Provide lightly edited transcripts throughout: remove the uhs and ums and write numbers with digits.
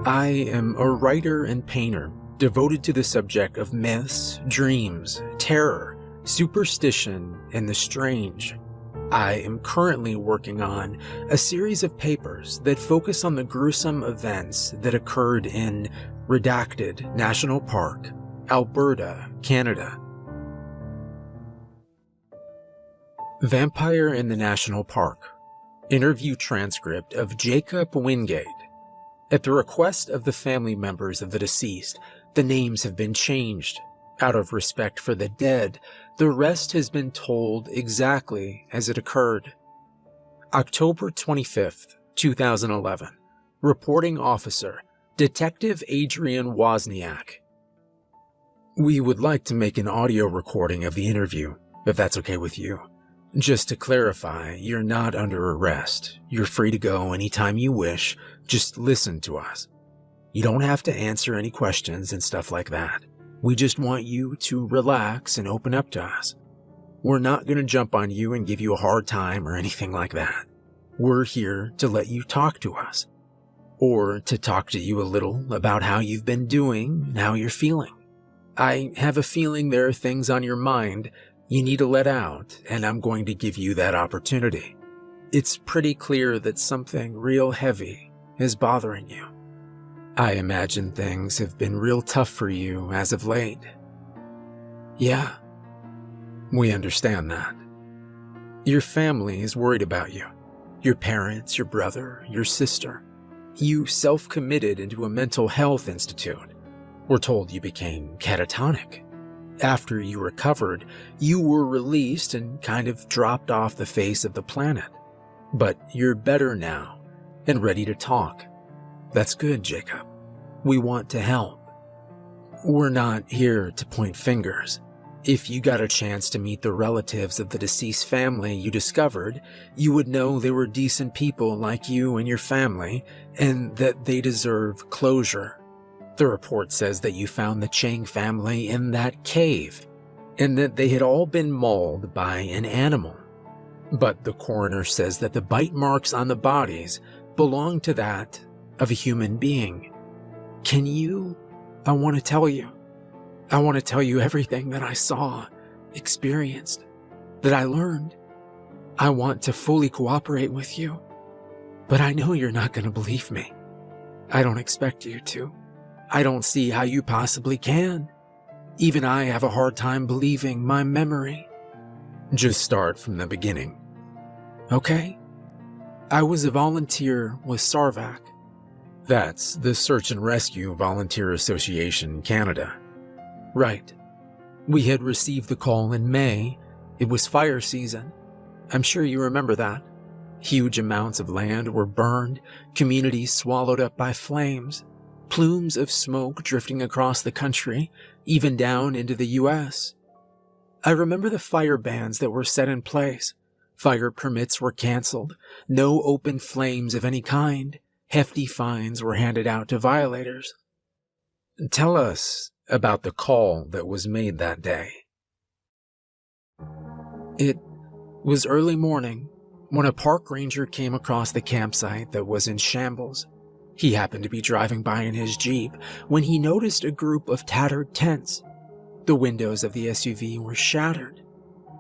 I am a writer and painter devoted to the subject of myths, dreams, terror, superstition, and the strange. I am currently working on a series of papers that focus on the gruesome events that occurred in Redacted National Park, Alberta, Canada. Vampire in the National Park. Interview transcript of Jacob Wingate. At the request of the family members of the deceased, the names have been changed. Out of respect for the dead, the rest has been told exactly as it occurred. October 25th, 2011. Reporting Officer, Detective Adrian Wozniak. We would like to make an audio recording of the interview, if that's okay with you. Just to clarify, you're not under arrest. You're free to go anytime you wish. Just listen to us. You don't have to answer any questions and stuff like that. We just want you to relax and open up to us. We're not going to jump on you and give you a hard time or anything like that. We're here to let you talk to us. Or to talk to you a little about how you've been doing and how you're feeling. I have a feeling there are things on your mind you need to let out, and I'm going to give you that opportunity. It's pretty clear that something real heavy is bothering you. I imagine things have been real tough for you as of late. Yeah, we understand that. Your family is worried about you. Your parents, your brother, your sister. You self-committed into a mental health institute. We're told you became catatonic. After you recovered, you were released and kind of dropped off the face of the planet. But you're better now and ready to talk. That's good, Jacob. We want to help. We're not here to point fingers. If you got a chance to meet the relatives of the deceased family you discovered, you would know they were decent people like you and your family, and that they deserve closure. The report says that you found the Chang family in that cave, and that they had all been mauled by an animal. But the coroner says that the bite marks on the bodies belong to that of a human being. I want to tell you everything that I saw, experienced, that I learned. I want to fully cooperate with you, but I know you're not going to believe me. I don't expect you to. I don't see how you possibly can. Even I have a hard time believing my memory. Just start from the beginning. Okay? I was a volunteer with SARVAC. That's the Search and Rescue Volunteer Association Canada. Right. We had received the call in May. It was fire season. I'm sure you remember that. Huge amounts of land were burned, communities swallowed up by flames. Plumes of smoke drifting across the country, even down into the U.S. I remember the fire bans that were set in place. Fire permits were canceled, no open flames of any kind. Hefty fines were handed out to violators. Tell us about the call that was made that day. It was early morning when a park ranger came across the campsite that was in shambles. He happened to be driving by in his Jeep when he noticed a group of tattered tents. The windows of the SUV were shattered.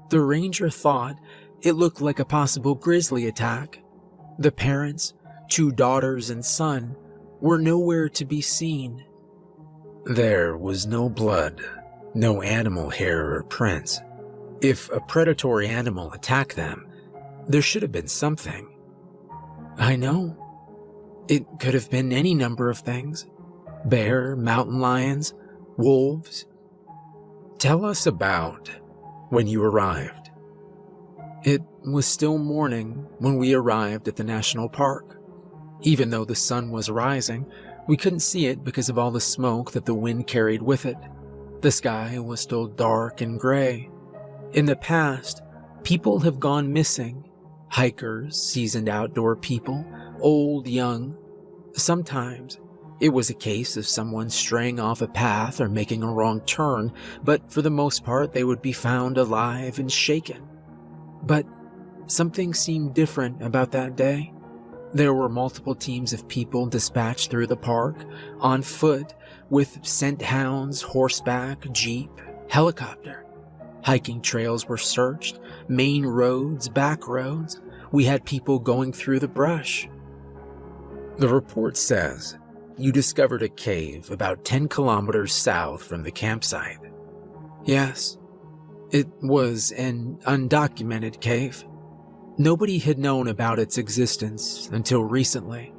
The ranger thought it looked like a possible grizzly attack. The parents, 2 daughters and son, were nowhere to be seen. There was no blood, no animal hair or prints. If a predatory animal attacked them, there should have been something. I know. It could have been any number of things. Bear, mountain lions, wolves. Tell us about when you arrived. It was still morning when we arrived at the national park. Even though the sun was rising, we couldn't see it because of all the smoke that the wind carried with it. The sky was still dark and gray. In the past, people have gone missing. Hikers, seasoned outdoor people, old, young. Sometimes it was a case of someone straying off a path or making a wrong turn, but for the most part they would be found alive and shaken. But something seemed different about that day. There were multiple teams of people dispatched through the park, on foot, with scent hounds, horseback, jeep, helicopter. Hiking trails were searched, main roads, back roads. We had people going through the brush. The report says you discovered a cave about 10 kilometers south from the campsite. Yes, it was an undocumented cave. Nobody had known about its existence until recently.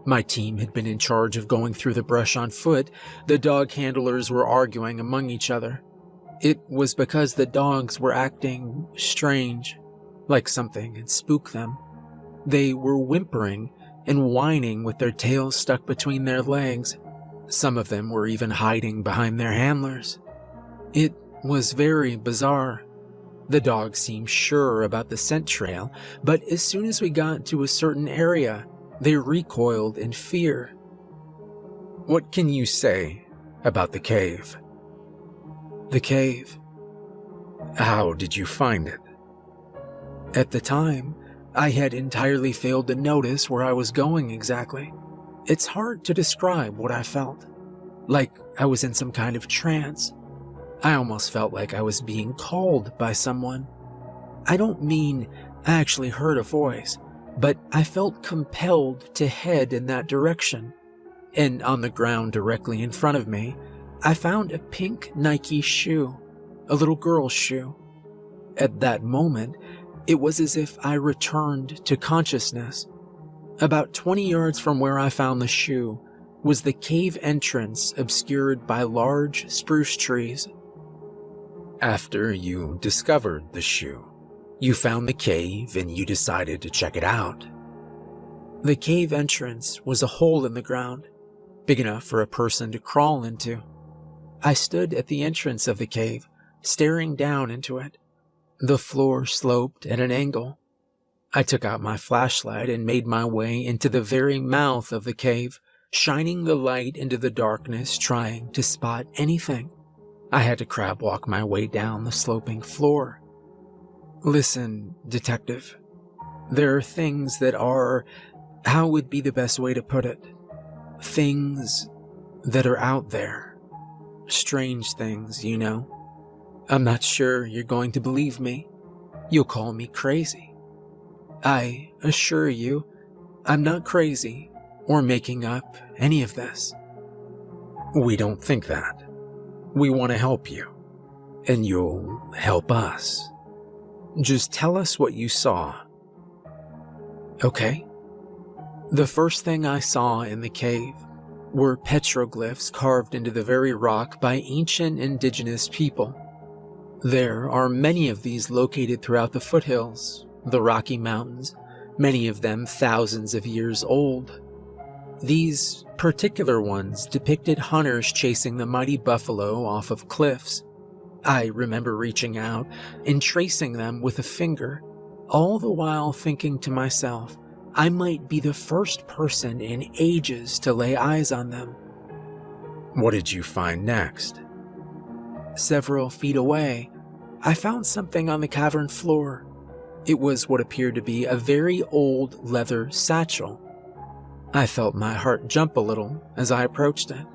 My team had been in charge of going through the brush on foot. The dog handlers were arguing among each other. It was because the dogs were acting strange, like something had spooked them. They were whimpering and whining with their tails stuck between their legs. Some of them were even hiding behind their handlers. It was very bizarre. The dogs seemed sure about the scent trail, but as soon as we got to a certain area, they recoiled in fear. What can you say about the cave? The cave. How did you find it? At the time, I had entirely failed to notice where I was going exactly. It's hard to describe what I felt. Like I was in some kind of trance. I almost felt like I was being called by someone. I don't mean I actually heard a voice, but I felt compelled to head in that direction. And on the ground directly in front of me, I found a pink Nike shoe, a little girl's shoe. At that moment, it was as if I returned to consciousness. About 20 yards from where I found the shoe was the cave entrance obscured by large spruce trees. After you discovered the shoe, you found the cave and you decided to check it out. The cave entrance was a hole in the ground, big enough for a person to crawl into. I stood at the entrance of the cave, staring down into it. The floor sloped at an angle. I took out my flashlight and made my way into the very mouth of the cave, shining the light into the darkness, trying to spot anything. I had to crab walk my way down the sloping floor. Listen, detective. There are things that are, how would be the best way to put it? Things that are out there. Strange things, you know. I'm not sure you're going to believe me. You'll call me crazy. I assure you, I'm not crazy or making up any of this. We don't think that. We want to help you, and you'll help us. Just tell us what you saw. Okay. The first thing I saw in the cave were petroglyphs carved into the very rock by ancient indigenous people. There are many of these located throughout the foothills, the Rocky Mountains, many of them thousands of years old. These particular ones depicted hunters chasing the mighty buffalo off of cliffs. I remember reaching out and tracing them with a finger, all the while thinking to myself, I might be the first person in ages to lay eyes on them. What did you find next? Several feet away, I found something on the cavern floor. It was what appeared to be a very old leather satchel. I felt my heart jump a little as I approached it.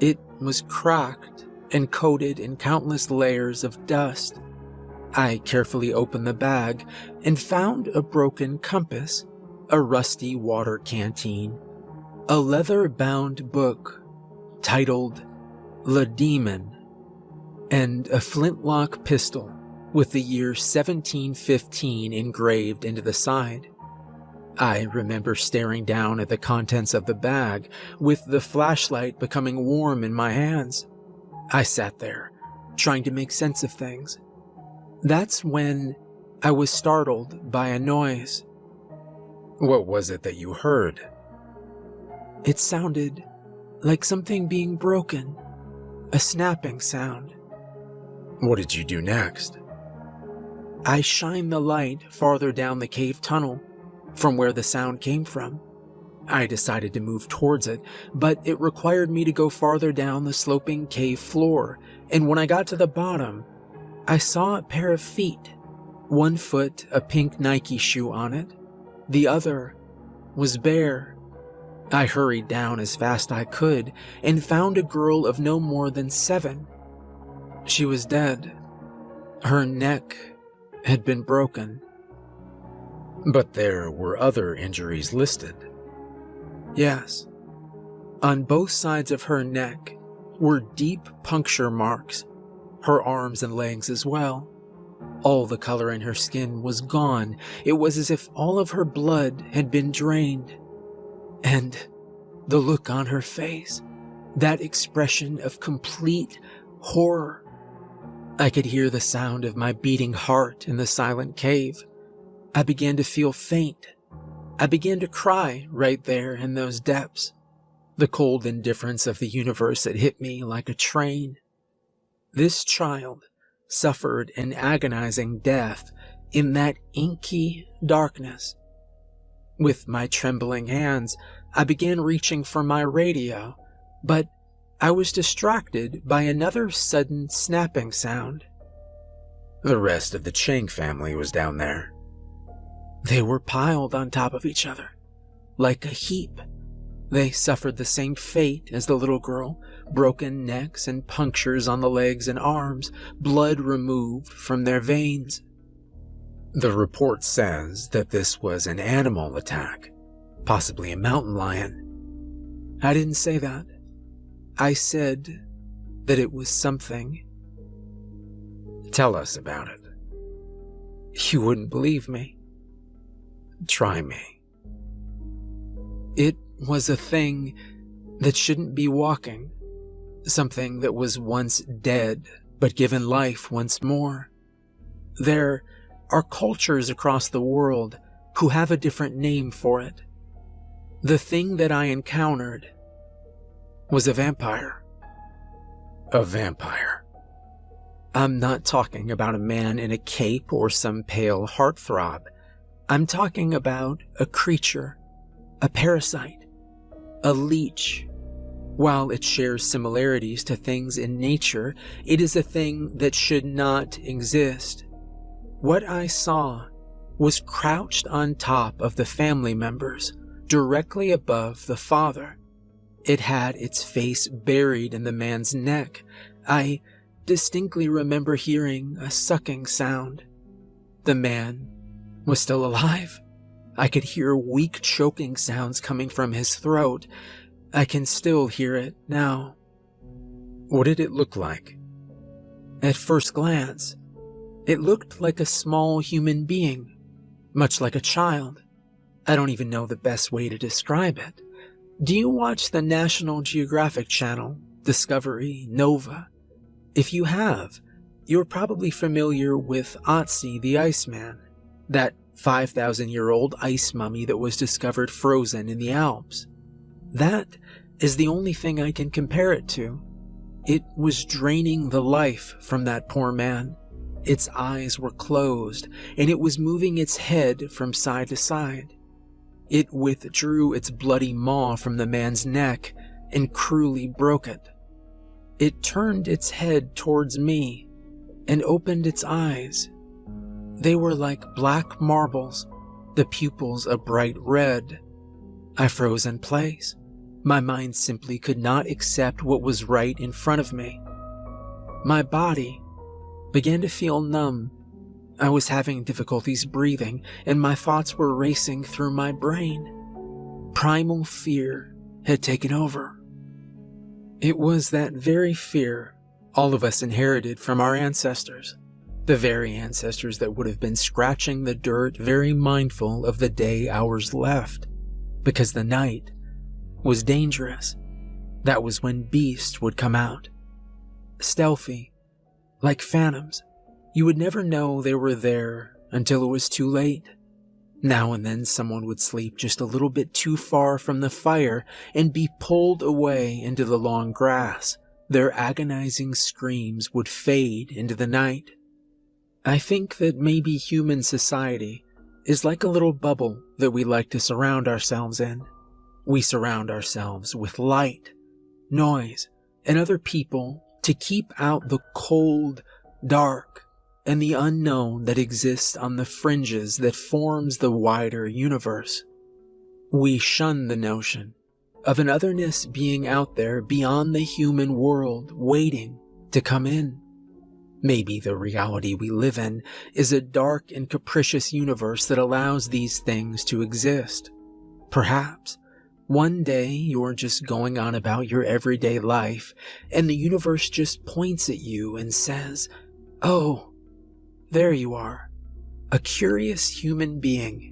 It was cracked and coated in countless layers of dust. I carefully opened the bag and found a broken compass, a rusty water canteen, a leather-bound book titled Le Demon, and a flintlock pistol with the year 1715 engraved into the side. I remember staring down at the contents of the bag, with the flashlight becoming warm in my hands. I sat there, trying to make sense of things. That's when I was startled by a noise. What was it that you heard? It sounded like something being broken, a snapping sound. What did you do next? I shined the light farther down the cave tunnel, from where the sound came from. I decided to move towards it, but it required me to go farther down the sloping cave floor, and when I got to the bottom, I saw a pair of feet, one foot a pink Nike shoe on it, the other was bare. I hurried down as fast I could and found a girl of no more than 7. She was dead. Her neck had been broken. But there were other injuries listed. Yes. On both sides of her neck were deep puncture marks, her arms and legs as well. All the color in her skin was gone. It was as if all of her blood had been drained. And the look on her face, that expression of complete horror. I could hear the sound of my beating heart in the silent cave. I began to feel faint. I began to cry right there in those depths. The cold indifference of the universe had hit me like a train. This child suffered an agonizing death in that inky darkness. With my trembling hands, I began reaching for my radio, but I was distracted by another sudden snapping sound. The rest of the Chang family was down there. They were piled on top of each other, like a heap. They suffered the same fate as the little girl, broken necks and punctures on the legs and arms, blood removed from their veins. The report says that this was an animal attack, possibly a mountain lion. I didn't say that. I said that it was something. Tell us about it. You wouldn't believe me. Try me. It was a thing that shouldn't be walking. Something that was once dead, but given life once more. There are cultures across the world who have a different name for it. The thing that I encountered was a vampire. A vampire. I'm not talking about a man in a cape or some pale heartthrob. I'm talking about a creature, a parasite, a leech. While it shares similarities to things in nature, it is a thing that should not exist. What I saw was crouched on top of the family members, directly above the father. It had its face buried in the man's neck. I distinctly remember hearing a sucking sound. The man was still alive. I could hear weak choking sounds coming from his throat. I can still hear it now. What did it look like? At first glance, it looked like a small human being, much like a child. I don't even know the best way to describe it. Do you watch the National Geographic Channel, Discovery, Nova? If you have, you're probably familiar with Otzi the Iceman, that 5,000-year-old ice mummy that was discovered frozen in the Alps. That is the only thing I can compare it to. It was draining the life from that poor man. Its eyes were closed, and it was moving its head from side to side. It withdrew its bloody maw from the man's neck and cruelly broke it. It turned its head towards me and opened its eyes. They were like black marbles, the pupils a bright red. I froze in place. My mind simply could not accept what was right in front of me. My body began to feel numb. I was having difficulties breathing, and my thoughts were racing through my brain. Primal fear had taken over. It was that very fear all of us inherited from our ancestors, the very ancestors that would have been scratching the dirt, very mindful of the day hours left, because the night was dangerous. That was when beasts would come out. Stealthy, like phantoms. You would never know they were there until it was too late. Now and then someone would sleep just a little bit too far from the fire and be pulled away into the long grass. Their agonizing screams would fade into the night. I think that maybe human society is like a little bubble that we like to surround ourselves in. We surround ourselves with light, noise, and other people to keep out the cold, dark, and the unknown that exists on the fringes that forms the wider universe. We shun the notion of an otherness being out there beyond the human world waiting to come in. Maybe the reality we live in is a dark and capricious universe that allows these things to exist. Perhaps one day you're just going on about your everyday life and the universe just points at you and says, "Oh, there you are, a curious human being.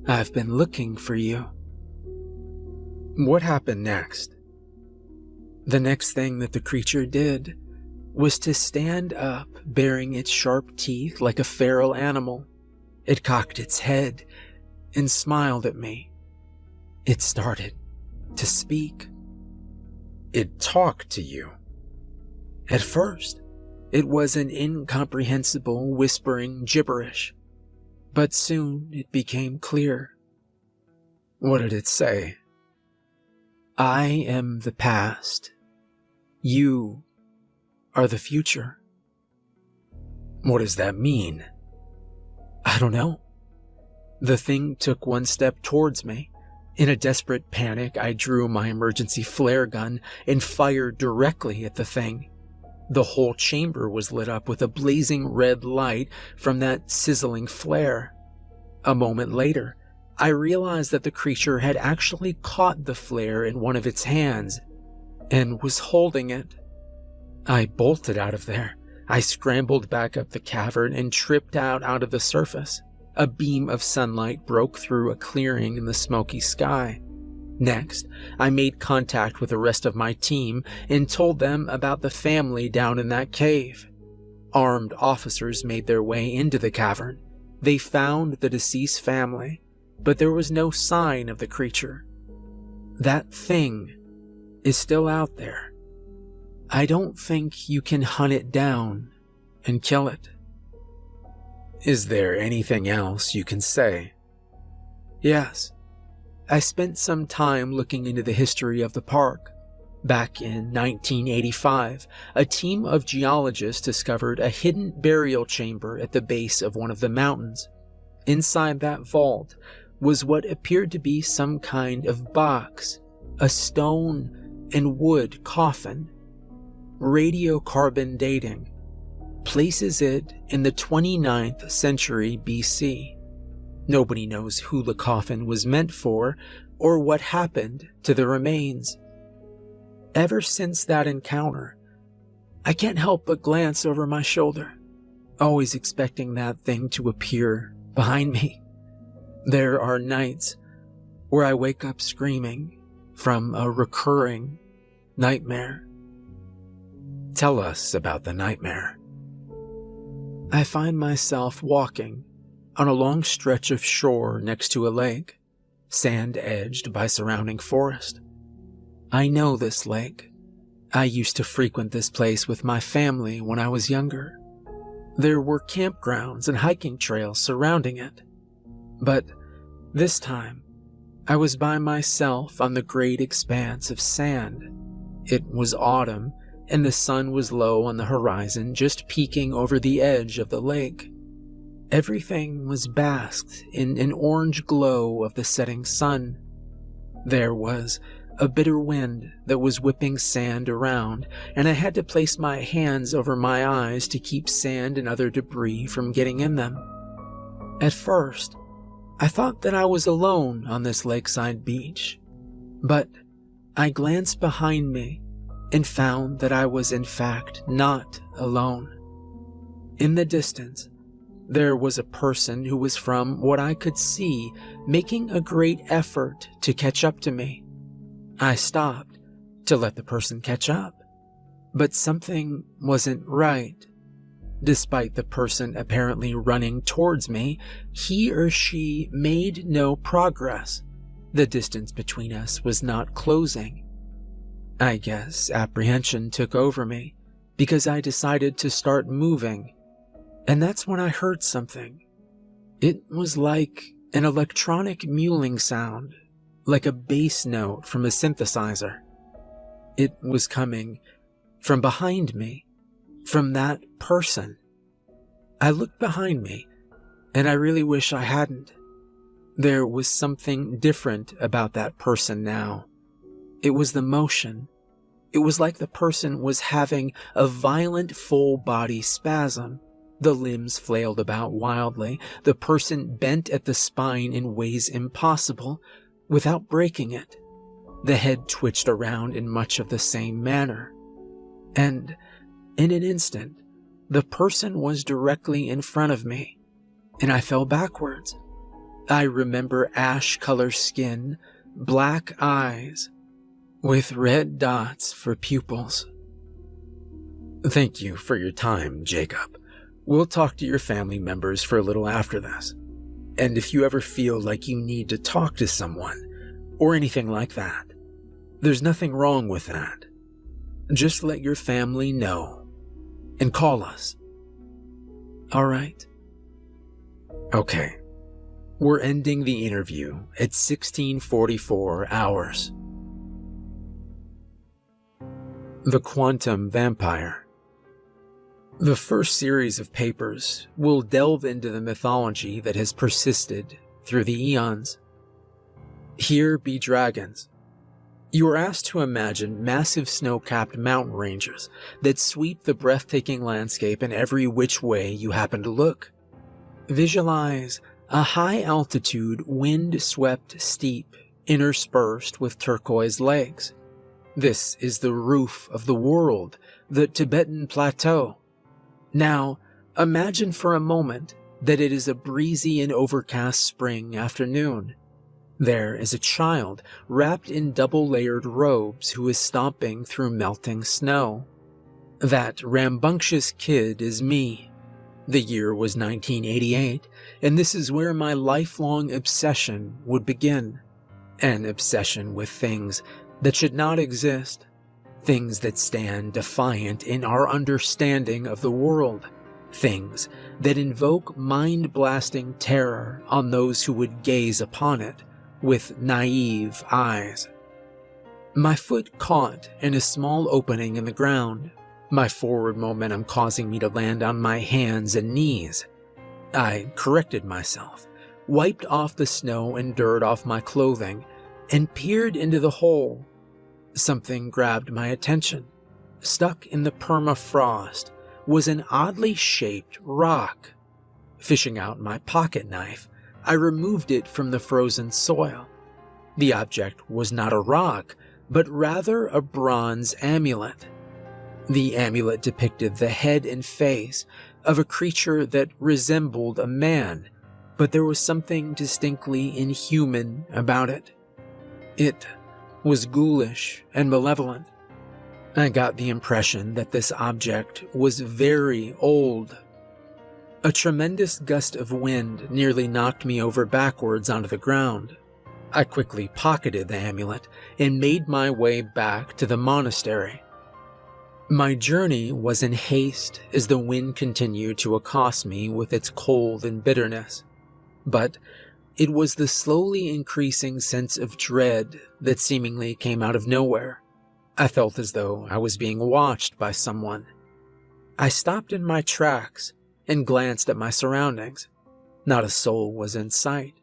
I've been looking for you." What happened next? The next thing that the creature did was to stand up, baring its sharp teeth like a feral animal. It cocked its head and smiled at me. It started to speak. It talked to you. At first, it was an incomprehensible, whispering gibberish, but soon it became clear. What did it say? "I am the past. You are the future." What does that mean? I don't know. The thing took one step towards me. In a desperate panic, I drew my emergency flare gun and fired directly at the thing. The whole chamber was lit up with a blazing red light from that sizzling flare. A moment later, I realized that the creature had actually caught the flare in one of its hands and was holding it. I bolted out of there. I scrambled back up the cavern and tripped out onto the surface. A beam of sunlight broke through a clearing in the smoky sky. Next, I made contact with the rest of my team and told them about the family down in that cave. Armed officers made their way into the cavern. They found the deceased family, but there was no sign of the creature. That thing is still out there. I don't think you can hunt it down and kill it. Is there anything else you can say? Yes. I spent some time looking into the history of the park. Back in 1985, a team of geologists discovered a hidden burial chamber at the base of one of the mountains. Inside that vault was what appeared to be some kind of box, a stone and wood coffin. Radiocarbon dating places it in the 29th century BC. Nobody knows who the coffin was meant for or what happened to the remains. Ever since that encounter, I can't help but glance over my shoulder, always expecting that thing to appear behind me. There are nights where I wake up screaming from a recurring nightmare. Tell us about the nightmare. I find myself walking on a long stretch of shore next to a lake, sand-edged by surrounding forest. I know this lake. I used to frequent this place with my family when I was younger. There were campgrounds and hiking trails surrounding it. But this time, I was by myself on the great expanse of sand. It was autumn, and the sun was low on the horizon, just peeking over the edge of the lake. Everything was basked in an orange glow of the setting sun. There was a bitter wind that was whipping sand around, and I had to place my hands over my eyes to keep sand and other debris from getting in them. At first, I thought that I was alone on this lakeside beach, but I glanced behind me and found that I was in fact not alone. In the distance, there was a person who was, from what I could see, making a great effort to catch up to me. I stopped to let the person catch up, but something wasn't right. Despite the person apparently running towards me, he or she made no progress. The distance between us was not closing. I guess apprehension took over me because I decided to start moving, and that's when I heard something. It was like an electronic mewling sound, like a bass note from a synthesizer. It was coming from behind me, from that person. I looked behind me, and I really wish I hadn't. There was something different about that person now. It was the motion. It was like the person was having a violent full-body spasm. The limbs flailed about wildly. The person bent at the spine in ways impossible without breaking it. The head twitched around in much of the same manner. And in an instant, the person was directly in front of me, and I fell backwards. I remember ash-colored skin, black eyes, with red dots for pupils. Thank you for your time, Jacob. We'll talk to your family members for a little after this. And if you ever feel like you need to talk to someone, or anything like that, there's nothing wrong with that. Just let your family know, and call us. All right? Okay. We're ending the interview at 16:44 hours. The Quantum Vampire. The first series of papers will delve into the mythology that has persisted through the eons. Here be dragons. You are asked to imagine massive snow-capped mountain ranges that sweep the breathtaking landscape in every which way you happen to look. Visualize a high-altitude, wind-swept steep interspersed with turquoise lakes. This is the roof of the world, the Tibetan Plateau. Now, imagine for a moment that it is a breezy and overcast spring afternoon. There is a child wrapped in double-layered robes who is stomping through melting snow. That rambunctious kid is me. The year was 1988, and this is where my lifelong obsession would begin. An obsession with things that should not exist. Things that stand defiant in our understanding of the world. Things that invoke mind-blasting terror on those who would gaze upon it with naive eyes. My foot caught in a small opening in the ground, my forward momentum causing me to land on my hands and knees. I corrected myself, wiped off the snow and dirt off my clothing, and peered into the hole. Something grabbed my attention. Stuck in the permafrost was an oddly shaped rock. Fishing out my pocket knife, I removed it from the frozen soil. The object was not a rock, but rather a bronze amulet. The amulet depicted the head and face of a creature that resembled a man, but there was something distinctly inhuman about it. It was ghoulish and malevolent. I got the impression that this object was very old. A tremendous gust of wind nearly knocked me over backwards onto the ground. I quickly pocketed the amulet and made my way back to the monastery. My journey was in haste as the wind continued to accost me with its cold and bitterness. But it was the slowly increasing sense of dread that seemingly came out of nowhere. I felt as though I was being watched by someone. I stopped in my tracks and glanced at my surroundings. Not a soul was in sight.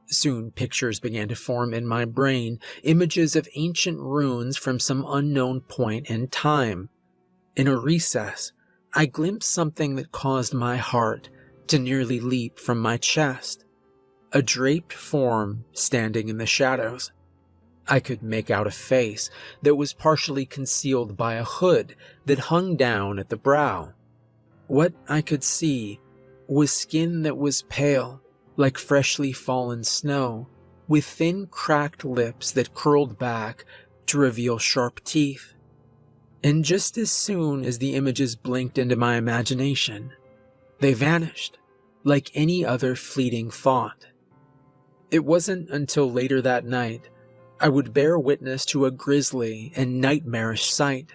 Soon pictures began to form in my brain, images of ancient ruins from some unknown point in time. In a recess, I glimpsed something that caused my heart to nearly leap from my chest. A draped form standing in the shadows. I could make out a face that was partially concealed by a hood that hung down at the brow. What I could see was skin that was pale, like freshly fallen snow, with thin cracked lips that curled back to reveal sharp teeth. And just as soon as the images blinked into my imagination, they vanished, like any other fleeting thought. It wasn't until later that night I would bear witness to a grisly and nightmarish sight.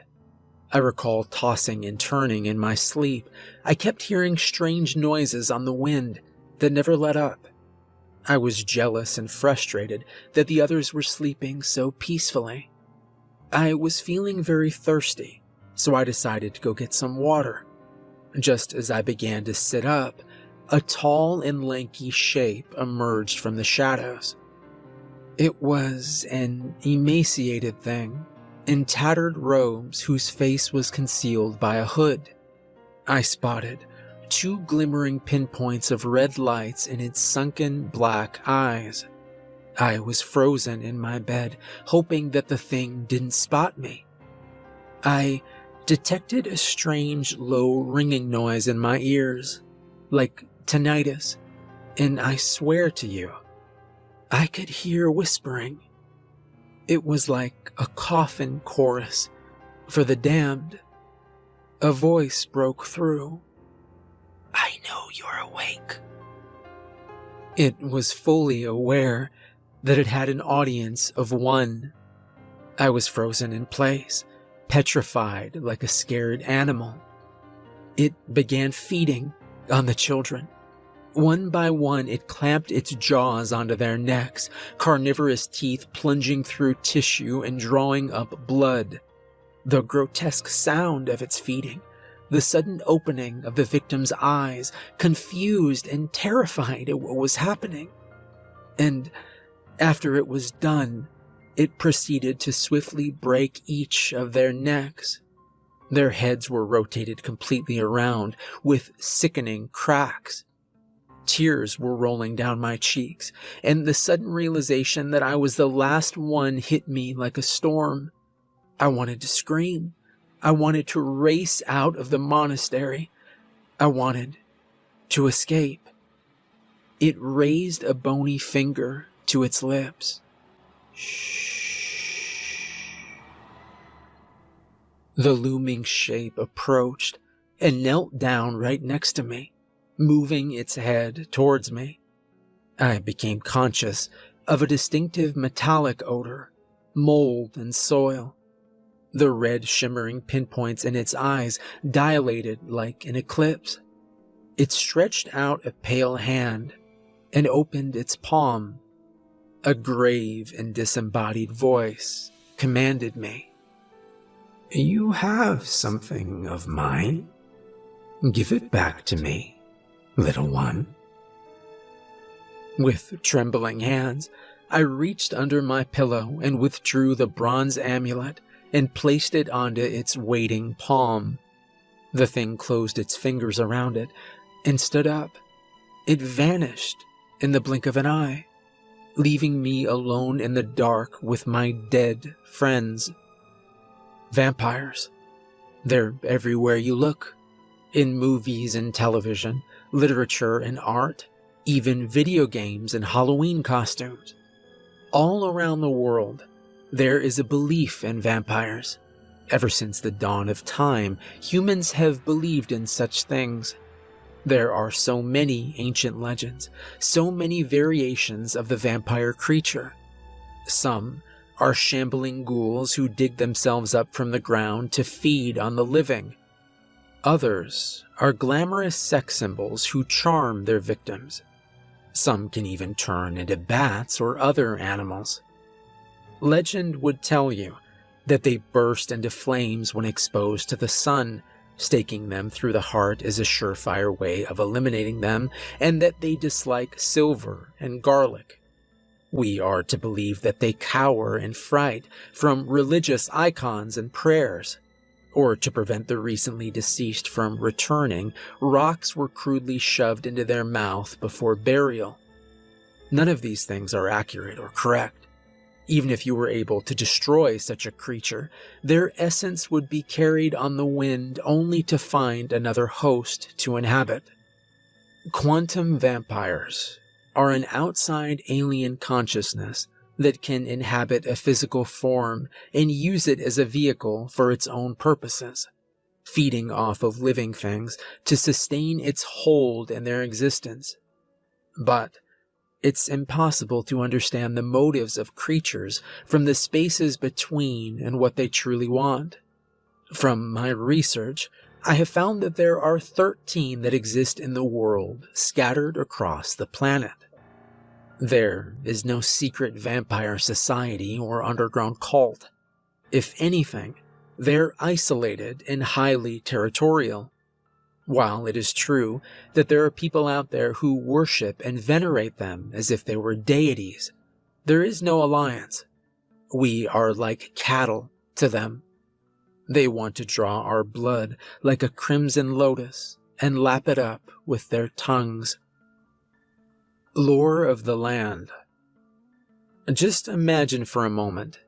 I recall tossing and turning in my sleep. I kept hearing strange noises on the wind that never let up. I was jealous and frustrated that the others were sleeping so peacefully. I was feeling very thirsty, so I decided to go get some water. Just as I began to sit up, a tall and lanky shape emerged from the shadows. It was an emaciated thing in tattered robes whose face was concealed by a hood. I spotted 2 glimmering pinpoints of red lights in its sunken black eyes. I was frozen in my bed, hoping that the thing didn't spot me. I detected a strange, low ringing noise in my ears, like tinnitus, and I swear to you, I could hear whispering. It was like a coffin chorus for the damned. A voice broke through. "I know you're awake." It was fully aware that it had an audience of one. I was frozen in place, petrified like a scared animal. It began feeding on the children. One by one, it clamped its jaws onto their necks, carnivorous teeth plunging through tissue and drawing up blood. The grotesque sound of its feeding, the sudden opening of the victim's eyes, confused and terrified at what was happening. And after it was done, it proceeded to swiftly break each of their necks. Their heads were rotated completely around with sickening cracks. Tears were rolling down my cheeks, and the sudden realization that I was the last one hit me like a storm. I wanted to scream. I wanted to race out of the monastery. I wanted to escape. It raised a bony finger to its lips. Shh. The looming shape approached and knelt down right next to me, moving its head towards me. I became conscious of a distinctive metallic odor, mold and soil. The red shimmering pinpoints in its eyes dilated like an eclipse. It stretched out a pale hand and opened its palm. A grave and disembodied voice commanded me. "You have something of mine. Give it back to me, little one." With trembling hands, I reached under my pillow and withdrew the bronze amulet and placed it onto its waiting palm. The thing closed its fingers around it and stood up. It vanished in the blink of an eye, leaving me alone in the dark with my dead friends. Vampires. They're everywhere you look. In movies and television, literature and art, even video games and Halloween costumes. All around the world, there is a belief in vampires. Ever since the dawn of time, humans have believed in such things. There are so many ancient legends, so many variations of the vampire creature. Some are shambling ghouls who dig themselves up from the ground to feed on the living. Others are glamorous sex symbols who charm their victims. Some can even turn into bats or other animals. Legend would tell you that they burst into flames when exposed to the sun. Staking them through the heart is a surefire way of eliminating them, and that they dislike silver and garlic. We are to believe that they cower in fright from religious icons and prayers. Or to prevent the recently deceased from returning, rocks were crudely shoved into their mouth before burial. None of these things are accurate or correct. Even if you were able to destroy such a creature, their essence would be carried on the wind only to find another host to inhabit. Quantum vampires are an outside alien consciousness that can inhabit a physical form and use it as a vehicle for its own purposes, feeding off of living things to sustain its hold in their existence. But it's impossible to understand the motives of creatures from the spaces between and what they truly want. From my research, I have found that there are 13 that exist in the world, scattered across the planet. There is no secret vampire society or underground cult. If anything, they're isolated and highly territorial. While it is true that there are people out there who worship and venerate them as if they were deities, there is no alliance. We are like cattle to them. They want to draw our blood like a crimson lotus and lap it up with their tongues. Lore of the land. Just imagine for a moment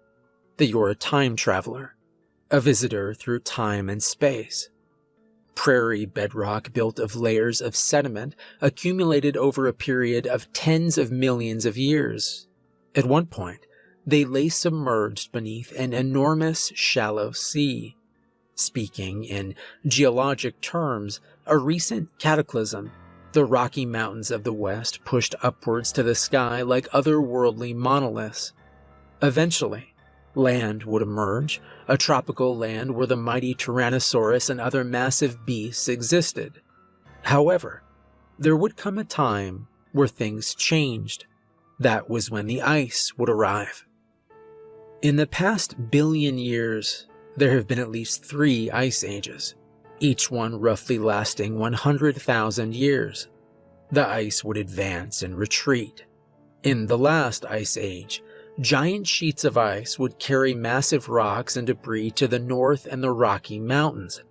that you're a time traveler, a visitor through time and space. Prairie bedrock built of layers of sediment accumulated over a period of tens of millions of years. At one point, they lay submerged beneath an enormous shallow sea. Speaking in geologic terms, a recent cataclysm, the Rocky Mountains of the West pushed upwards to the sky like otherworldly monoliths. Eventually, land would emerge, a tropical land where the mighty Tyrannosaurus and other massive beasts existed. However, there would come a time where things changed. That was when the ice would arrive. In the past billion years, there have been at least 3 ice ages, each one roughly lasting 100,000 years. The ice would advance and retreat. In the last ice age, giant sheets of ice would carry massive rocks and debris to the north and the Rocky Mountains,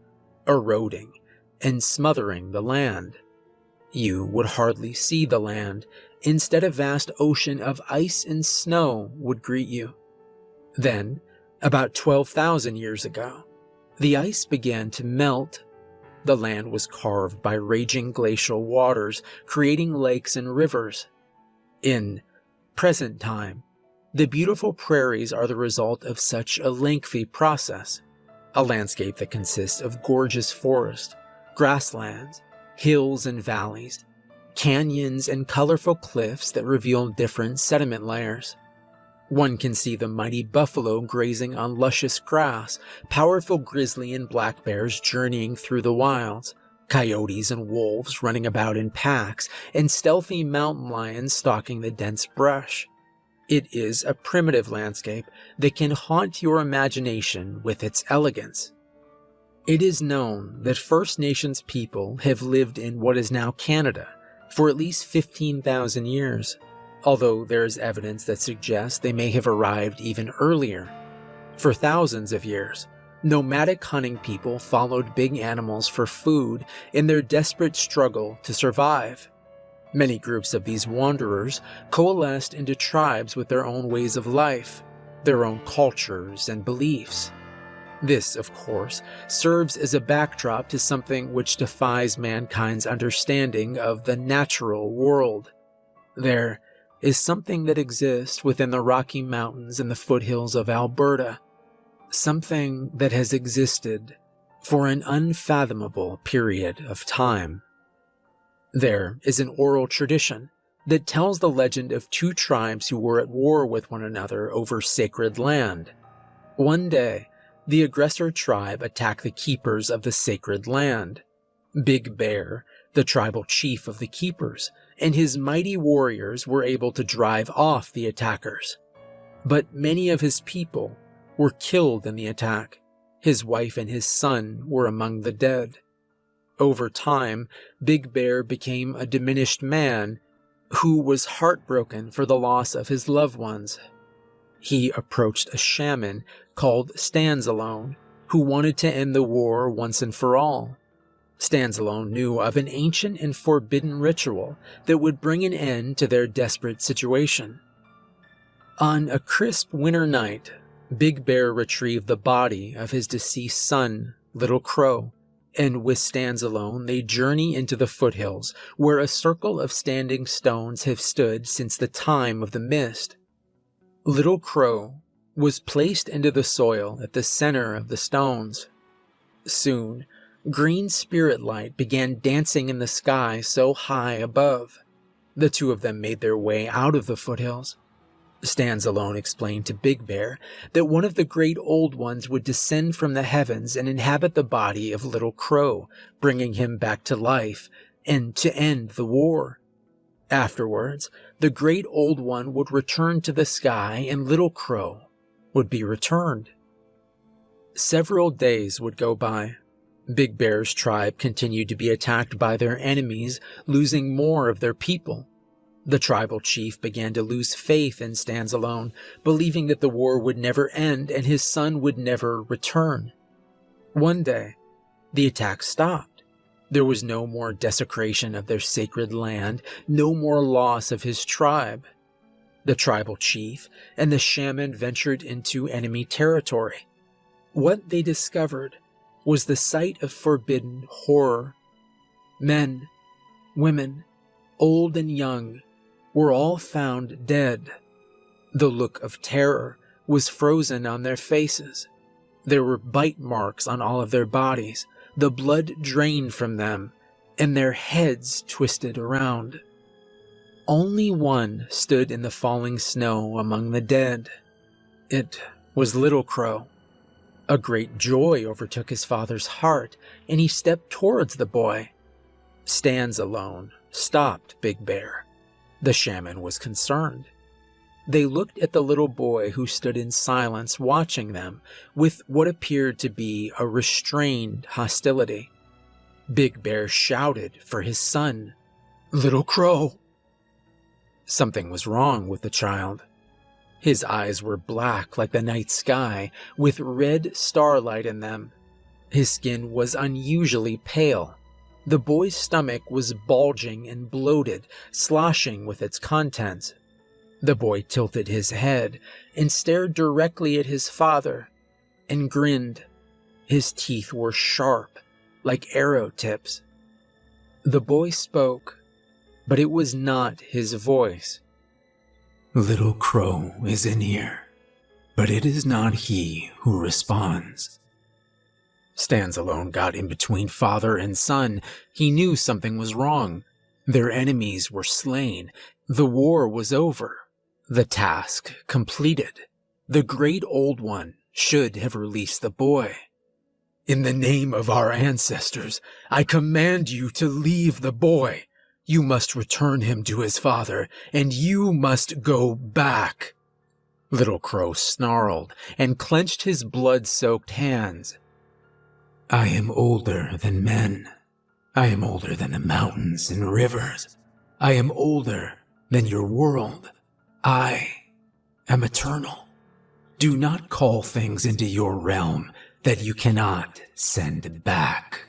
eroding and smothering the land. You would hardly see the land. Instead, a vast ocean of ice and snow would greet you. Then, about 12,000 years ago, the ice began to melt. The land was carved by raging glacial waters, creating lakes and rivers. In present time, the beautiful prairies are the result of such a lengthy process, a landscape that consists of gorgeous forest, grasslands, hills and valleys, canyons and colorful cliffs that reveal different sediment layers. One can see the mighty buffalo grazing on luscious grass, powerful grizzly and black bears journeying through the wilds, coyotes and wolves running about in packs, and stealthy mountain lions stalking the dense brush. It is a primitive landscape that can haunt your imagination with its elegance. It is known that First Nations people have lived in what is now Canada for at least 15,000 years, although there is evidence that suggests they may have arrived even earlier. For thousands of years, nomadic hunting people followed big animals for food in their desperate struggle to survive. Many groups of these wanderers coalesced into tribes with their own ways of life, their own cultures and beliefs. This, of course, serves as a backdrop to something which defies mankind's understanding of the natural world. There is something that exists within the Rocky Mountains and the foothills of Alberta, something that has existed for an unfathomable period of time. There is an oral tradition that tells the legend of 2 tribes who were at war with one another over sacred land. One day, the aggressor tribe attacked the keepers of the sacred land. Big Bear, the tribal chief of the keepers, and his mighty warriors were able to drive off the attackers. But many of his people were killed in the attack. His wife and his son were among the dead. Over time, Big Bear became a diminished man who was heartbroken for the loss of his loved ones. He approached a shaman called Stansalone, who wanted to end the war once and for all. Stansalone knew of an ancient and forbidden ritual that would bring an end to their desperate situation. On a crisp winter night, Big Bear retrieved the body of his deceased son, Little Crow, and with Stansalone they journey into the foothills, where a circle of standing stones have stood since the time of the mist. Little Crow was placed into the soil at the center of the stones. Soon, green spirit light began dancing in the sky so high above. The 2 of them made their way out of the foothills. Stansalone explained to Big Bear that one of the great old ones would descend from the heavens and inhabit the body of Little Crow, bringing him back to life and to end the war. Afterwards, the great old one would return to the sky and Little Crow would be returned. Several days would go by. Big Bear's tribe continued to be attacked by their enemies, losing more of their people. The tribal chief began to lose faith in Stands Alone, believing that the war would never end and his son would never return. One day, the attack stopped. There was no more desecration of their sacred land, no more loss of his tribe. The tribal chief and the shaman ventured into enemy territory. What they discovered was the site of forbidden horror. Men, women, old and young, were all found dead. The look of terror was frozen on their faces. There were bite marks on all of their bodies, the blood drained from them, and their heads twisted around. Only one stood in the falling snow among the dead. It was Little Crow. A great joy overtook his father's heart, and he stepped towards the boy. Stands Alone stopped Big Bear. The shaman was concerned. They looked at the little boy who stood in silence watching them with what appeared to be a restrained hostility. Big Bear shouted for his son, "Little Crow!" Something was wrong with the child. His eyes were black like the night sky, with red starlight in them. His skin was unusually pale. The boy's stomach was bulging and bloated, sloshing with its contents. The boy tilted his head and stared directly at his father and grinned. His teeth were sharp, like arrow tips. The boy spoke, but it was not his voice. "Little Crow is in here, but it is not he who responds." Stands Alone got in between father and son. He knew something was wrong. Their enemies were slain. The war was over. The task completed. The Great Old One should have released the boy. "In the name of our ancestors, I command you to leave the boy. You must return him to his father, and you must go back." Little Crow snarled and clenched his blood-soaked hands. "I am older than men. I am older than the mountains and rivers. I am older than your world. I am eternal. Do not call things into your realm that you cannot send back."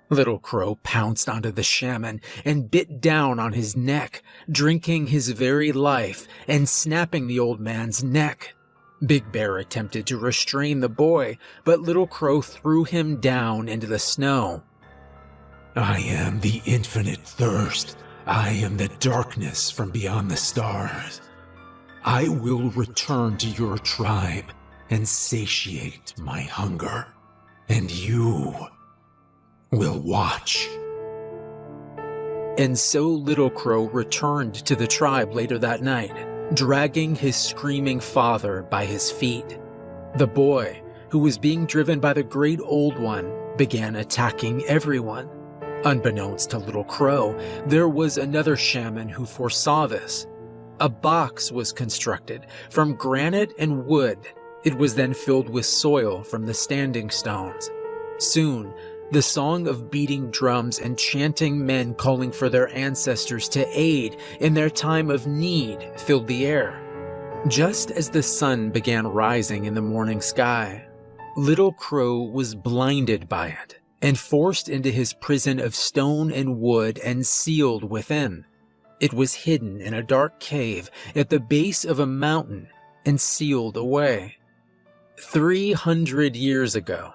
Little Crow pounced onto the shaman and bit down on his neck, drinking his very life and snapping the old man's neck. Big Bear attempted to restrain the boy, but Little Crow threw him down into the snow. "I am the infinite thirst. I am the darkness from beyond the stars. I will return to your tribe and satiate my hunger, and you will watch." And so Little Crow returned to the tribe later that night, dragging his screaming father by his feet. The boy, who was being driven by the Great Old One, began attacking everyone. Unbeknownst to Little Crow, there was another shaman who foresaw this. A box was constructed from granite and wood. It was then filled with soil from the standing stones. Soon, the song of beating drums and chanting men calling for their ancestors to aid in their time of need filled the air. Just as the sun began rising in the morning sky, Little Crow was blinded by it and forced into his prison of stone and wood and sealed within. It was hidden in a dark cave at the base of a mountain and sealed away. 300 years ago,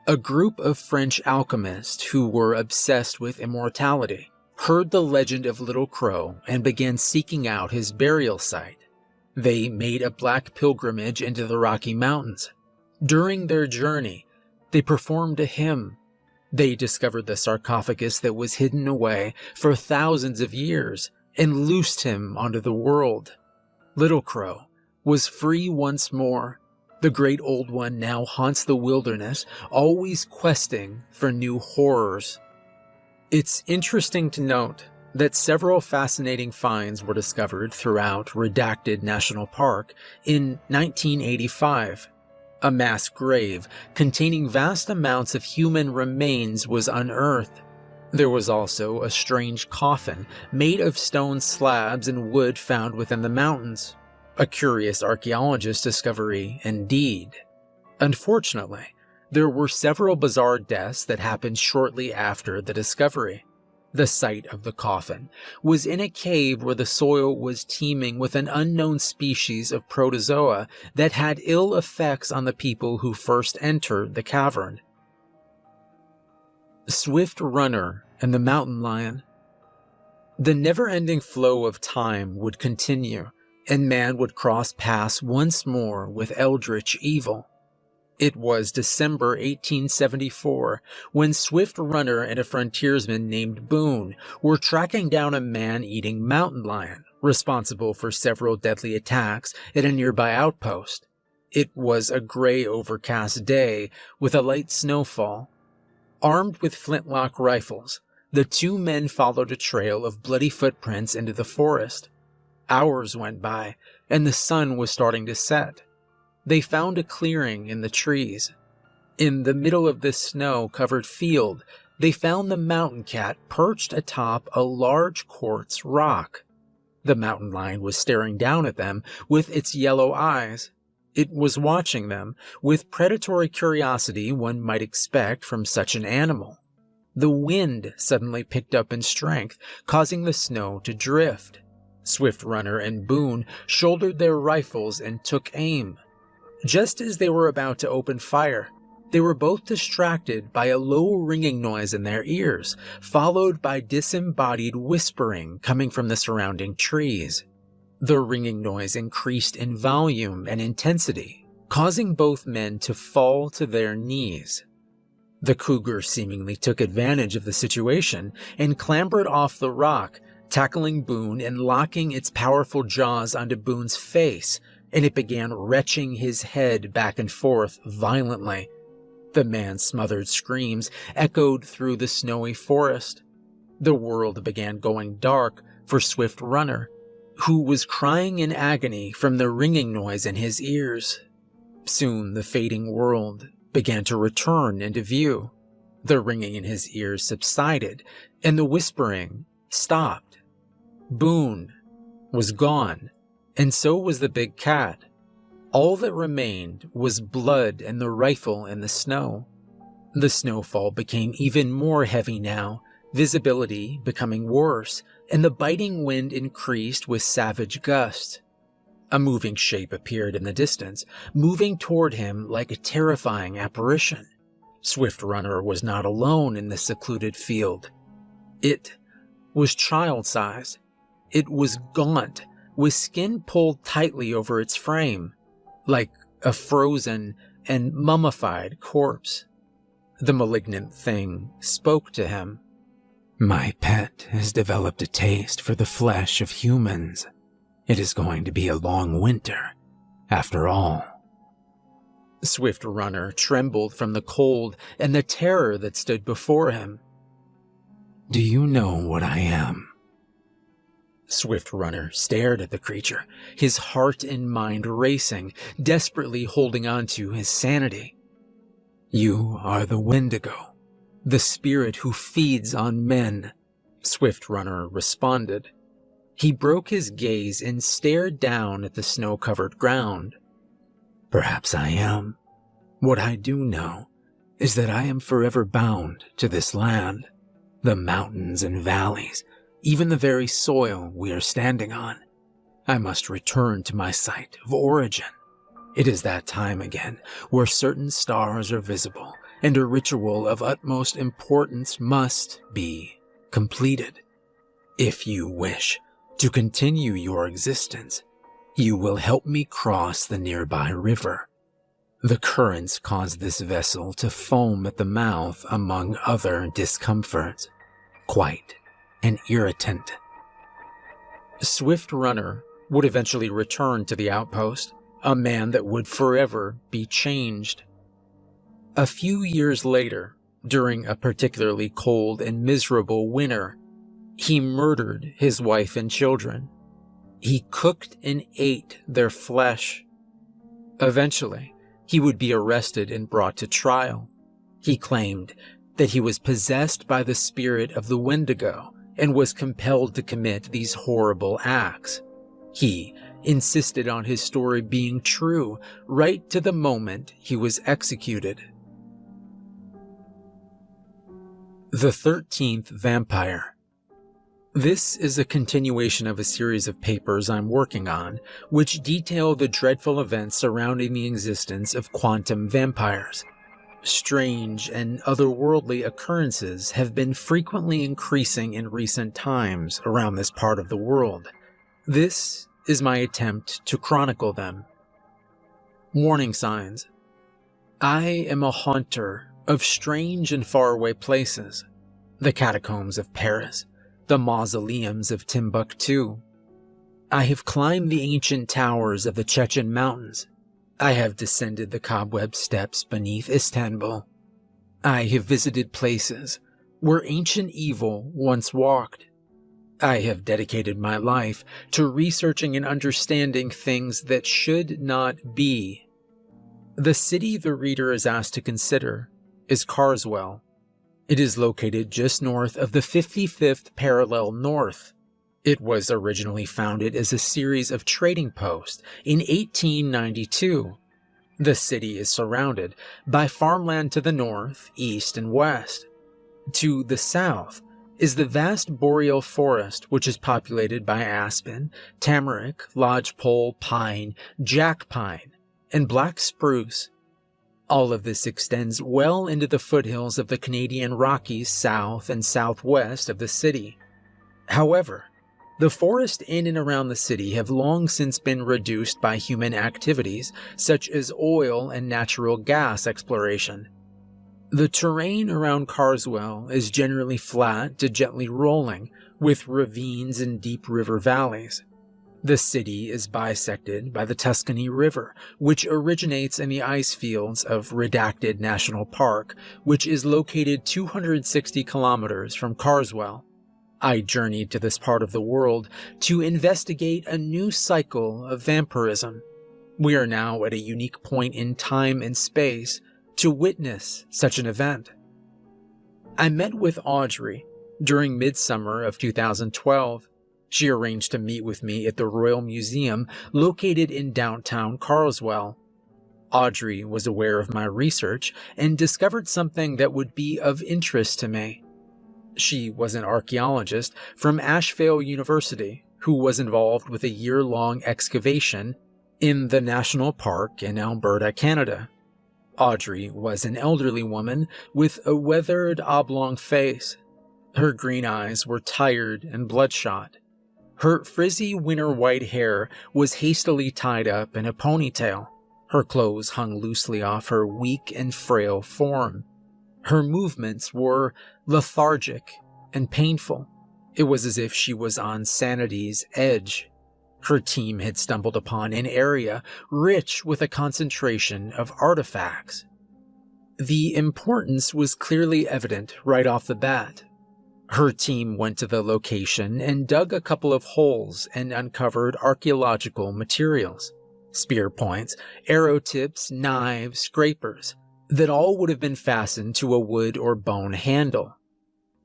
a group of French alchemists who were obsessed with immortality heard the legend of Little Crow and began seeking out his burial site. They made a black pilgrimage into the Rocky Mountains. During their journey, they performed a hymn. They discovered the sarcophagus that was hidden away for thousands of years and loosed him onto the world. Little Crow was free once more. The Great Old One now haunts the wilderness, always questing for new horrors. It's interesting to note that several fascinating finds were discovered throughout Redacted National Park in 1985. A mass grave containing vast amounts of human remains was unearthed. There was also a strange coffin made of stone slabs and wood found within the mountains. A curious archaeologist's discovery indeed. Unfortunately, there were several bizarre deaths that happened shortly after the discovery. The site of the coffin was in a cave where the soil was teeming with an unknown species of protozoa that had ill effects on the people who first entered the cavern. Swift Runner and the Mountain Lion. The never-ending flow of time would continue, and man would cross paths once more with eldritch evil. It was December 1874 when Swift Runner and a frontiersman named Boone were tracking down a man-eating mountain lion, responsible for several deadly attacks at a nearby outpost. It was a gray, overcast day with a light snowfall. Armed with flintlock rifles, the two men followed a trail of bloody footprints into the forest. Hours went by, and the sun was starting to set. They found a clearing in the trees. In the middle of this snow-covered field, they found the mountain cat perched atop a large quartz rock. The mountain lion was staring down at them with its yellow eyes. It was watching them with predatory curiosity one might expect from such an animal. The wind suddenly picked up in strength, causing the snow to drift. Swift Runner and Boone shouldered their rifles and took aim. Just as they were about to open fire, they were both distracted by a low ringing noise in their ears, followed by disembodied whispering coming from the surrounding trees. The ringing noise increased in volume and intensity, causing both men to fall to their knees. The cougar seemingly took advantage of the situation and clambered off the rock, tackling Boone and locking its powerful jaws onto Boone's face, and it began retching his head back and forth violently. The man's smothered screams echoed through the snowy forest. The world began going dark for Swift Runner, who was crying in agony from the ringing noise in his ears. Soon the fading world began to return into view. The ringing in his ears subsided, and the whispering stopped. Boone was gone, and so was the big cat. All that remained was blood and the rifle in the snow. The snowfall became even more heavy now, visibility becoming worse, and the biting wind increased with savage gusts. A moving shape appeared in the distance, moving toward him like a terrifying apparition. Swift Runner was not alone in the secluded field. It was child-sized. It was gaunt, with skin pulled tightly over its frame, like a frozen and mummified corpse. The malignant thing spoke to him. My pet has developed a taste for the flesh of humans. It is going to be a long winter, after all. Swift Runner trembled from the cold and the terror that stood before him. Do you know what I am? Swift Runner stared at the creature, his heart and mind racing, desperately holding on to his sanity. You are the Wendigo, the spirit who feeds on men, Swift Runner responded. He broke his gaze and stared down at the snow-covered ground. Perhaps I am. What I do know is that I am forever bound to this land, the mountains and valleys, even the very soil we are standing on. I must return to my site of origin. It is that time again where certain stars are visible and a ritual of utmost importance must be completed. If you wish to continue your existence, you will help me cross the nearby river. The currents cause this vessel to foam at the mouth, among other discomforts. Quite an irritant. Swift Runner would eventually return to the outpost, a man that would forever be changed. A few years later, during a particularly cold and miserable winter, he murdered his wife and children. He cooked and ate their flesh. Eventually, he would be arrested and brought to trial. He claimed that he was possessed by the spirit of the Wendigo and was compelled to commit these horrible acts. He insisted on his story being true right to the moment he was executed. The 13th Vampire. This is a continuation of a series of papers I'm working on, which detail the dreadful events surrounding the existence of quantum vampires. Strange and otherworldly occurrences have been frequently increasing in recent times around this part of the world. This is my attempt to chronicle them. Warning signs. I am a haunter of strange and faraway places. The catacombs of Paris, the mausoleums of Timbuktu. I have climbed the ancient towers of the Chechen mountains. I have descended the cobweb steps beneath Istanbul. I have visited places where ancient evil once walked. I have dedicated my life to researching and understanding things that should not be. The city the reader is asked to consider is Carswell. It is located just north of the 55th parallel north. It was originally founded as a series of trading posts in 1892. The city is surrounded by farmland to the north, east, and west. To the south is the vast boreal forest, which is populated by aspen, tamarack, lodgepole, pine, jack pine, and black spruce. All of this extends well into the foothills of the Canadian Rockies south and southwest of the city. However, the forests in and around the city have long since been reduced by human activities such as oil and natural gas exploration. The terrain around Carswell is generally flat to gently rolling, with ravines and deep river valleys. The city is bisected by the Tuscany River, which originates in the ice fields of Redacted National Park, which is located 260 kilometers from Carswell. I journeyed to this part of the world to investigate a new cycle of vampirism. We are now at a unique point in time and space to witness such an event. I met with Audrey during midsummer of 2012. She arranged to meet with me at the Royal Museum located in downtown Carswell. Audrey was aware of my research and discovered something that would be of interest to me. She was an archaeologist from Asheville University who was involved with a year-long excavation in the national park in Alberta, Canada. Audrey was an elderly woman with a weathered oblong face. Her green eyes were tired and bloodshot. Her frizzy winter white hair was hastily tied up in a ponytail. Her clothes hung loosely off her weak and frail form. Her movements were lethargic and painful. It was as if she was on sanity's edge. Her team had stumbled upon an area rich with a concentration of artifacts. The importance was clearly evident right off the bat. Her team went to the location and dug a couple of holes and uncovered archaeological materials, spear points, arrow tips, knives, scrapers, that all would have been fastened to a wood or bone handle.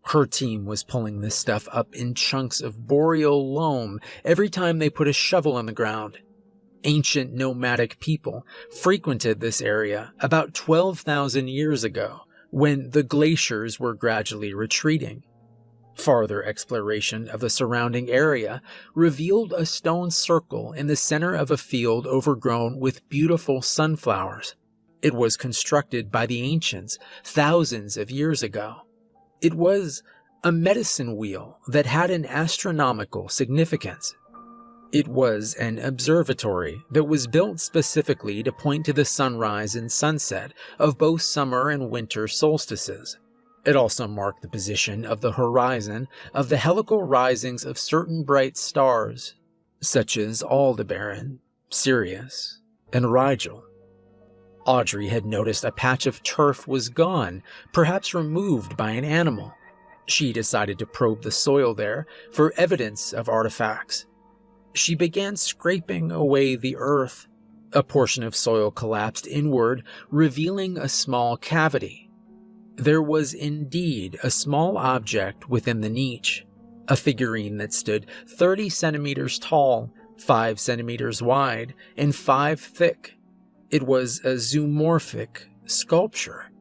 Her team was pulling this stuff up in chunks of boreal loam every time they put a shovel in the ground. Ancient nomadic people frequented this area about 12,000 years ago when the glaciers were gradually retreating. Farther exploration of the surrounding area revealed a stone circle in the center of a field overgrown with beautiful sunflowers. It was constructed by the ancients thousands of years ago. It was a medicine wheel that had an astronomical significance. It was an observatory that was built specifically to point to the sunrise and sunset of both summer and winter solstices. It also marked the position of the horizon of the helical risings of certain bright stars, such as Aldebaran, Sirius, and Rigel. Audrey had noticed a patch of turf was gone, perhaps removed by an animal. She decided to probe the soil there for evidence of artifacts. She began scraping away the earth. A portion of soil collapsed inward, revealing a small cavity. There was indeed a small object within the niche, a figurine that stood 30 centimeters tall, 5 centimeters wide, and 5 thick. It was a zoomorphic sculpture.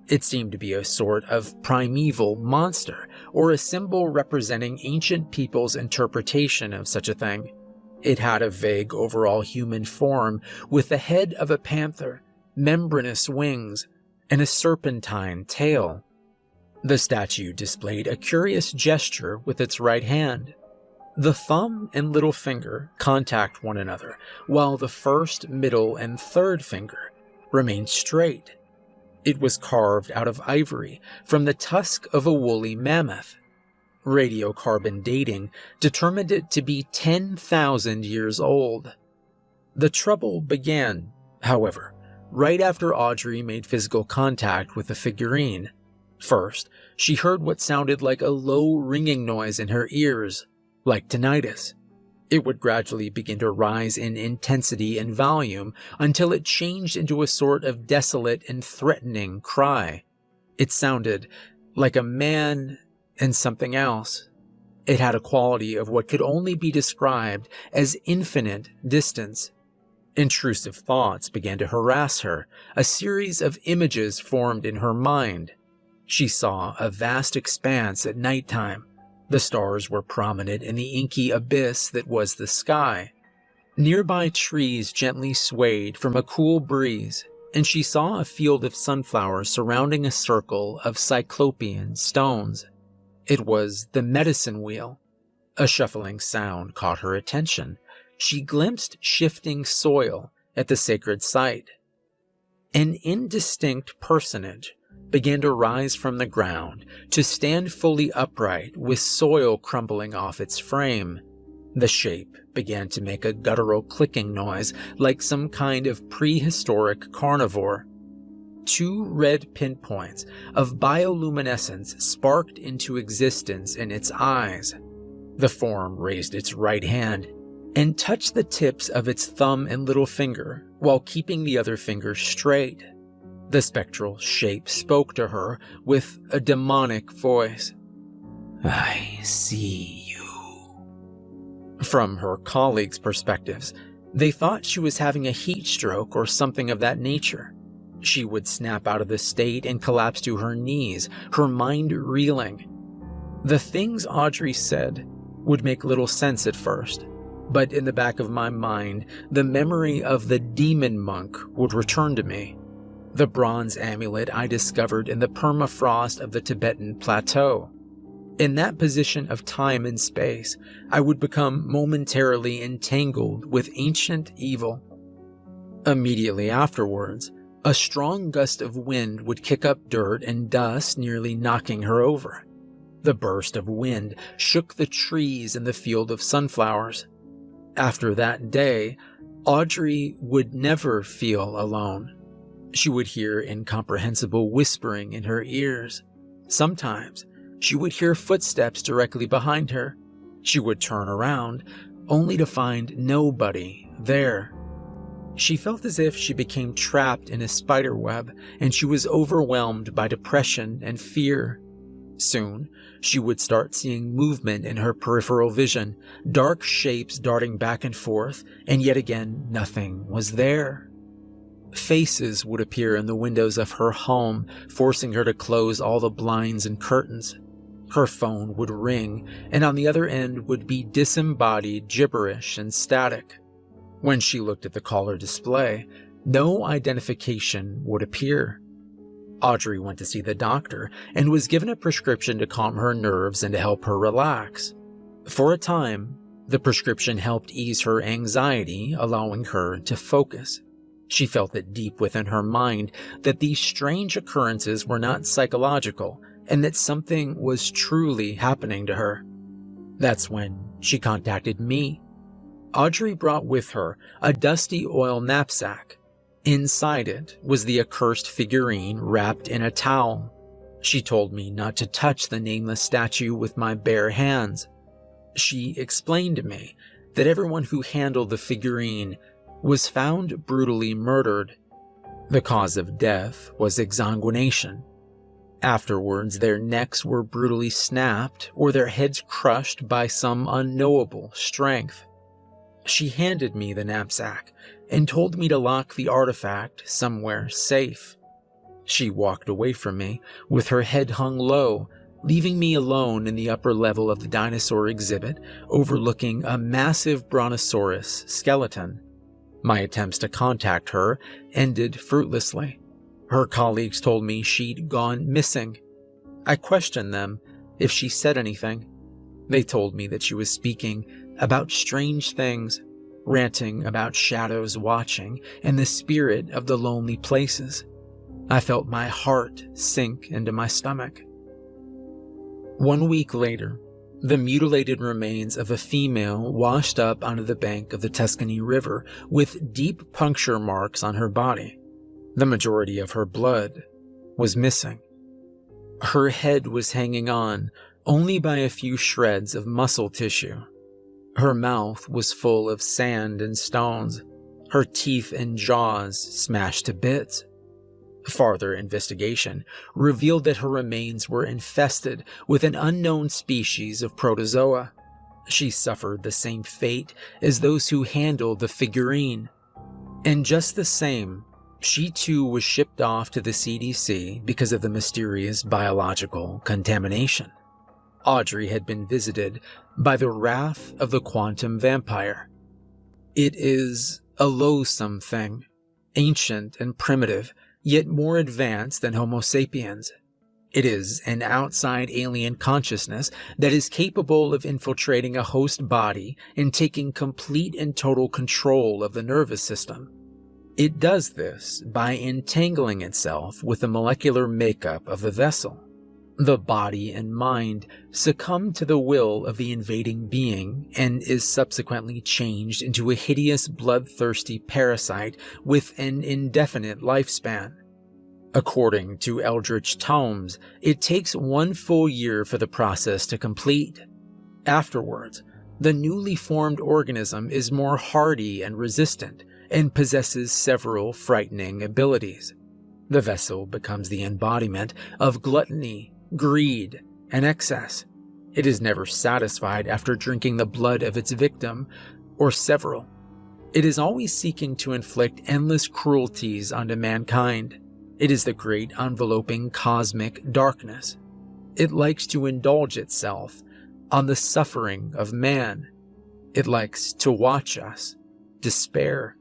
It seemed to be a sort of primeval monster, or a symbol representing ancient people's interpretation of such a thing. It had a vague overall human form, with the head of a panther, membranous wings, and a serpentine tail. The statue displayed a curious gesture with its right hand. The thumb and little finger contact one another, while the first, middle, and third finger remained straight. It was carved out of ivory from the tusk of a woolly mammoth. Radiocarbon dating determined it to be 10,000 years old. The trouble began, however, right after Audrey made physical contact with the figurine. First, she heard what sounded like a low ringing noise in her ears, like tinnitus. It would gradually begin to rise in intensity and volume until it changed into a sort of desolate and threatening cry. It sounded like a man and something else. It had a quality of what could only be described as infinite distance. Intrusive thoughts began to harass her. A series of images formed in her mind. She saw a vast expanse at nighttime. The stars were prominent in the inky abyss that was the sky. Nearby trees gently swayed from a cool breeze, and she saw a field of sunflowers surrounding a circle of cyclopean stones. It was the medicine wheel. A shuffling sound caught her attention. She glimpsed shifting soil at the sacred site. An indistinct personage began to rise from the ground, to stand fully upright with soil crumbling off its frame. The shape began to make a guttural clicking noise like some kind of prehistoric carnivore. 2 red pinpoints of bioluminescence sparked into existence in its eyes. The form raised its right hand and touched the tips of its thumb and little finger while keeping the other finger straight. The spectral shape spoke to her with a demonic voice. I see you. From her colleagues' perspectives, they thought she was having a heat stroke or something of that nature. She would snap out of the state and collapse to her knees, her mind reeling. The things Audrey said would make little sense at first, but in the back of my mind, the memory of the demon monk would return to me. The bronze amulet I discovered in the permafrost of the Tibetan plateau. In that position of time and space, I would become momentarily entangled with ancient evil. Immediately afterwards, a strong gust of wind would kick up dirt and dust, nearly knocking her over. The burst of wind shook the trees in the field of sunflowers. After that day, Audrey would never feel alone. She would hear incomprehensible whispering in her ears. Sometimes, she would hear footsteps directly behind her. She would turn around, only to find nobody there. She felt as if she became trapped in a spider web, and she was overwhelmed by depression and fear. Soon, she would start seeing movement in her peripheral vision, dark shapes darting back and forth, and yet again nothing was there. Faces would appear in the windows of her home, forcing her to close all the blinds and curtains. Her phone would ring, and on the other end would be disembodied gibberish and static. When she looked at the caller display, no identification would appear. Audrey went to see the doctor and was given a prescription to calm her nerves and to help her relax. For a time, the prescription helped ease her anxiety, allowing her to focus. She felt it deep within her mind that these strange occurrences were not psychological and that something was truly happening to her. That's when she contacted me. Audrey brought with her a dusty oil knapsack. Inside it was the accursed figurine wrapped in a towel. She told me not to touch the nameless statue with my bare hands. She explained to me that everyone who handled the figurine was found brutally murdered. The cause of death was exsanguination. Afterwards, their necks were brutally snapped or their heads crushed by some unknowable strength. She handed me the knapsack and told me to lock the artifact somewhere safe. She walked away from me with her head hung low, leaving me alone in the upper level of the dinosaur exhibit overlooking a massive brontosaurus skeleton. My attempts to contact her ended fruitlessly. Her colleagues told me she'd gone missing. I questioned them if she said anything. They told me that she was speaking about strange things, ranting about shadows watching and the spirit of the lonely places. I felt my heart sink into my stomach. 1 week later, the mutilated remains of a female washed up onto the bank of the Tuscany River with deep puncture marks on her body. The majority of her blood was missing. Her head was hanging on only by a few shreds of muscle tissue. Her mouth was full of sand and stones, her teeth and jaws smashed to bits. Farther investigation revealed that her remains were infested with an unknown species of protozoa. She suffered the same fate as those who handled the figurine. And just the same, she too was shipped off to the CDC because of the mysterious biological contamination. Audrey had been visited by the wrath of the quantum vampire. It is a loathsome thing, ancient and primitive, yet more advanced than Homo sapiens. It is an outside alien consciousness that is capable of infiltrating a host body and taking complete and total control of the nervous system. It does this by entangling itself with the molecular makeup of the vessel. The body and mind succumb to the will of the invading being and is subsequently changed into a hideous bloodthirsty parasite with an indefinite lifespan. According to Eldritch tomes, it takes 1 full year for the process to complete. Afterwards, the newly formed organism is more hardy and resistant and possesses several frightening abilities. The vessel becomes the embodiment of gluttony, greed, and excess. It is never satisfied after drinking the blood of its victim, or several. It is always seeking to inflict endless cruelties onto mankind. It is the great enveloping cosmic darkness. It likes to indulge itself on the suffering of man. It likes to watch us despair.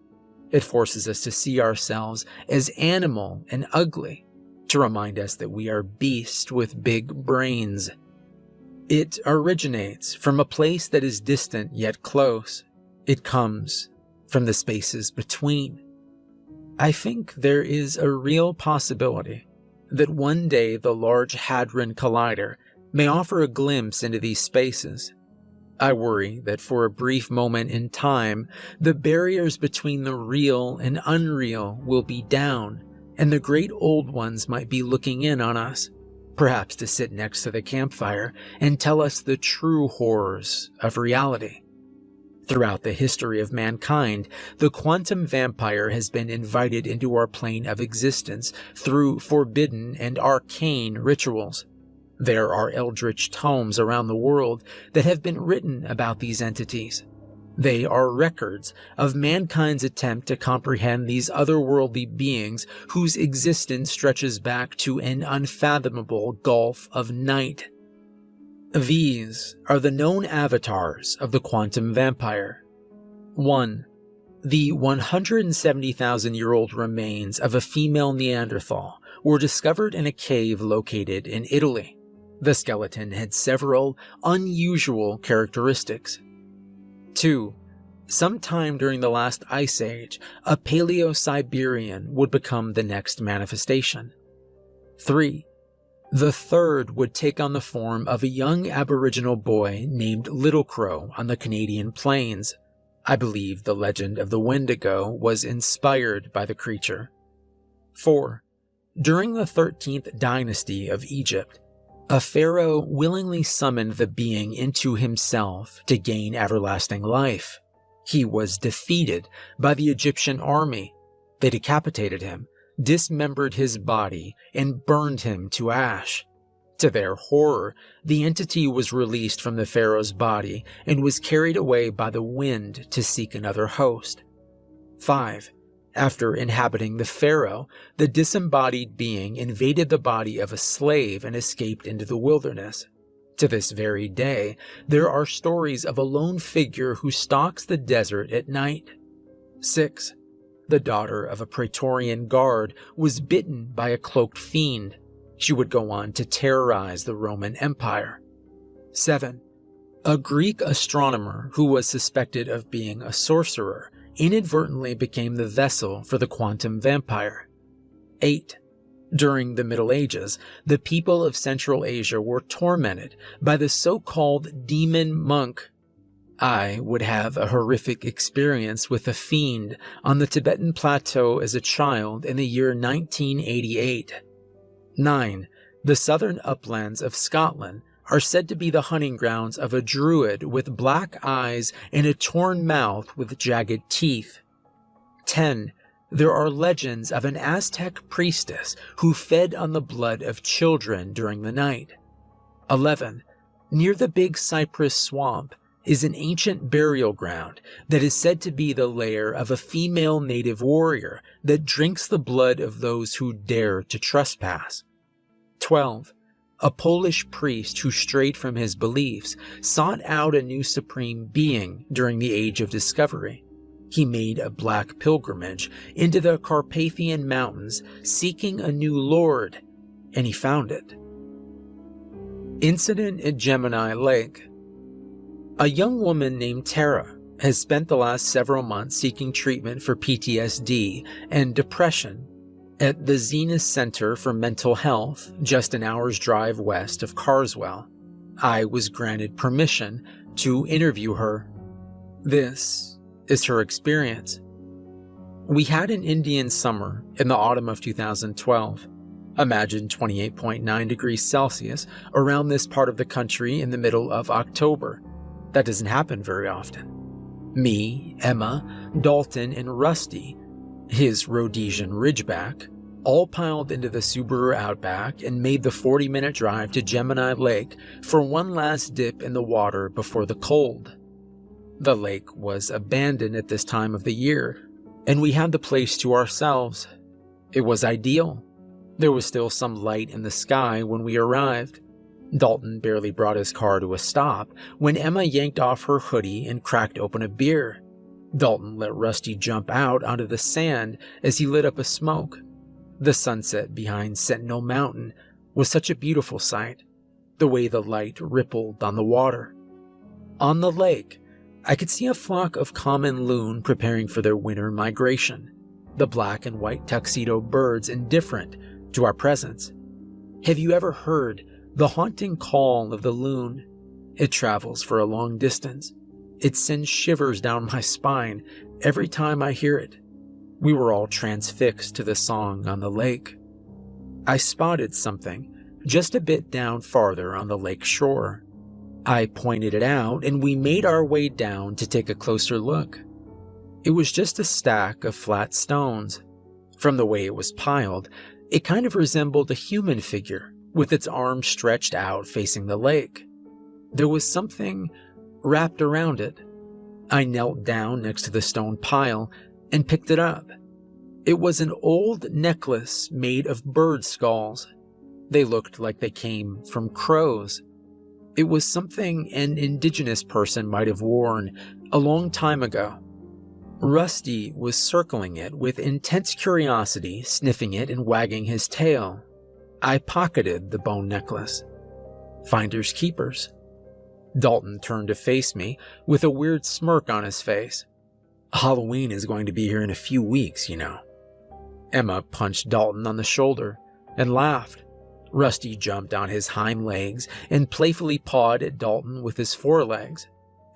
It forces us to see ourselves as animal and ugly, to remind us that we are beasts with big brains. It originates from a place that is distant yet close. It comes from the spaces between. I think there is a real possibility that one day the Large Hadron Collider may offer a glimpse into these spaces. I worry that for a brief moment in time, the barriers between the real and unreal will be down, and the great old ones might be looking in on us, perhaps to sit next to the campfire and tell us the true horrors of reality. Throughout the history of mankind, the quantum vampire has been invited into our plane of existence through forbidden and arcane rituals. There are eldritch tomes around the world that have been written about these entities. They are records of mankind's attempt to comprehend these otherworldly beings whose existence stretches back to an unfathomable gulf of night. These are the known avatars of the quantum vampire. 1. The 170,000-year-old remains of a female Neanderthal were discovered in a cave located in Italy. The skeleton had several unusual characteristics. 2. Sometime during the last ice age, a Paleo-Siberian would become the next manifestation. 3. The third would take on the form of a young Aboriginal boy named Little Crow on the Canadian plains. I believe the legend of the Wendigo was inspired by the creature. 4. During the 13th dynasty of Egypt, a pharaoh willingly summoned the being into himself to gain everlasting life. He was defeated by the Egyptian army. They decapitated him, dismembered his body, and burned him to ash. To their horror, the entity was released from the pharaoh's body and was carried away by the wind to seek another host. 5. After inhabiting the pharaoh, the disembodied being invaded the body of a slave and escaped into the wilderness. To this very day, there are stories of a lone figure who stalks the desert at night. 6. The daughter of a Praetorian guard was bitten by a cloaked fiend. She would go on to terrorize the Roman Empire. 7. A Greek astronomer who was suspected of being a sorcerer inadvertently became the vessel for the quantum vampire. 8. During the Middle Ages, the people of Central Asia were tormented by the so-called demon monk. I would have a horrific experience with a fiend on the Tibetan plateau as a child in the year 1988. 9. The southern uplands of Scotland are said to be the hunting grounds of a druid with black eyes and a torn mouth with jagged teeth. 10. There are legends of an Aztec priestess who fed on the blood of children during the night. 11. Near the Big Cypress Swamp is an ancient burial ground that is said to be the lair of a female native warrior that drinks the blood of those who dare to trespass. 12. A Polish priest who strayed from his beliefs sought out a new supreme being during the Age of Discovery. He made a black pilgrimage into the Carpathian Mountains seeking a new lord, and he found it. Incident at Gemini Lake. A young woman named Tara has spent the last several months seeking treatment for PTSD and depression at the Zenith Center for Mental Health, just an hour's drive west of Carswell. I was granted permission to interview her. This is her experience. We had an Indian summer in the autumn of 2012. Imagine 28.9 degrees Celsius around this part of the country in the middle of October. That doesn't happen very often. Me, Emma, Dalton, and Rusty, his Rhodesian Ridgeback, all piled into the Subaru Outback and made the 40-minute drive to Gemini Lake for one last dip in the water before the cold. The lake was abandoned at this time of the year, and we had the place to ourselves. It was ideal. There was still some light in the sky when we arrived. Dalton barely brought his car to a stop when Emma yanked off her hoodie and cracked open a beer. Dalton let Rusty jump out onto the sand as he lit up a smoke. The sunset behind Sentinel Mountain was such a beautiful sight, the way the light rippled on the water. On the lake, I could see a flock of common loon preparing for their winter migration, the black and white tuxedo birds indifferent to our presence. Have you ever heard the haunting call of the loon? It travels for a long distance. It sends shivers down my spine every time I hear it. We were all transfixed to the song on the lake. I spotted something just a bit down farther on the lake shore. I pointed it out and we made our way down to take a closer look. It was just a stack of flat stones. From the way it was piled, it kind of resembled a human figure with its arms stretched out facing the lake. There was something wrapped around it. I knelt down next to the stone pile and picked it up. It was an old necklace made of bird skulls. They looked like they came from crows. It was something an indigenous person might have worn a long time ago. Rusty was circling it with intense curiosity, sniffing it and wagging his tail. I pocketed the bone necklace. Finders keepers. Dalton turned to face me with a weird smirk on his face. Halloween is going to be here in a few weeks, you know. Emma punched Dalton on the shoulder and laughed. Rusty jumped on his hind legs and playfully pawed at Dalton with his forelegs.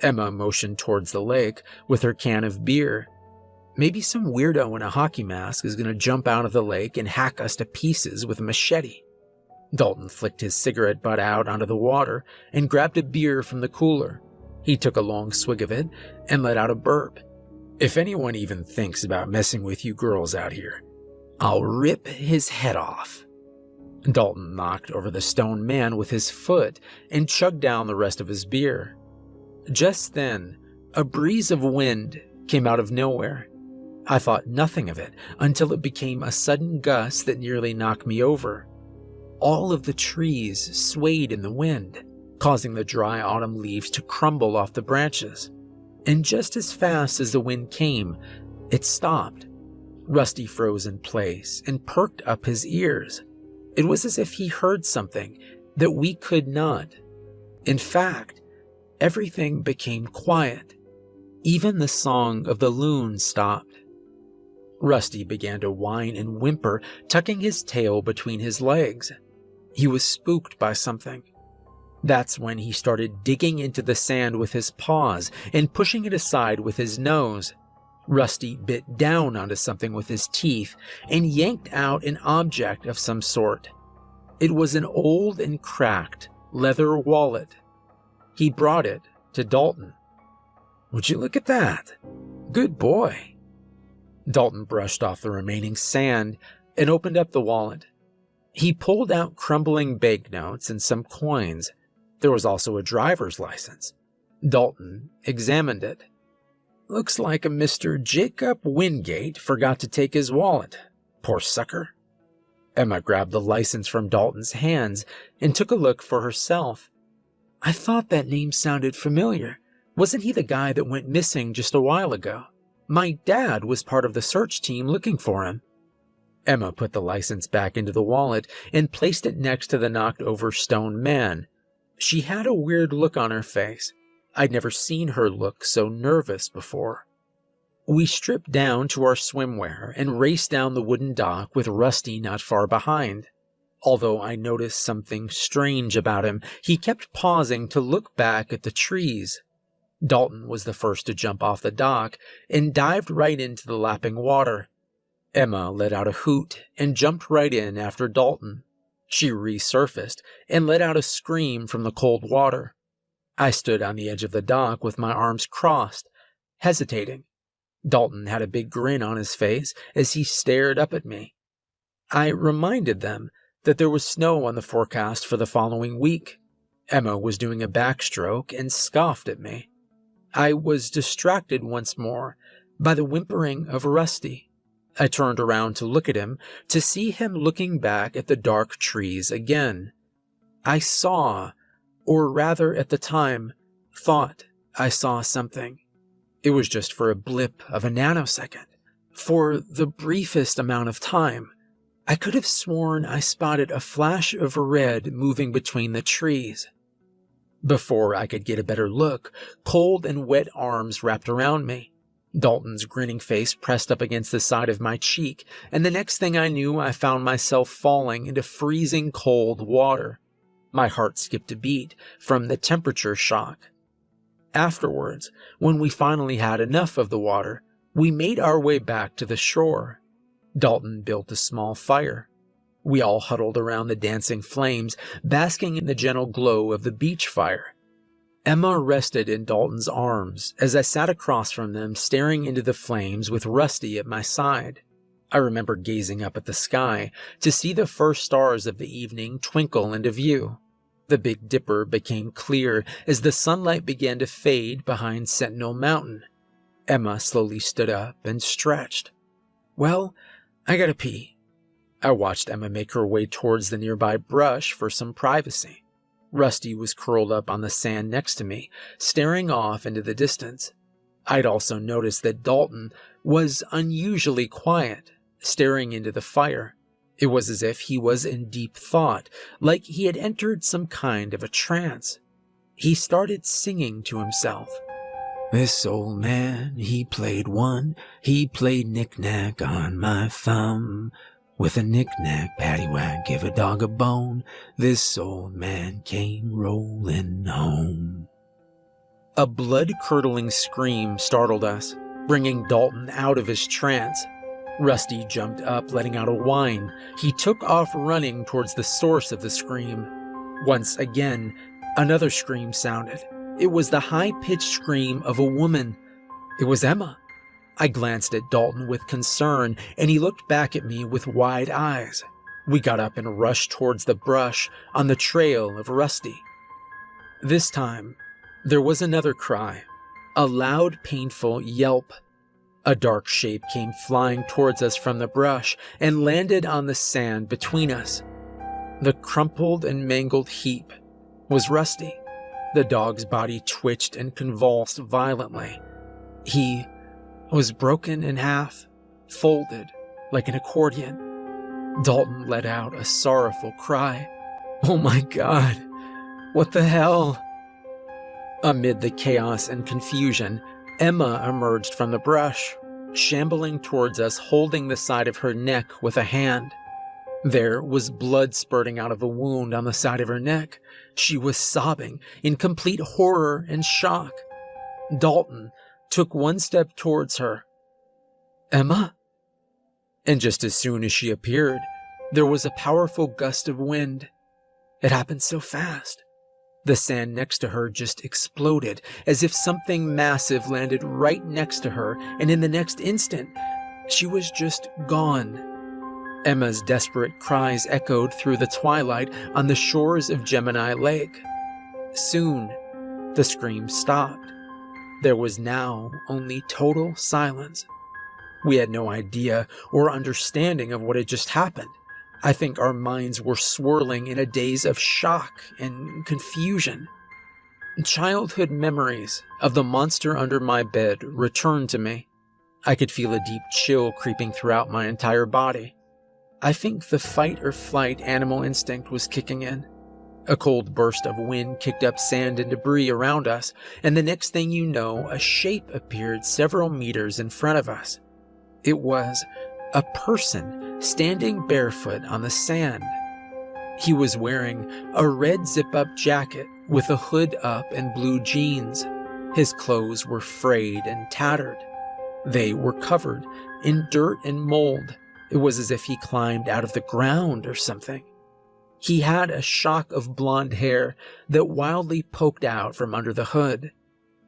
Emma motioned towards the lake with her can of beer. Maybe some weirdo in a hockey mask is going to jump out of the lake and hack us to pieces with a machete. Dalton flicked his cigarette butt out onto the water and grabbed a beer from the cooler. He took a long swig of it and let out a burp. "If anyone even thinks about messing with you girls out here, I'll rip his head off." Dalton knocked over the stone man with his foot and chugged down the rest of his beer. Just then, a breeze of wind came out of nowhere. I thought nothing of it until it became a sudden gust that nearly knocked me over. All of the trees swayed in the wind, causing the dry autumn leaves to crumble off the branches. And just as fast as the wind came, it stopped. Rusty froze in place and perked up his ears. It was as if he heard something that we could not. In fact, everything became quiet. Even the song of the loon stopped. Rusty began to whine and whimper, tucking his tail between his legs. He was spooked by something. That's when he started digging into the sand with his paws and pushing it aside with his nose. Rusty bit down onto something with his teeth and yanked out an object of some sort. It was an old and cracked leather wallet. He brought it to Dalton. "Would you look at that? Good boy." Dalton brushed off the remaining sand and opened up the wallet. He pulled out crumbling banknotes and some coins. There was also a driver's license. Dalton examined it. "Looks like a Mr. Jacob Wingate forgot to take his wallet. Poor sucker." Emma grabbed the license from Dalton's hands and took a look for herself. "I thought that name sounded familiar. Wasn't he the guy that went missing just a while ago? My dad was part of the search team looking for him." Emma put the license back into the wallet and placed it next to the knocked-over stone man. She had a weird look on her face. I'd never seen her look so nervous before. We stripped down to our swimwear and raced down the wooden dock with Rusty not far behind. Although I noticed something strange about him, he kept pausing to look back at the trees. Dalton was the first to jump off the dock and dived right into the lapping water. Emma let out a hoot and jumped right in after Dalton. She resurfaced and let out a scream from the cold water. I stood on the edge of the dock with my arms crossed, hesitating. Dalton had a big grin on his face as he stared up at me. I reminded them that there was snow on the forecast for the following week. Emma was doing a backstroke and scoffed at me. I was distracted once more by the whimpering of Rusty. I turned around to look at him, to see him looking back at the dark trees again. I saw, or rather at the time, thought I saw something. It was just for a blip of a nanosecond. For the briefest amount of time, I could have sworn I spotted a flash of red moving between the trees. Before I could get a better look, cold and wet arms wrapped around me. Dalton's grinning face pressed up against the side of my cheek, and the next thing I knew, I found myself falling into freezing cold water. My heart skipped a beat from the temperature shock. Afterwards, when we finally had enough of the water, we made our way back to the shore. Dalton built a small fire. We all huddled around the dancing flames, basking in the gentle glow of the beach fire. Emma rested in Dalton's arms as I sat across from them, staring into the flames with Rusty at my side. I remember gazing up at the sky to see the first stars of the evening twinkle into view. The Big Dipper became clear as the sunlight began to fade behind Sentinel Mountain. Emma slowly stood up and stretched. "Well, I gotta pee." I watched Emma make her way towards the nearby brush for some privacy. Rusty was curled up on the sand next to me, staring off into the distance. I'd also noticed that Dalton was unusually quiet, staring into the fire. It was as if he was in deep thought, like he had entered some kind of a trance. He started singing to himself. "This old man, he played knick-knack on my thumb. With a knick-knack, paddywhack, give a dog a bone. This old man came rolling home." A blood-curdling scream startled us, bringing Dalton out of his trance. Rusty jumped up, letting out a whine. He took off running towards the source of the scream. Once again, another scream sounded, It was the high-pitched scream of a woman. It was Emma. I glanced at Dalton with concern, and he looked back at me with wide eyes. We got up and rushed towards the brush on the trail of Rusty. This time, there was another cry, a loud, painful yelp. A dark shape came flying towards us from the brush and landed on the sand between us. The crumpled and mangled heap was Rusty. The dog's body twitched and convulsed violently. He was broken in half, folded like an accordion. Dalton let out a sorrowful cry. "Oh my God, what the hell?" Amid the chaos and confusion, Emma emerged from the brush, shambling towards us, holding the side of her neck with a hand. There was blood spurting out of a wound on the side of her neck. She was sobbing in complete horror and shock. Dalton took one step towards her. "Emma?" And just as soon as she appeared, there was a powerful gust of wind. It happened so fast. The sand next to her just exploded, as if something massive landed right next to her, and in the next instant, she was just gone. Emma's desperate cries echoed through the twilight on the shores of Gemini Lake. Soon, the screams stopped. There was now only total silence. We had no idea or understanding of what had just happened. I think our minds were swirling in a daze of shock and confusion. Childhood memories of the monster under my bed returned to me. I could feel a deep chill creeping throughout my entire body. I think the fight or flight animal instinct was kicking in. A cold burst of wind kicked up sand and debris around us, and the next thing you know, a shape appeared several meters in front of us. It was a person standing barefoot on the sand. He was wearing a red zip-up jacket with a hood up and blue jeans. His clothes were frayed and tattered. They were covered in dirt and mold. It was as if he climbed out of the ground or something. He had a shock of blonde hair that wildly poked out from under the hood.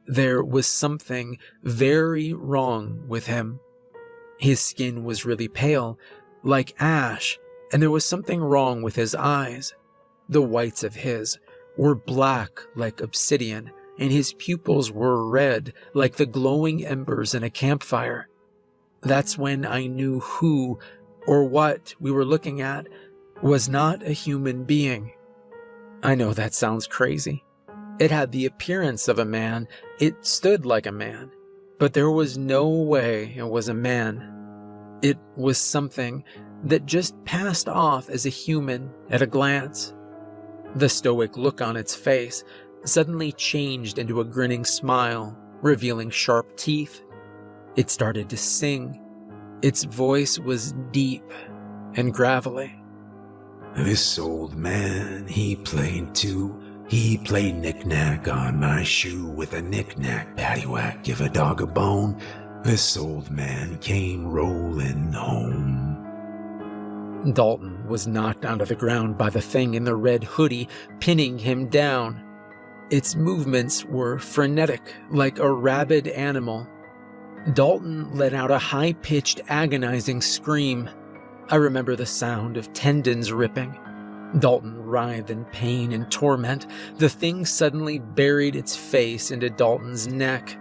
There was something very wrong with him. His skin was really pale, like ash, and there was something wrong with his eyes. The whites of his were black like obsidian, and his pupils were red like the glowing embers in a campfire. That's when I knew who or what we were looking at was not a human being. I know that sounds crazy. It had the appearance of a man, it stood like a man, but there was no way it was a man. It was something that just passed off as a human at a glance. The stoic look on its face suddenly changed into a grinning smile, revealing sharp teeth. It started to sing. Its voice was deep and gravelly. This old man, he played too. He played knick-knack on my shoe with a knick-knack, paddywhack, give a dog a bone. This old man came rolling home. Dalton was knocked onto the ground by the thing in the red hoodie, pinning him down. Its movements were frenetic, like a rabid animal. Dalton let out a high-pitched, agonizing scream. I remember the sound of tendons ripping. Dalton writhed in pain and torment. The thing suddenly buried its face into Dalton's neck.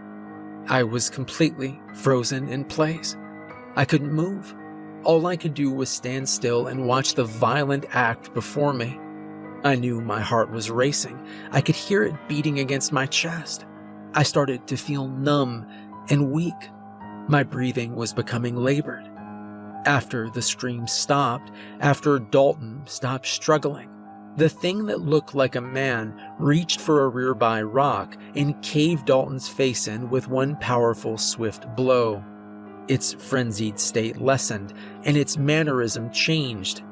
I was completely frozen in place. I couldn't move. All I could do was stand still and watch the violent act before me. I knew my heart was racing. I could hear it beating against my chest. I started to feel numb and weak. My breathing was becoming labored. After the scream stopped, after Dalton stopped struggling, the thing that looked like a man reached for a nearby rock and caved Dalton's face in with one powerful, swift blow. Its frenzied state lessened, and its mannerism changed.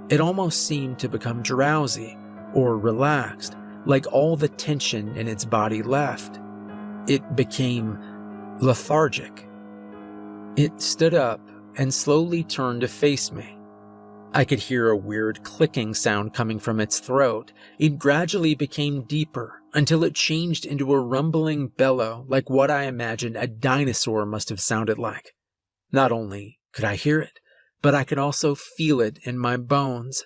It almost seemed to become drowsy or relaxed, like all the tension in its body left. It became lethargic. It stood up and slowly turned to face me. I could hear a weird clicking sound coming from its throat. It gradually became deeper, until it changed into a rumbling bellow like what I imagined a dinosaur must have sounded like. Not only could I hear it, but I could also feel it in my bones.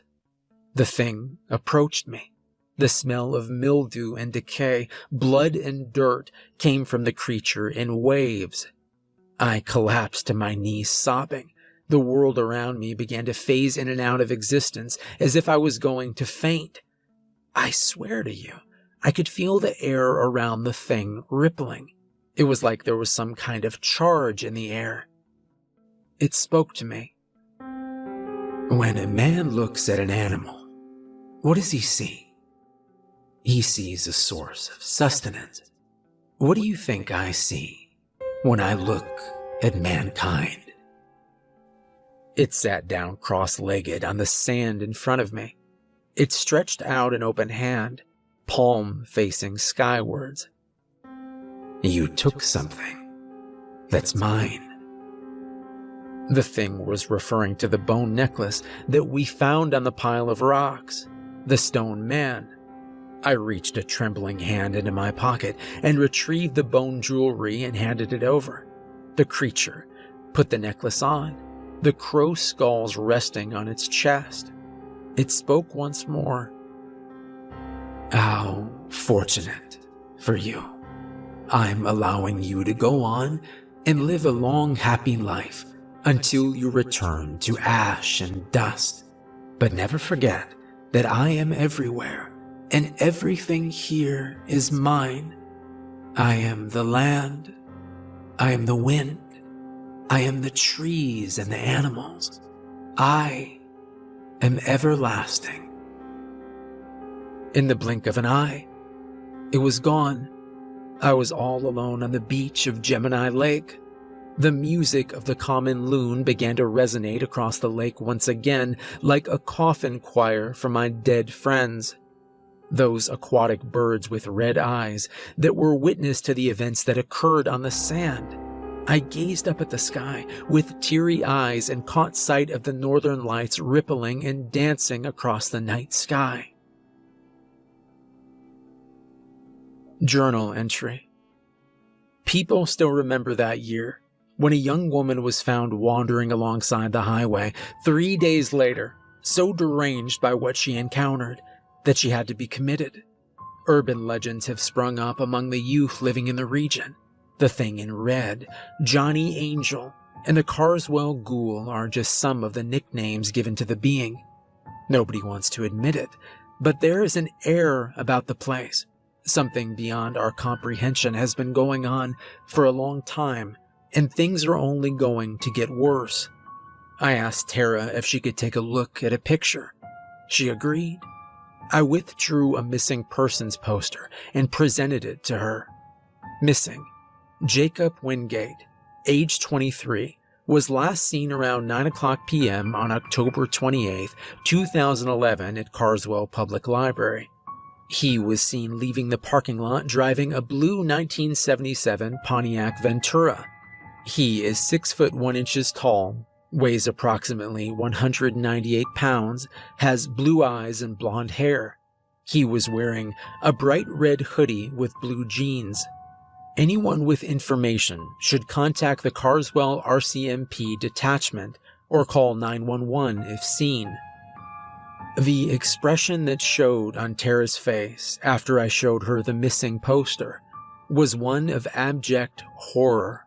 The thing approached me. The smell of mildew and decay, blood and dirt came from the creature in waves. I collapsed to my knees, sobbing. The world around me began to phase in and out of existence as if I was going to faint. I swear to you, I could feel the air around the thing rippling. It was like there was some kind of charge in the air. It spoke to me. When a man looks at an animal, what does he see? He sees a source of sustenance. What do you think I see when I look at mankind? It sat down cross-legged on the sand in front of me. It stretched out an open hand, palm facing skywards. You took something that's mine. The thing was referring to the bone necklace that we found on the pile of rocks, the stone man. I reached a trembling hand into my pocket and retrieved the bone jewelry and handed it over. The creature put the necklace on, the crow skulls resting on its chest. It spoke once more. How fortunate for you. I'm allowing you to go on and live a long, happy life until you return to ash and dust. But never forget that I am everywhere, and everything here is mine. I am the land. I am the wind. I am the trees and the animals. I am everlasting. In the blink of an eye, it was gone. I was all alone on the beach of Gemini Lake. The music of the common loon began to resonate across the lake once again, like a coffin choir for my dead friends. Those aquatic birds with red eyes that were witness to the events that occurred on the sand. I gazed up at the sky with teary eyes and caught sight of the northern lights rippling and dancing across the night sky. Journal entry. People still remember that year when a young woman was found wandering alongside the highway 3 days later, so deranged by what she encountered that she had to be committed. Urban legends have sprung up among the youth living in the region. The Thing in Red, Johnny Angel, and the Carswell Ghoul are just some of the nicknames given to the being. Nobody wants to admit it, but there is an air about the place. Something beyond our comprehension has been going on for a long time, and things are only going to get worse. I asked Tara if she could take a look at a picture. She agreed. I withdrew a missing persons poster and presented it to her. Missing, Jacob Wingate, age 23, was last seen around 9:00 p.m. on October 28, 2011 at Carswell Public Library. He was seen leaving the parking lot driving a blue 1977 Pontiac Ventura. He is 6 foot 1 inches tall, weighs approximately 198 pounds, has blue eyes and blonde hair. He was wearing a bright red hoodie with blue jeans. Anyone with information should contact the Carswell RCMP detachment or call 911 if seen. The expression that showed on Tara's face after I showed her the missing poster was one of abject horror.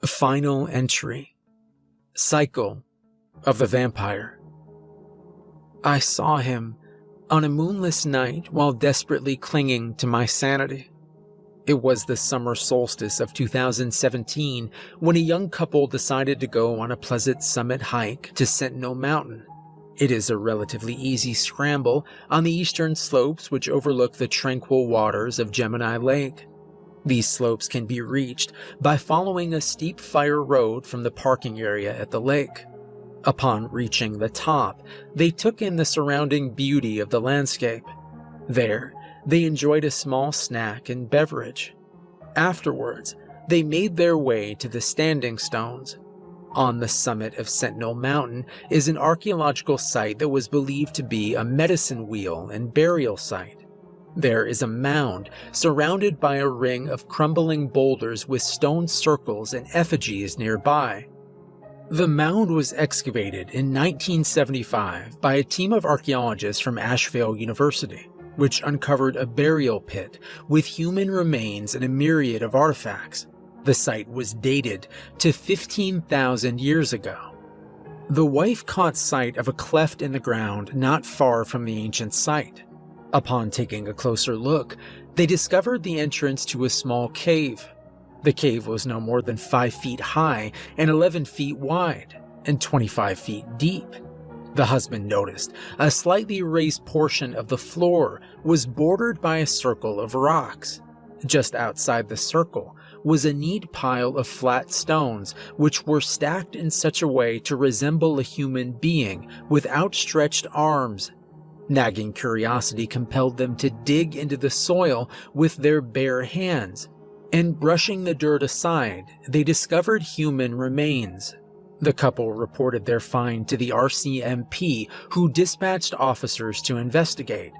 Final entry. Cycle of the Vampire. I saw him on a moonless night while desperately clinging to my sanity. It was the summer solstice of 2017 when a young couple decided to go on a Pleasant Summit hike to Sentinel Mountain. It is a relatively easy scramble on the eastern slopes which overlook the tranquil waters of Gemini Lake. These slopes can be reached by following a steep fire road from the parking area at the lake. Upon reaching the top, they took in the surrounding beauty of the landscape. There, they enjoyed a small snack and beverage. Afterwards, they made their way to the standing stones. On the summit of Sentinel Mountain is an archaeological site that was believed to be a medicine wheel and burial site. There is a mound surrounded by a ring of crumbling boulders with stone circles and effigies nearby. The mound was excavated in 1975 by a team of archaeologists from Asheville University, which uncovered a burial pit with human remains and a myriad of artifacts. The site was dated to 15,000 years ago. The wife caught sight of a cleft in the ground not far from the ancient site. Upon taking a closer look, they discovered the entrance to a small cave. The cave was no more than 5 feet high and 11 feet wide, and 25 feet deep. The husband noticed a slightly raised portion of the floor was bordered by a circle of rocks. Just outside the circle was a neat pile of flat stones which were stacked in such a way to resemble a human being with outstretched arms. Nagging curiosity compelled them to dig into the soil with their bare hands, and brushing the dirt aside, they discovered human remains. The couple reported their find to the RCMP, who dispatched officers to investigate.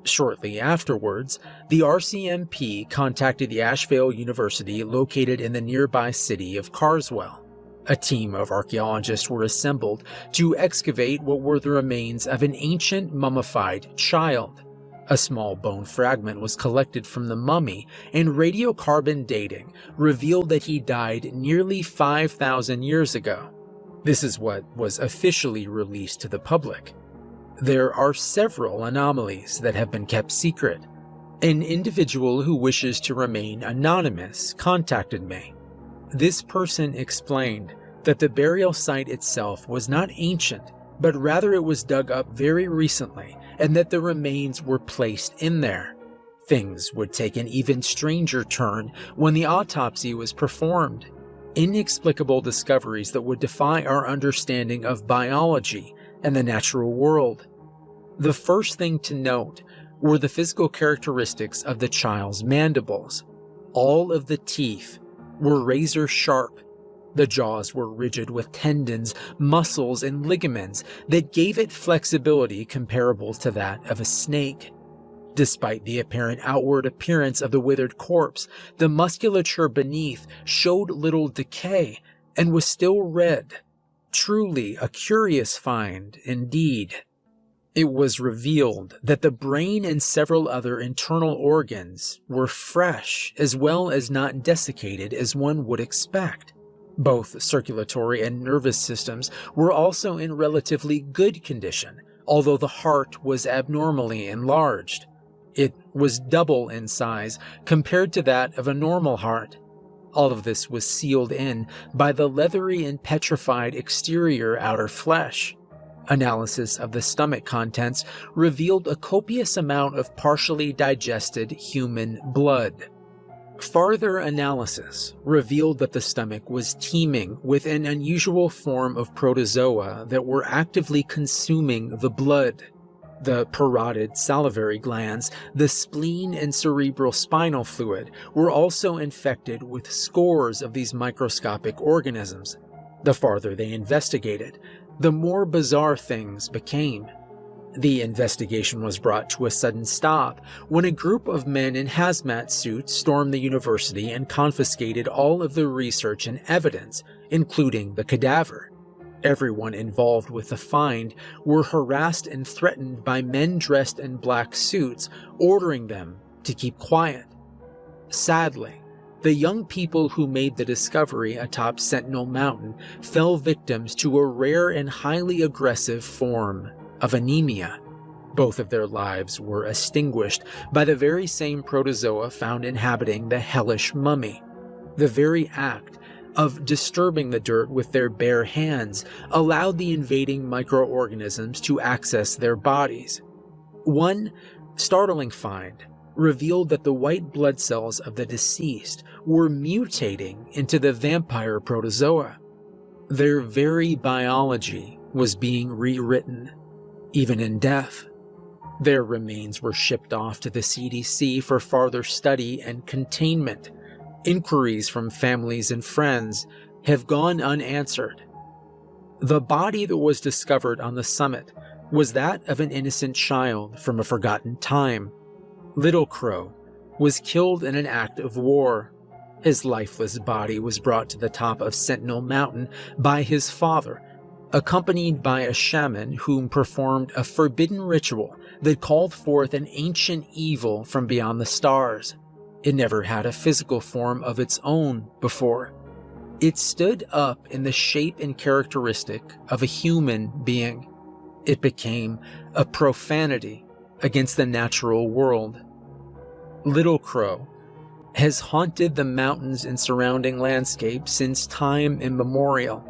Shortly afterwards, the RCMP contacted the Asheville University located in the nearby city of Carswell. A team of archaeologists were assembled to excavate what were the remains of an ancient mummified child. A small bone fragment was collected from the mummy, and radiocarbon dating revealed that he died nearly 5,000 years ago. This is what was officially released to the public. There are several anomalies that have been kept secret. An individual who wishes to remain anonymous contacted me. This person explained that the burial site itself was not ancient, but rather it was dug up very recently, and that the remains were placed in there. Things would take an even stranger turn when the autopsy was performed. Inexplicable discoveries that would defy our understanding of biology and the natural world. The first thing to note were the physical characteristics of the child's mandibles. All of the teeth were razor sharp. The jaws were rigid with tendons, muscles, and ligaments that gave it flexibility comparable to that of a snake. Despite the apparent outward appearance of the withered corpse, the musculature beneath showed little decay and was still red. Truly a curious find indeed. It was revealed that the brain and several other internal organs were fresh as well as not desiccated as one would expect. Both circulatory and nervous systems were also in relatively good condition, although the heart was abnormally enlarged. It was double in size compared to that of a normal heart. All of this was sealed in by the leathery and petrified exterior outer flesh. Analysis of the stomach contents revealed a copious amount of partially digested human blood. Farther analysis revealed that the stomach was teeming with an unusual form of protozoa that were actively consuming the blood. The parotid salivary glands, the spleen, and cerebral spinal fluid were also infected with scores of these microscopic organisms. The farther they investigated, the more bizarre things became. The investigation was brought to a sudden stop when a group of men in hazmat suits stormed the university and confiscated all of the research and evidence, including the cadaver. Everyone involved with the find were harassed and threatened by men dressed in black suits, ordering them to keep quiet. Sadly, the young people who made the discovery atop Sentinel Mountain fell victims to a rare and highly aggressive form of anemia. Both of their lives were extinguished by the very same protozoa found inhabiting the hellish mummy. The very act of disturbing the dirt with their bare hands allowed the invading microorganisms to access their bodies. One startling find revealed that the white blood cells of the deceased were mutating into the vampire protozoa. Their very biology was being rewritten, even in death. Their remains were shipped off to the CDC for further study and containment. Inquiries from families and friends have gone unanswered. The body that was discovered on the summit was that of an innocent child from a forgotten time. Little Crow was killed in an act of war. His lifeless body was brought to the top of Sentinel Mountain by his father, accompanied by a shaman whom performed a forbidden ritual that called forth an ancient evil from beyond the stars. It never had a physical form of its own before. It stood up in the shape and characteristic of a human being. It became a profanity against the natural world. Little Crow has haunted the mountains and surrounding landscape since time immemorial.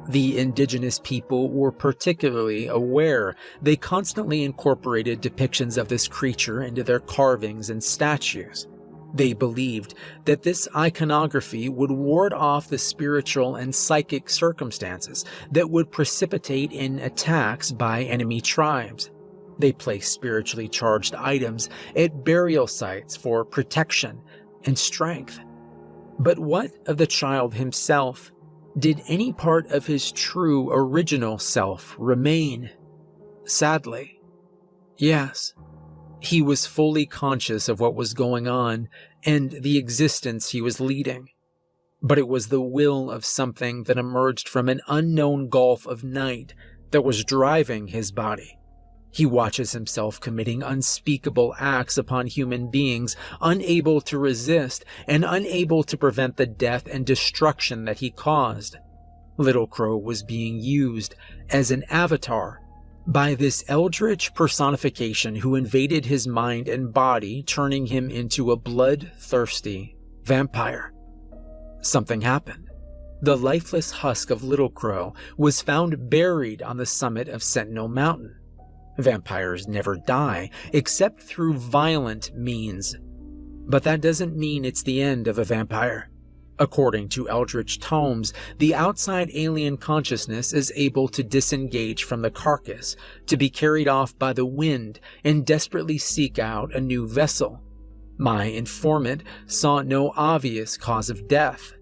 The indigenous people were particularly aware. They constantly incorporated depictions of this creature into their carvings and statues. They believed that this iconography would ward off the spiritual and psychic circumstances that would precipitate in attacks by enemy tribes. They placed spiritually charged items at burial sites for protection and strength. But what of the child himself? Did any part of his true original self remain? Sadly, yes. He was fully conscious of what was going on and the existence he was leading. But it was the will of something that emerged from an unknown gulf of night that was driving his body. He watches himself committing unspeakable acts upon human beings, unable to resist and unable to prevent the death and destruction that he caused. Little Crow was being used as an avatar by this eldritch personification who invaded his mind and body, turning him into a bloodthirsty vampire. Something happened. The lifeless husk of Little Crow was found buried on the summit of Sentinel Mountain. Vampires never die, except through violent means. But that doesn't mean it's the end of a vampire. According to eldritch tomes, the outside alien consciousness is able to disengage from the carcass, to be carried off by the wind and desperately seek out a new vessel. My informant saw no obvious cause of death.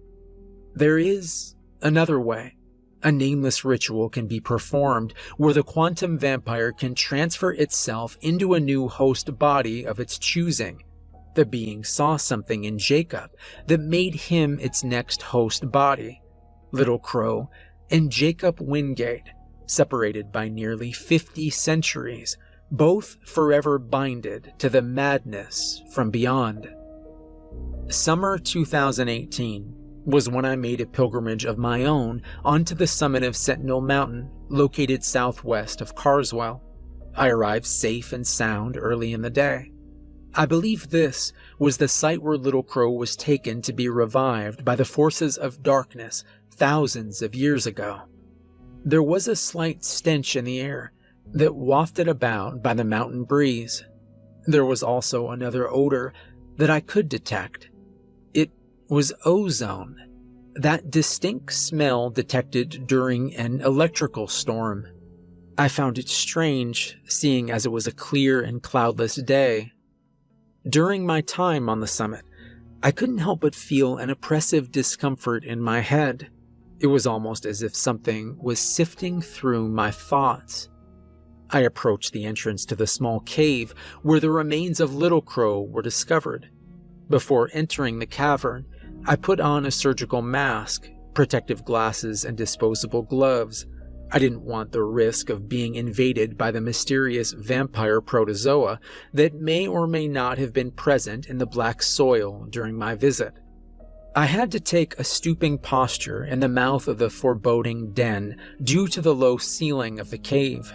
There is another way. A nameless ritual can be performed where the quantum vampire can transfer itself into a new host body of its choosing. The being saw something in Jacob that made him its next host body. Little Crow and Jacob Wingate, separated by nearly 50 centuries, both forever binded to the madness from beyond. Summer 2018 was when I made a pilgrimage of my own onto the summit of Sentinel Mountain, located southwest of Carswell. I arrived safe and sound early in the day. I believe this was the site where Little Crow was taken to be revived by the forces of darkness thousands of years ago. There was a slight stench in the air that wafted about by the mountain breeze. There was also another odor that I could detect. It was ozone, that distinct smell detected during an electrical storm. I found it strange, seeing as it was a clear and cloudless day. During my time on the summit, I couldn't help but feel an oppressive discomfort in my head. It was almost as if something was sifting through my thoughts. I approached the entrance to the small cave where the remains of Little Crow were discovered. Before entering the cavern, I put on a surgical mask, protective glasses, and disposable gloves. I didn't want the risk of being invaded by the mysterious vampire protozoa that may or may not have been present in the black soil during my visit. I had to take a stooping posture in the mouth of the foreboding den due to the low ceiling of the cave.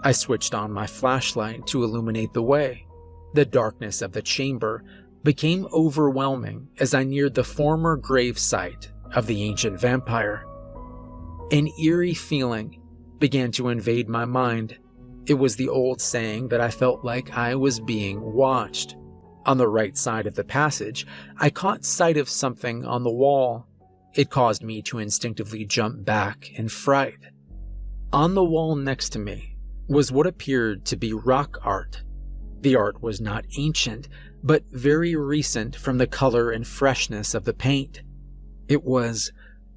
I switched on my flashlight to illuminate the way. The darkness of the chamber became overwhelming as I neared the former grave site of the ancient vampire. An eerie feeling began to invade my mind. It was the old saying that I felt like I was being watched. On the right side of the passage, I caught sight of something on the wall. It caused me to instinctively jump back in fright. On the wall next to me was what appeared to be rock art. The art was not ancient, but very recent from the color and freshness of the paint. It was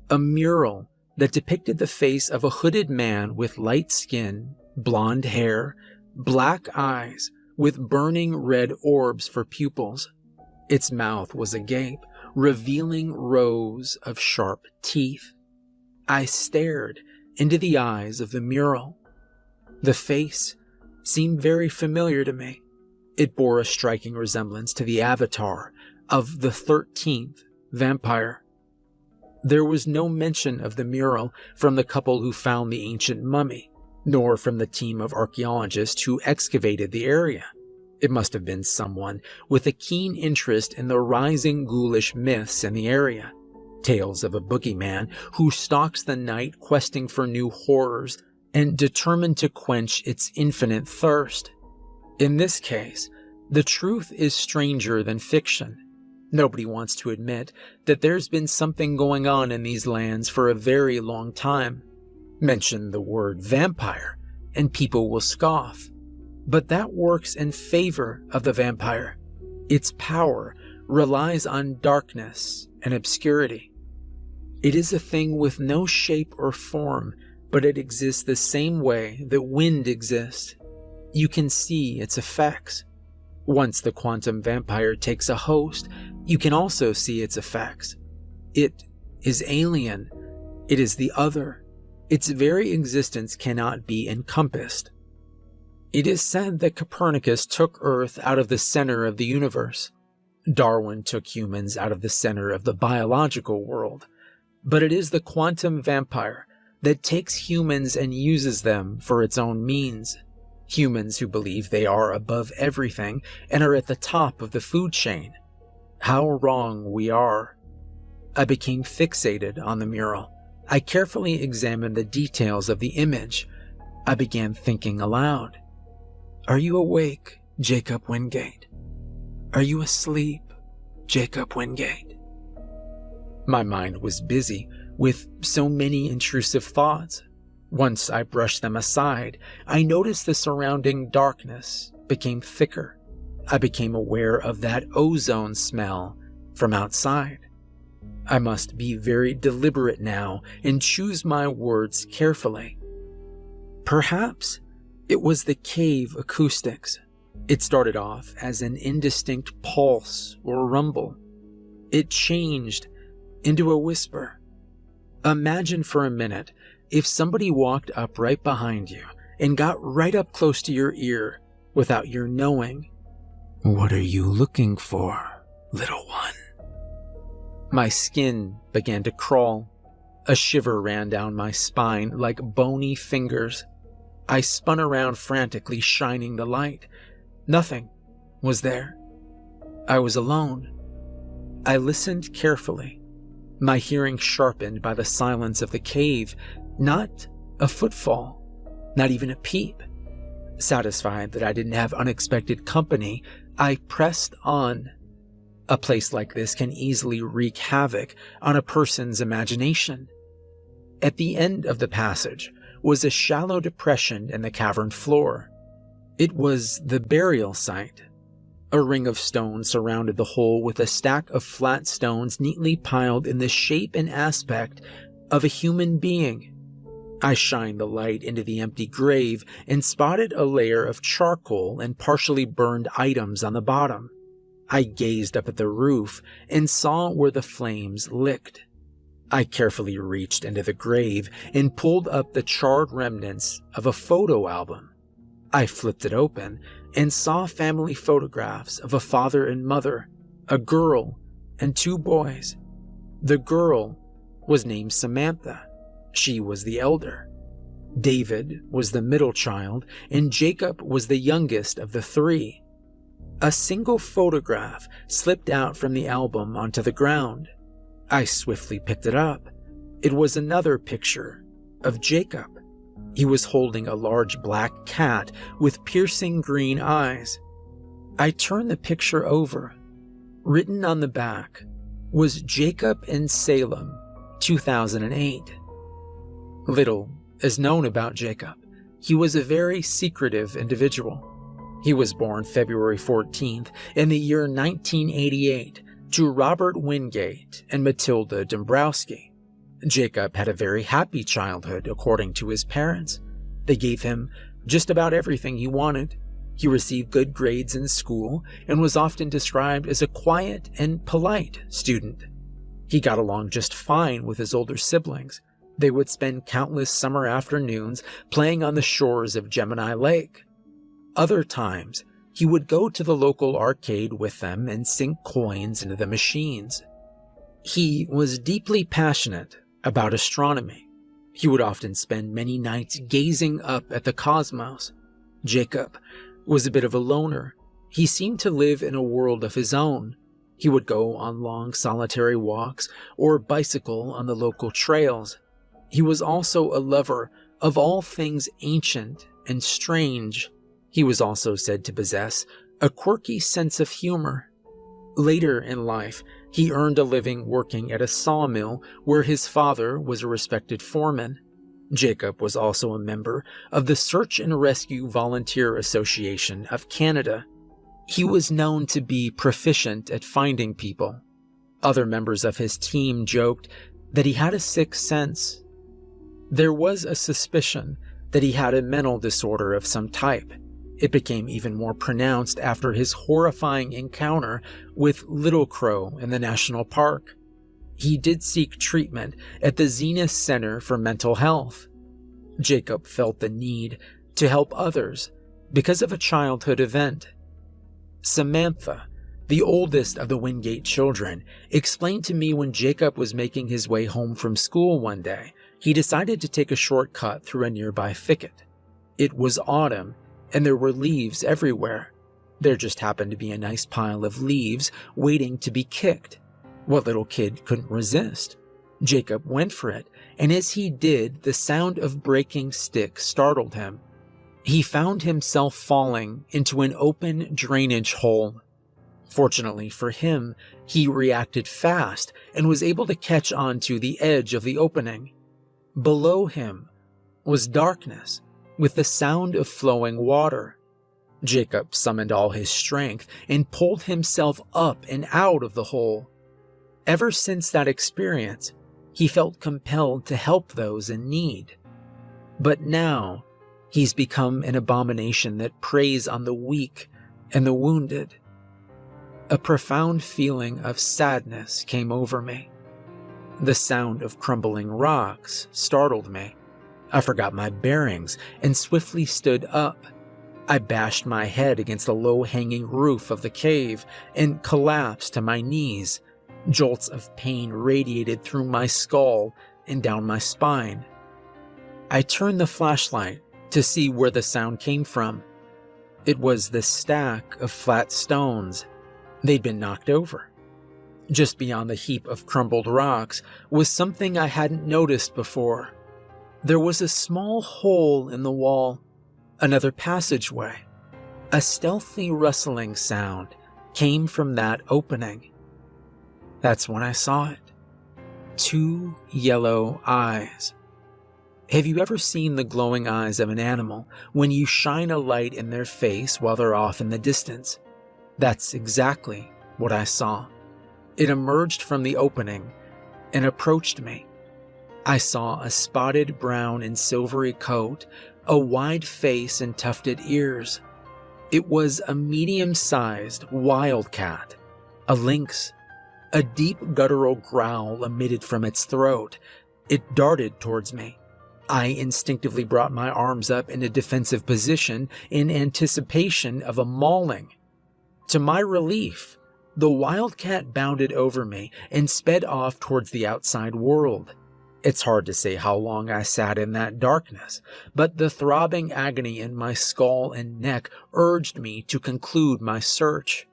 A mural that depicted the face of a hooded man with light skin, blonde hair, black eyes, with burning red orbs for pupils. Its mouth was agape, revealing rows of sharp teeth. I stared into the eyes of the mural. The face seemed very familiar to me. It bore a striking resemblance to the avatar of the 13th vampire. There was no mention of the mural from the couple who found the ancient mummy, nor from the team of archaeologists who excavated the area. It must have been someone with a keen interest in the rising ghoulish myths in the area, tales of a boogeyman who stalks the night questing for new horrors and determined to quench its infinite thirst. In this case, the truth is stranger than fiction. Nobody wants to admit that there's been something going on in these lands for a very long time. Mention the word vampire, and people will scoff. But that works in favor of the vampire. Its power relies on darkness and obscurity. It is a thing with no shape or form, but it exists the same way that wind exists. You can see its effects. Once the quantum vampire takes a host, you can also see its effects. It is alien. It is the other. Its very existence cannot be encompassed. It is said that Copernicus took Earth out of the center of the universe. Darwin took humans out of the center of the biological world. But it is the quantum vampire that takes humans and uses them for its own means. Humans who believe they are above everything and are at the top of the food chain. How wrong we are. I became fixated on the mural. I carefully examined the details of the image. I began thinking aloud. Are you awake, Jacob Wingate? Are you asleep, Jacob Wingate? My mind was busy with so many intrusive thoughts. Once I brushed them aside, I noticed the surrounding darkness became thicker. I became aware of that ozone smell from outside. I must be very deliberate now and choose my words carefully. Perhaps it was the cave acoustics. It started off as an indistinct pulse or rumble. It changed into a whisper. Imagine for a minute if somebody walked up right behind you and got right up close to your ear without your knowing. What are you looking for, little one? My skin began to crawl. A shiver ran down my spine like bony fingers. I spun around frantically, shining the light. Nothing was there. I was alone. I listened carefully, my hearing sharpened by the silence of the cave. Not a footfall, not even a peep. Satisfied that I didn't have unexpected company, I pressed on. A place like this can easily wreak havoc on a person's imagination. At the end of the passage was a shallow depression in the cavern floor. It was the burial site. A ring of stones surrounded the hole with a stack of flat stones neatly piled in the shape and aspect of a human being. I shined the light into the empty grave and spotted a layer of charcoal and partially burned items on the bottom. I gazed up at the roof and saw where the flames licked. I carefully reached into the grave and pulled up the charred remnants of a photo album. I flipped it open and saw family photographs of a father and mother, a girl, and 2 boys. The girl was named Samantha. She was the elder. David was the middle child, and Jacob was the youngest of the 3. A single photograph slipped out from the album onto the ground. I swiftly picked it up. It was another picture of Jacob. He was holding a large black cat with piercing green eyes. I turned the picture over. Written on the back was Jacob in Salem, 2008. Little is known about Jacob. He was a very secretive individual. He was born February 14th in the year 1988 to Robert Wingate and Matilda Dombrowski. Jacob had a very happy childhood, according to his parents. They gave him just about everything he wanted. He received good grades in school and was often described as a quiet and polite student. He got along just fine with his older siblings. They would spend countless summer afternoons playing on the shores of Gemini Lake. Other times, he would go to the local arcade with them and sink coins into the machines. He was deeply passionate about astronomy. He would often spend many nights gazing up at the cosmos. Jacob was a bit of a loner. He seemed to live in a world of his own. He would go on long solitary walks or bicycle on the local trails. He was also a lover of all things ancient and strange. He was also said to possess a quirky sense of humor. Later in life, he earned a living working at a sawmill where his father was a respected foreman. Jacob was also a member of the Search and Rescue Volunteer Association of Canada. He was known to be proficient at finding people. Other members of his team joked that he had a sixth sense. There was a suspicion that he had a mental disorder of some type. It became even more pronounced after his horrifying encounter with Little Crow in the national park. He did seek treatment at the Zenith Center for Mental Health. Jacob felt the need to help others because of a childhood event. Samantha, the oldest of the Wingate children, explained to me when Jacob was making his way home from school one day, he decided to take a shortcut through a nearby thicket. It was autumn, and there were leaves everywhere. There just happened to be a nice pile of leaves waiting to be kicked. What little kid couldn't resist? Jacob went for it, and as he did, the sound of breaking sticks startled him. He found himself falling into an open drainage hole. Fortunately for him, he reacted fast and was able to catch onto the edge of the opening. Below him was darkness, with the sound of flowing water. Jacob summoned all his strength and pulled himself up and out of the hole. Ever since that experience, he felt compelled to help those in need. But now, he's become an abomination that preys on the weak and the wounded. A profound feeling of sadness came over me. The sound of crumbling rocks startled me. I forgot my bearings and swiftly stood up. I bashed my head against the low-hanging roof of the cave and collapsed to my knees. Jolts of pain radiated through my skull and down my spine. I turned the flashlight to see where the sound came from. It was the stack of flat stones. They'd been knocked over. Just beyond the heap of crumbled rocks was something I hadn't noticed before. There was a small hole in the wall, another passageway. A stealthy rustling sound came from that opening. That's when I saw it. 2 yellow eyes. Have you ever seen the glowing eyes of an animal when you shine a light in their face while they're off in the distance? That's exactly what I saw. It emerged from the opening and approached me. I saw a spotted brown and silvery coat, a wide face and tufted ears. It was a medium-sized wildcat, a lynx. A deep guttural growl emitted from its throat. It darted towards me. I instinctively brought my arms up in a defensive position in anticipation of a mauling. To my relief, the wildcat bounded over me and sped off towards the outside world. It's hard to say how long I sat in that darkness, but the throbbing agony in my skull and neck urged me to conclude my search.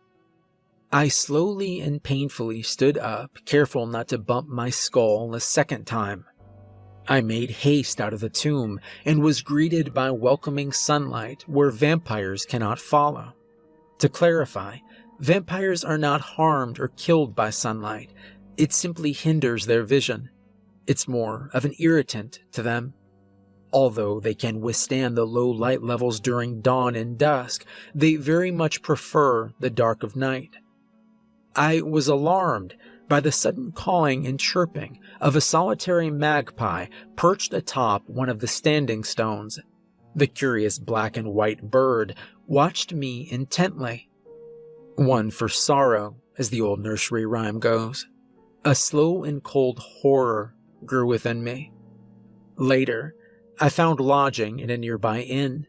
I slowly and painfully stood up, careful not to bump my skull a second time. I made haste out of the tomb and was greeted by welcoming sunlight where vampires cannot follow. To clarify, vampires are not harmed or killed by sunlight. It simply hinders their vision. It's more of an irritant to them. Although they can withstand the low light levels during dawn and dusk, they very much prefer the dark of night. I was alarmed by the sudden cawing and chirping of a solitary magpie perched atop one of the standing stones. The curious black and white bird watched me intently. One for sorrow, as the old nursery rhyme goes. A slow and cold horror grew within me. Later, I found lodging in a nearby inn.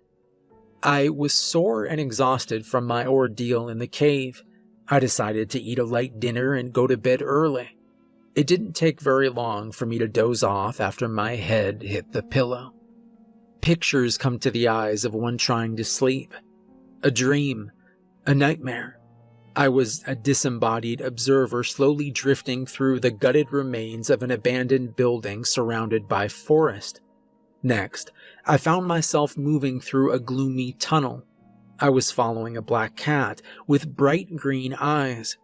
I was sore and exhausted from my ordeal in the cave. I decided to eat a light dinner and go to bed early. It didn't take very long for me to doze off after my head hit the pillow. Pictures come to the eyes of one trying to sleep. A dream, a nightmare. I was a disembodied observer slowly drifting through the gutted remains of an abandoned building surrounded by forest. Next, I found myself moving through a gloomy tunnel. I was following a black cat with bright green eyes.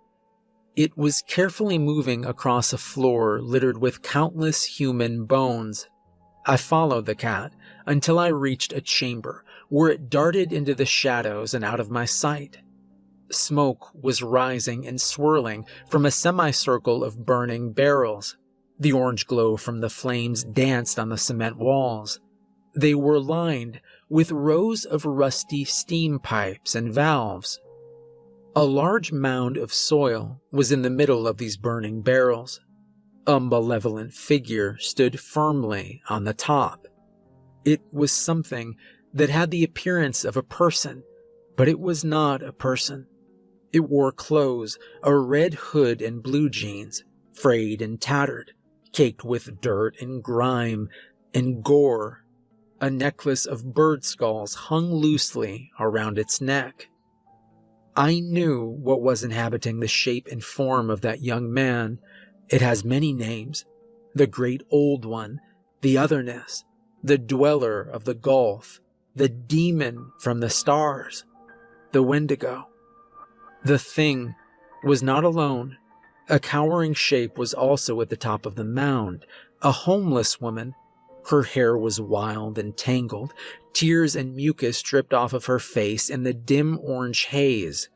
It was carefully moving across a floor littered with countless human bones. I followed the cat until I reached a chamber where it darted into the shadows and out of my sight. Smoke was rising and swirling from a semicircle of burning barrels. The orange glow from the flames danced on the cement walls. They were lined with rows of rusty steam pipes and valves. A large mound of soil was in the middle of these burning barrels. A malevolent figure stood firmly on the top. It was something that had the appearance of a person, but it was not a person. It wore clothes, a red hood and blue jeans, frayed and tattered, caked with dirt and grime and gore. A necklace of bird skulls hung loosely around its neck. I knew what was inhabiting the shape and form of that young man. It has many names: the Great Old One, the Otherness, the Dweller of the Gulf, the Demon from the Stars, the Wendigo. The thing was not alone. A cowering shape was also at the top of the mound, a homeless woman. Her hair was wild and tangled. Tears and mucus dripped off of her face in the dim orange haze.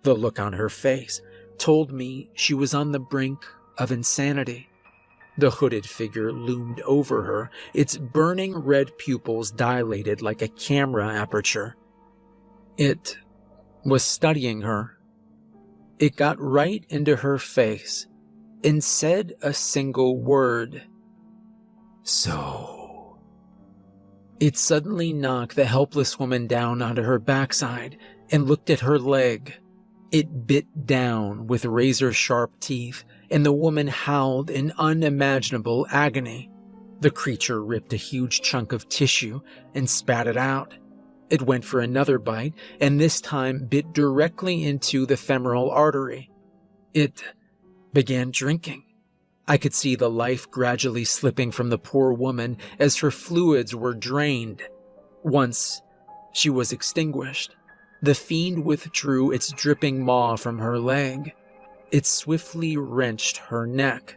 The look on her face told me she was on the brink of insanity. The hooded figure loomed over her, its burning red pupils dilated like a camera aperture. It was studying her. It got right into her face and said a single word. So. It suddenly knocked the helpless woman down onto her backside and looked at her leg. It bit down with razor-sharp teeth, and the woman howled in unimaginable agony. The creature ripped a huge chunk of tissue and spat it out. It went for another bite, and this time bit directly into the femoral artery. It began drinking. I could see the life gradually slipping from the poor woman as her fluids were drained. Once she was extinguished, the fiend withdrew its dripping maw from her leg. It swiftly wrenched her neck.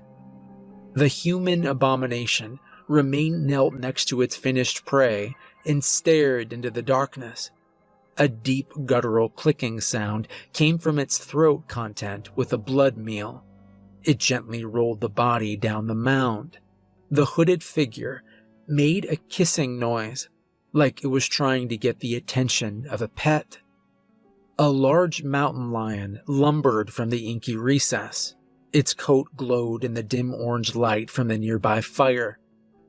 The human abomination remained knelt next to its finished prey and stared into the darkness. A deep guttural clicking sound came from its throat content with a blood meal. It gently rolled the body down the mound. The hooded figure made a kissing noise, like it was trying to get the attention of a pet. A large mountain lion lumbered from the inky recess. Its coat glowed in the dim orange light from the nearby fire.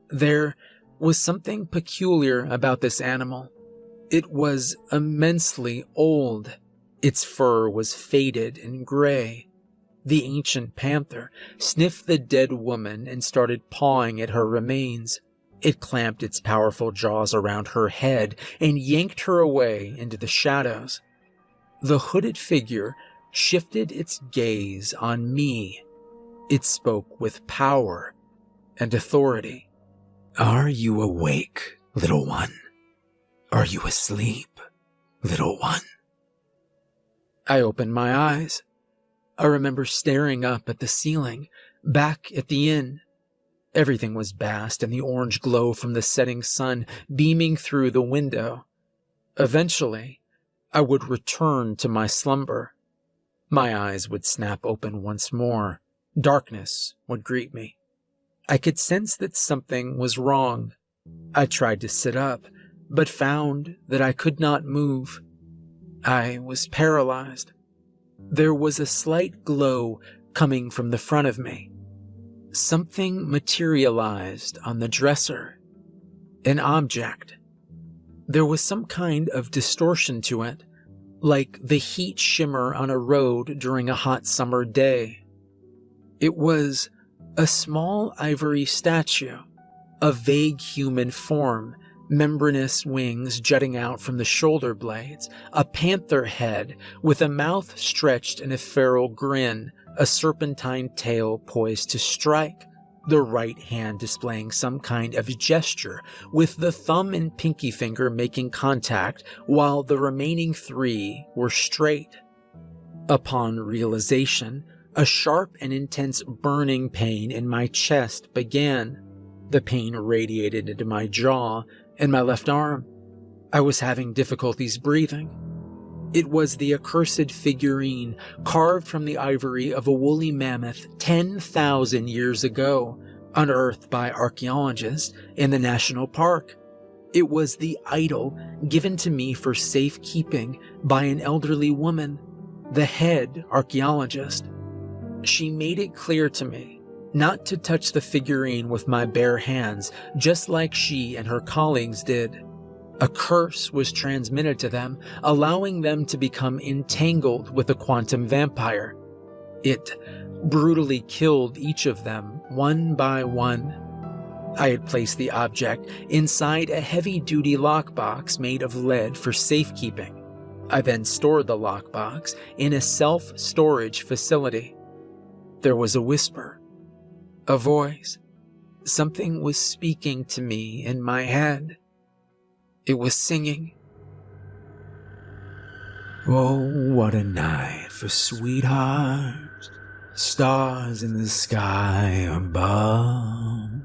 There was something peculiar about this animal. It was immensely old. Its fur was faded and gray. The ancient panther sniffed the dead woman and started pawing at her remains. It clamped its powerful jaws around her head and yanked her away into the shadows. The hooded figure shifted its gaze on me. It spoke with power and authority. Are you awake, little one? Are you asleep, little one? I opened my eyes. I remember staring up at the ceiling, back at the inn. Everything was basked in the orange glow from the setting sun beaming through the window. Eventually, I would return to my slumber. My eyes would snap open once more, Darkness would greet me. I could sense that something was wrong. I tried to sit up, but found that I could not move. I was paralyzed. There was a slight glow coming from the front of me. Something materialized on the dresser. An object. There was some kind of distortion to it, like the heat shimmer on a road during a hot summer day. It was a small ivory statue, a vague human form, membranous wings jutting out from the shoulder blades, a panther head with a mouth stretched in a feral grin, a serpentine tail poised to strike, the right hand displaying some kind of gesture, with the thumb and pinky finger making contact while the remaining three were straight. Upon realization, a sharp and intense burning pain in my chest began. The pain radiated into my jaw and my left arm. I was having difficulties breathing. It was the accursed figurine carved from the ivory of a woolly mammoth 10,000 years ago, unearthed by archaeologists in the national park. It was the idol given to me for safekeeping by an elderly woman, the head archaeologist. She made it clear to me not to touch the figurine with my bare hands, just like she and her colleagues did. A curse was transmitted to them, allowing them to become entangled with the quantum vampire. It brutally killed each of them, one by one. I had placed the object inside a heavy-duty lockbox made of lead for safekeeping. I then stored the lockbox in a self-storage facility. There was a whisper, a voice. Something was speaking to me in my head. It was singing. Oh, what a night for sweethearts, stars in the sky above.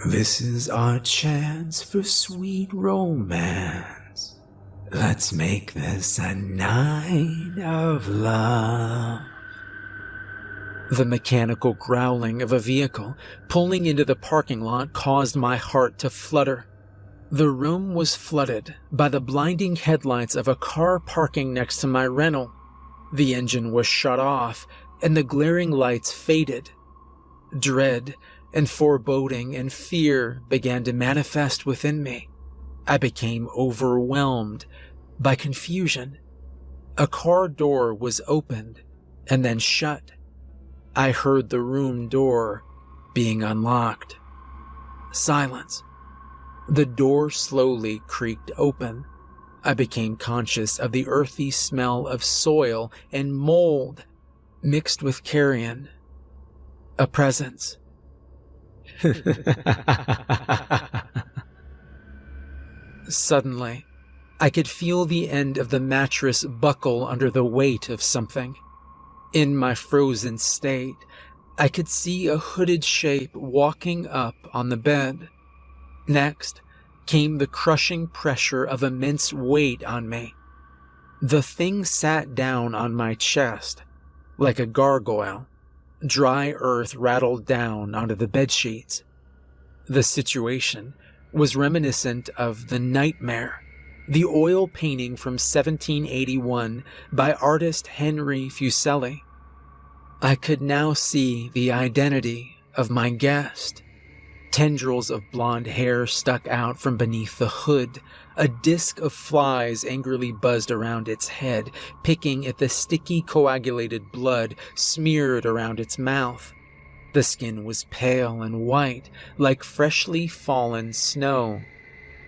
This is our chance for sweet romance. Let's make this a night of love. The mechanical growling of a vehicle pulling into the parking lot caused my heart to flutter. The room was flooded by the blinding headlights of a car parking next to my rental. The engine was shut off, and the glaring lights faded. Dread and foreboding and fear began to manifest within me. I became overwhelmed by confusion. A car door was opened and then shut. I heard the room door being unlocked. Silence. The door slowly creaked open. I became conscious of the earthy smell of soil and mold mixed with carrion. A presence. Suddenly, I could feel the end of the mattress buckle under the weight of something. In my frozen state, I could see a hooded shape walking up on the bed. Next came the crushing pressure of immense weight on me. The thing sat down on my chest like a gargoyle. Dry earth rattled down onto the bedsheets. The situation was reminiscent of The Nightmare, the oil painting from 1781 by artist Henry Fuseli. I could now see the identity of my guest. Tendrils of blonde hair stuck out from beneath the hood. A disk of flies angrily buzzed around its head, picking at the sticky coagulated blood smeared around its mouth. The skin was pale and white, like freshly fallen snow.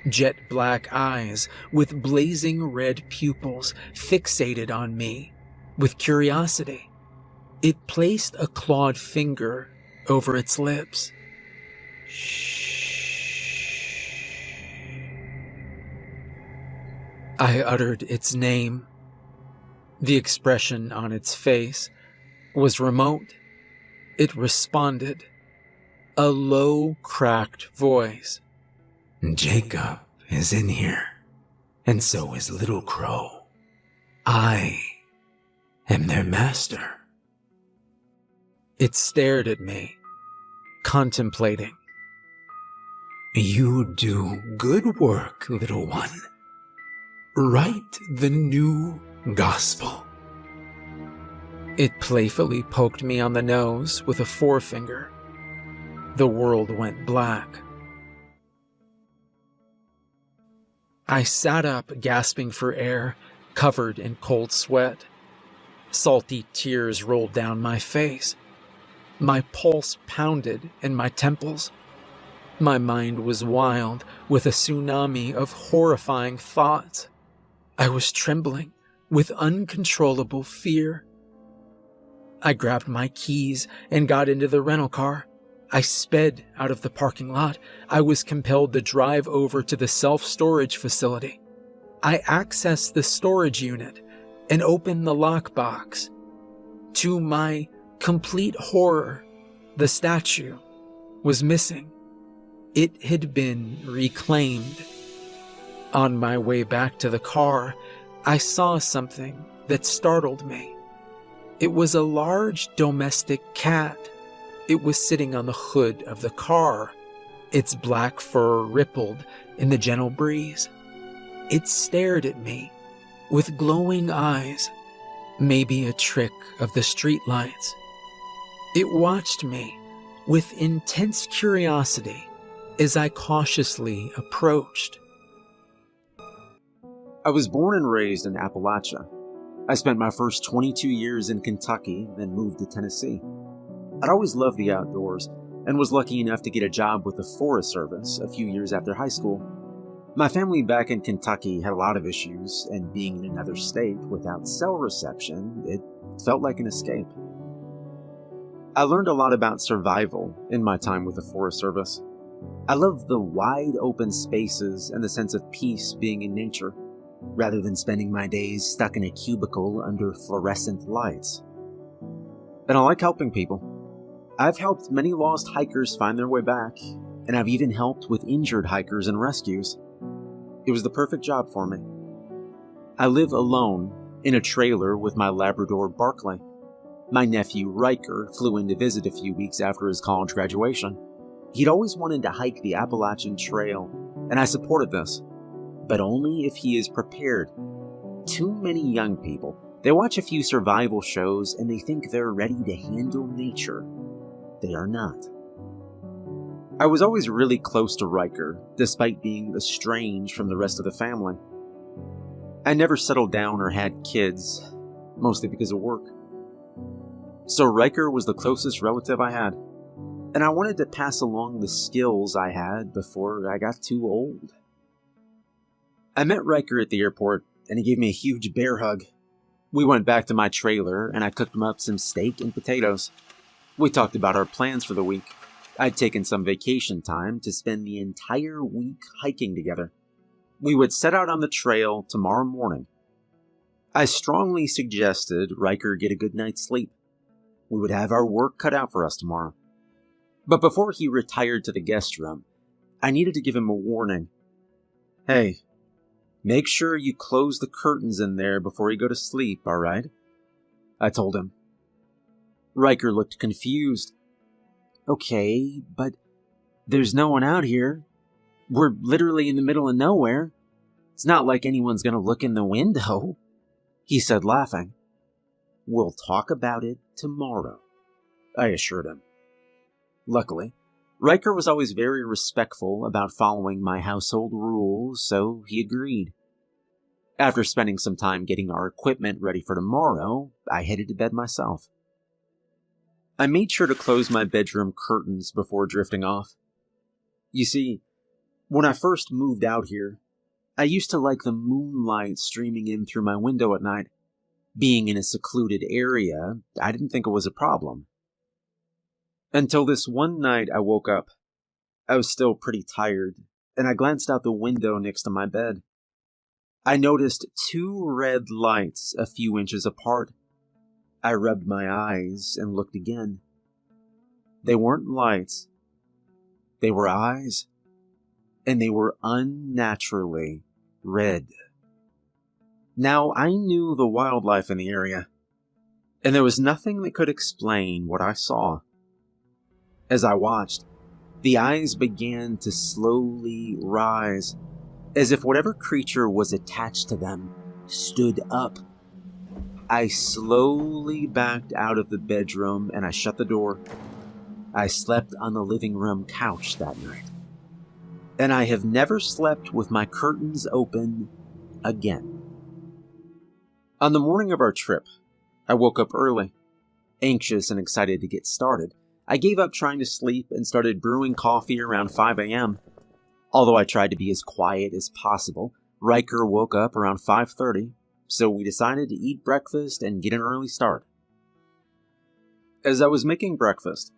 Jet black eyes with blazing red pupils fixated on me with curiosity. It placed a clawed finger over its lips. I uttered its name. The expression on its face was remote. It responded. A low, cracked voice. Jacob is in here, and so is Little Crow. I am their master. It stared at me, contemplating. You do good work, little one. Write the new gospel. It playfully poked me on the nose with a forefinger. The world went black. I sat up, gasping for air, covered in cold sweat. Salty tears rolled down my face. My pulse pounded in my temples. My mind was wild with a tsunami of horrifying thoughts. I was trembling with uncontrollable fear. I grabbed my keys and got into the rental car. I sped out of the parking lot. I was compelled to drive over to the self-storage facility. I accessed the storage unit and opened the lockbox. To my complete horror, the statue was missing. It had been reclaimed. On my way back to the car, I saw something that startled me. It was a large domestic cat. It was sitting on the hood of the car. Its black fur rippled in the gentle breeze. It stared at me with glowing eyes, maybe a trick of the streetlights. It watched me with intense curiosity as I cautiously approached. I was born and raised in Appalachia. I spent my first 22 years in Kentucky, then moved to Tennessee. I'd always loved the outdoors and was lucky enough to get a job with the Forest Service a few years after high school. My family back in Kentucky had a lot of issues, and being in another state without cell reception, it felt like an escape. I learned a lot about survival in my time with the Forest Service. I love the wide open spaces and the sense of peace being in nature, rather than spending my days stuck in a cubicle under fluorescent lights. And I like helping people. I've helped many lost hikers find their way back, and I've even helped with injured hikers and rescues. It was the perfect job for me. I live alone in a trailer with my Labrador Barkley. My nephew Riker flew in to visit a few weeks after his college graduation. He'd always wanted to hike the Appalachian Trail, and I supported this, but only if he is prepared. Too many young people, they watch a few survival shows and they think they're ready to handle nature. They are not. I was always really close to Riker, despite being estranged from the rest of the family. I never settled down or had kids, mostly because of work. So Riker was the closest relative I had, and I wanted to pass along the skills I had before I got too old. I met Riker at the airport, and he gave me a huge bear hug. We went back to my trailer, and I cooked him up some steak and potatoes. We talked about our plans for the week. I'd taken some vacation time to spend the entire week hiking together. We would set out on the trail tomorrow morning. I strongly suggested Riker get a good night's sleep. We would have our work cut out for us tomorrow. But before he retired to the guest room, I needed to give him a warning. Hey, make sure you close the curtains in there before you go to sleep, all right? I told him. Riker looked confused. Okay, but there's no one out here. We're literally in the middle of nowhere. It's not like anyone's going to look in the window, he said, laughing. We'll talk about it tomorrow, I assured him. Luckily, Riker was always very respectful about following my household rules, so he agreed. After spending some time getting our equipment ready for tomorrow, I headed to bed myself. I made sure to close my bedroom curtains before drifting off. You see, when I first moved out here, I used to like the moonlight streaming in through my window at night. Being in a secluded area, I didn't think it was a problem. Until this one night I woke up. I was still pretty tired, and I glanced out the window next to my bed. I noticed two red lights a few inches apart. I rubbed my eyes and looked again. They weren't lights. They were eyes, and they were unnaturally red. Now, I knew the wildlife in the area. and there was nothing that could explain what I saw. As I watched, the eyes began to slowly rise, as if whatever creature was attached to them stood up. I slowly backed out of the bedroom and I shut the door. I slept on the living room couch that night. And I have never slept with my curtains open again. On the morning of our trip, I woke up early, anxious and excited to get started. I gave up trying to sleep and started brewing coffee around 5 a.m. Although I tried to be as quiet as possible, Riker woke up around 5:30, so we decided to eat breakfast and get an early start. As I was making breakfast,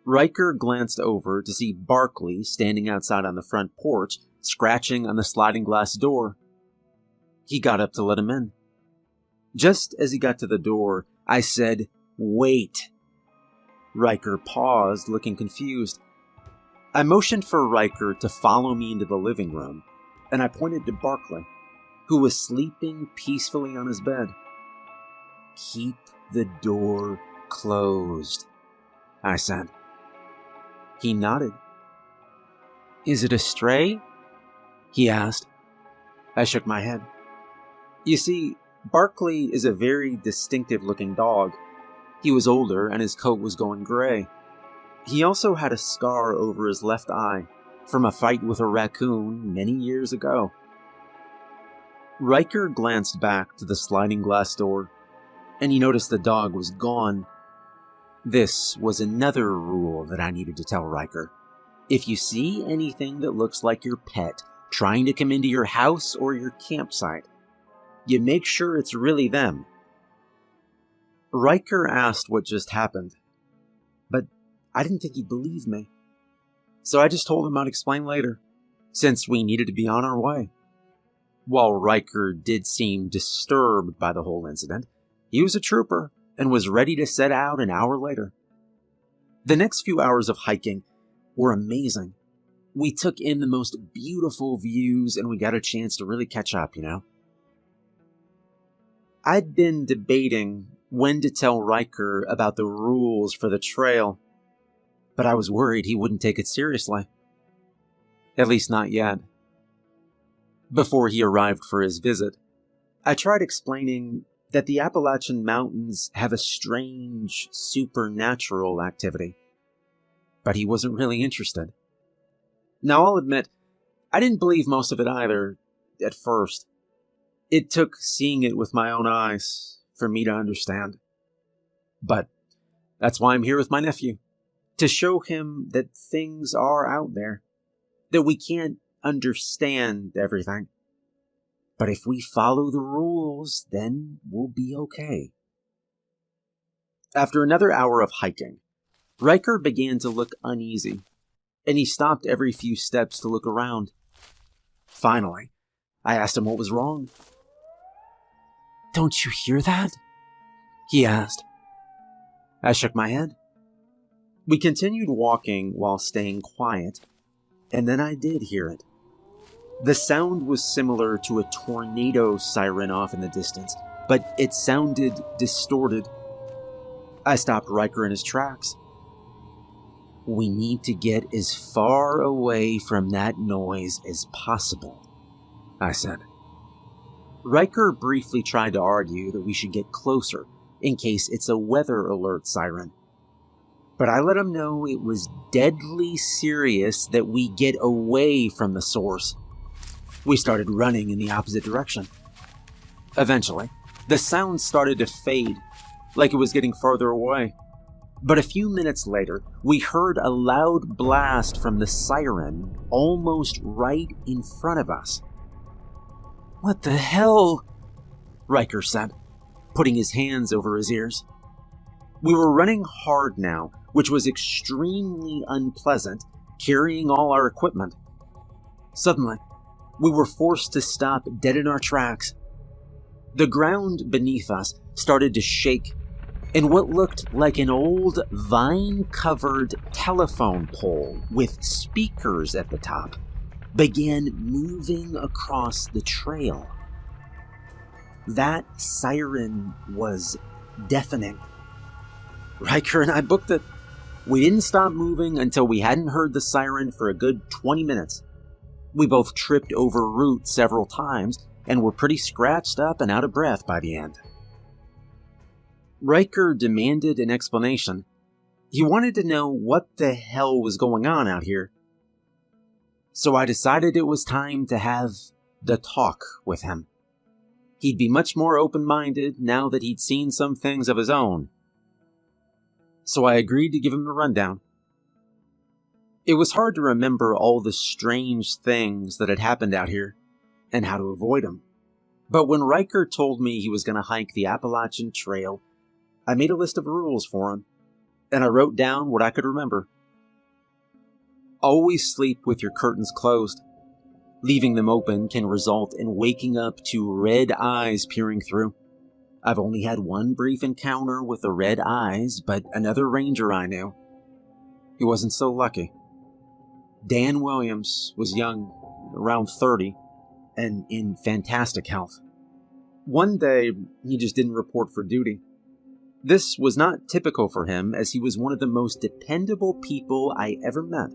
Riker glanced over to see Barkley standing outside on the front porch, scratching on the sliding glass door. He got up to let him in. Just as he got to the door, I said, "Wait." Riker paused, looking confused. I motioned for Riker to follow me into the living room, and I pointed to Barkley, who was sleeping peacefully on his bed. "Keep the door closed," I said. He nodded. "Is it a stray?" he asked. I shook my head. You see, Barkley is a very distinctive-looking dog. He was older and his coat was going gray. He also had a scar over his left eye from a fight with a raccoon many years ago. Riker glanced back to the sliding glass door, and he noticed the dog was gone. This was another rule that I needed to tell Riker. If you see anything that looks like your pet trying to come into your house or your campsite, you make sure it's really them. Riker asked what just happened, but I didn't think he'd believe me. So I just told him I'd explain later, since we needed to be on our way. While Riker did seem disturbed by the whole incident, he was a trooper and was ready to set out an hour later. The next few hours of hiking were amazing. We took in the most beautiful views and we got a chance to really catch up, I'd been debating when to tell Riker about the rules for the trail, but I was worried he wouldn't take it seriously. At least not yet. Before he arrived for his visit, I tried explaining that the Appalachian Mountains have a strange, supernatural activity, but he wasn't really interested. Now, I'll admit, I didn't believe most of it either, at first. It took seeing it with my own eyes for me to understand. But that's why I'm here with my nephew, to show him that things are out there, that we can't understand everything. But if we follow the rules, then we'll be okay. After another hour of hiking, Riker began to look uneasy, and he stopped every few steps to look around. Finally, I asked him what was wrong. "Don't you hear that?" he asked. I shook my head. We continued walking while staying quiet, and then I did hear it. The sound was similar to a tornado siren off in the distance, but it sounded distorted. I stopped Riker in his tracks. "We need to get as far away from that noise as possible," I said. Riker briefly tried to argue that we should get closer in case it's a weather alert siren, but I let him know it was deadly serious that we get away from the source. We started running in the opposite direction. Eventually, the sound started to fade, like it was getting further away. But a few minutes later, we heard a loud blast from the siren almost right in front of us. "What the hell?" Riker said, putting his hands over his ears. We were running hard now, which was extremely unpleasant, carrying all our equipment. Suddenly, we were forced to stop dead in our tracks. The ground beneath us started to shake, and what looked like an old vine-covered telephone pole with speakers at the top began moving across the trail. That siren was deafening. Riker and I booked it. We didn't stop moving until we hadn't heard the siren for a good 20 minutes. We both tripped over roots several times and were pretty scratched up and out of breath by the end. Riker demanded an explanation. He wanted to know what the hell was going on out here. So I decided it was time to have the talk with him. He'd be much more open-minded now that he'd seen some things of his own. So I agreed to give him the rundown. It was hard to remember all the strange things that had happened out here, and how to avoid them. But when Riker told me he was going to hike the Appalachian Trail, I made a list of rules for him, and I wrote down what I could remember. Always sleep with your curtains closed. Leaving them open can result in waking up to red eyes peering through. I've only had one brief encounter with the red eyes, but another ranger I knew. He wasn't so lucky. Dan Williams was young, around 30, and in fantastic health. One day, he just didn't report for duty. This was not typical for him, as he was one of the most dependable people I ever met.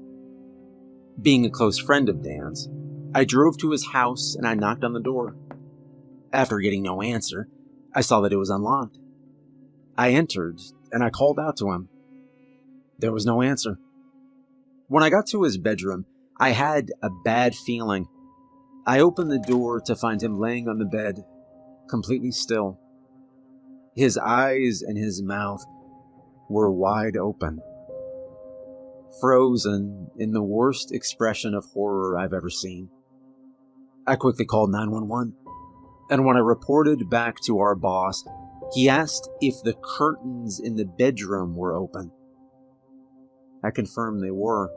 Being a close friend of Dan's, I drove to his house and I knocked on the door. After getting no answer, I saw that it was unlocked. I entered and I called out to him. There was no answer. When I got to his bedroom, I had a bad feeling. I opened the door to find him laying on the bed, completely still. His eyes and his mouth were wide open, frozen in the worst expression of horror I've ever seen. I quickly called 911, and when I reported back to our boss, he asked if the curtains in the bedroom were open. I confirmed they were.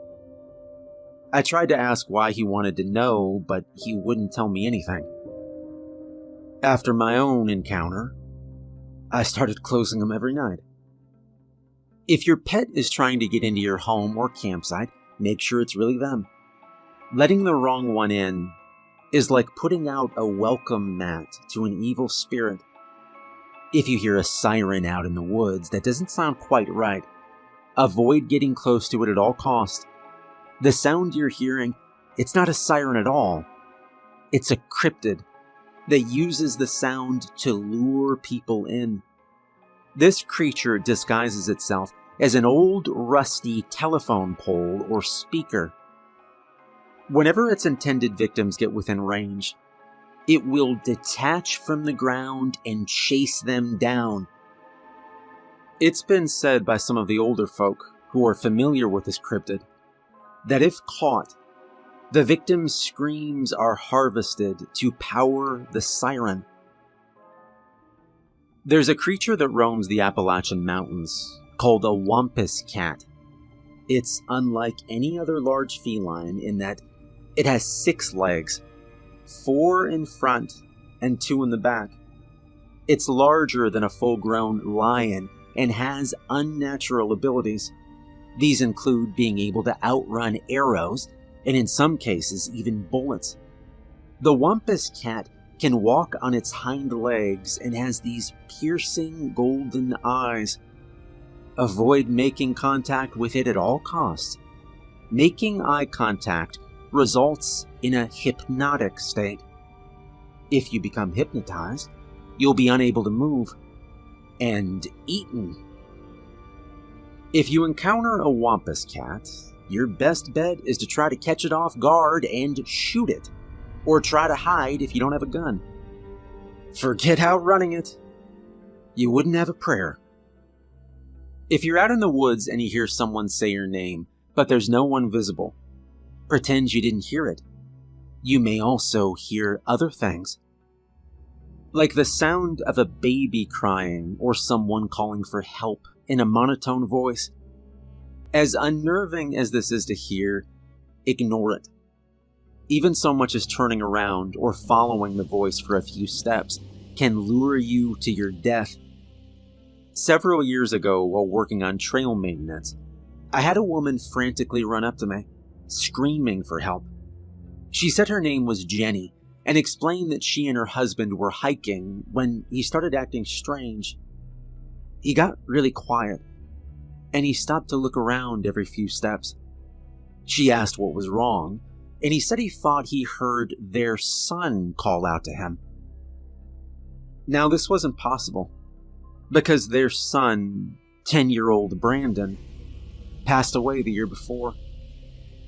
I tried to ask why he wanted to know, but he wouldn't tell me anything. After my own encounter, I started closing them every night. If your pet is trying to get into your home or campsite, make sure it's really them. Letting the wrong one in is like putting out a welcome mat to an evil spirit. If you hear a siren out in the woods that doesn't sound quite right, avoid getting close to it at all costs. The sound you're hearing, it's not a siren at all. It's a cryptid that uses the sound to lure people in. This creature disguises itself as an old, rusty telephone pole or speaker. Whenever its intended victims get within range, it will detach from the ground and chase them down. It's been said by some of the older folk who are familiar with this cryptid that if caught, the victim's screams are harvested to power the siren. There's a creature that roams the Appalachian Mountains called a wampus cat. It's unlike any other large feline in that it has 6 legs, 4 in front and 2 in the back. It's larger than a full-grown lion and has unnatural abilities. These include being able to outrun arrows and in some cases even bullets. The wampus cat can walk on its hind legs and has these piercing golden eyes. Avoid making contact with it at all costs. Making eye contact results in a hypnotic state. If you become hypnotized, you'll be unable to move and eaten. If you encounter a wampus cat, your best bet is to try to catch it off guard and shoot it, or try to hide if you don't have a gun. Forget outrunning it. You wouldn't have a prayer. If you're out in the woods and you hear someone say your name, but there's no one visible, pretend you didn't hear it. You may also hear other things, like the sound of a baby crying or someone calling for help in a monotone voice. As unnerving as this is to hear, ignore it. Even so much as turning around or following the voice for a few steps can lure you to your death. Several years ago, while working on trail maintenance, I had a woman frantically run up to me, screaming for help. She said her name was Jenny and explained that she and her husband were hiking when he started acting strange. He got really quiet, and he stopped to look around every few steps. She asked what was wrong, and he said he thought he heard their son call out to him. Now, this wasn't possible, because their son, 10-year-old Brandon, passed away the year before.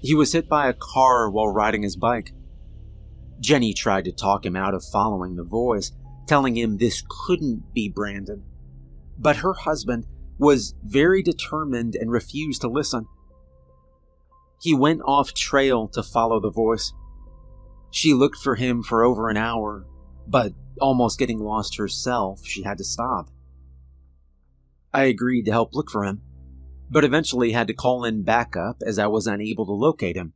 He was hit by a car while riding his bike. Jenny tried to talk him out of following the voice, telling him this couldn't be Brandon. But her husband was very determined and refused to listen. He went off trail to follow the voice. She looked for him for over an hour, but almost getting lost herself, she had to stop. I agreed to help look for him, but eventually had to call in backup as I was unable to locate him.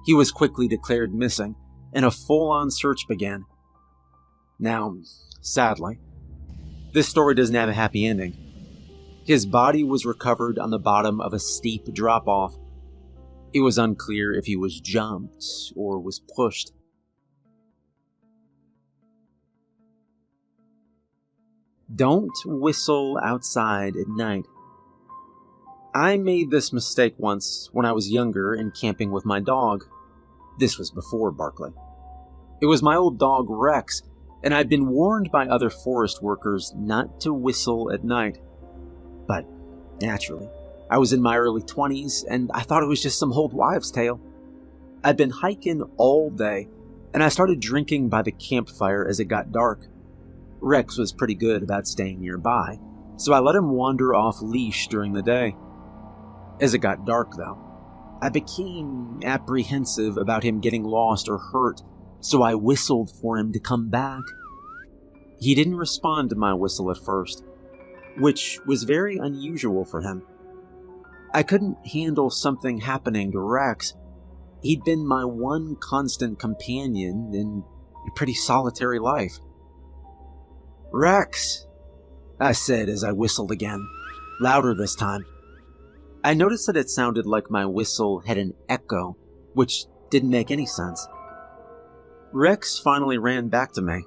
He was quickly declared missing, and a full-on search began. Now, sadly, this story doesn't have a happy ending. His body was recovered on the bottom of a steep drop-off. It was unclear if he was jumped or was pushed. Don't whistle outside at night. I made this mistake once when I was younger and camping with my dog. This was before Barkley. It was my old dog Rex, and I'd been warned by other forest workers not to whistle at night. But naturally, I was in my early 20s, and I thought it was just some old wives' tale. I'd been hiking all day, and I started drinking by the campfire as it got dark. Rex was pretty good about staying nearby, so I let him wander off leash during the day. As it got dark, though, I became apprehensive about him getting lost or hurt, so I whistled for him to come back. He didn't respond to my whistle at first, which was very unusual for him. I couldn't handle something happening to Rex. He'd been my one constant companion in a pretty solitary life. "Rex," I said as I whistled again, louder this time. I noticed that it sounded like my whistle had an echo, which didn't make any sense. Rex finally ran back to me.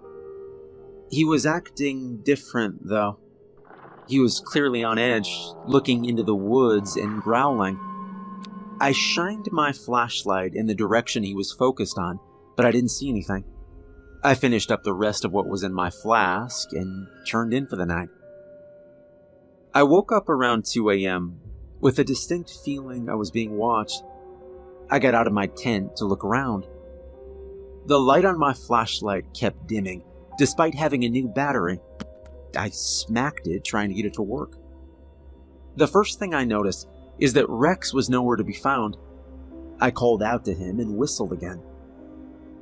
He was acting different, though. He was clearly on edge, looking into the woods and growling. I shined my flashlight in the direction he was focused on, but I didn't see anything. I finished up the rest of what was in my flask and turned in for the night. I woke up around 2 a.m. with a distinct feeling I was being watched. I got out of my tent to look around. The light on my flashlight kept dimming, despite having a new battery. I smacked it trying to get it to work. The first thing I noticed is that Rex was nowhere to be found. I called out to him and whistled again.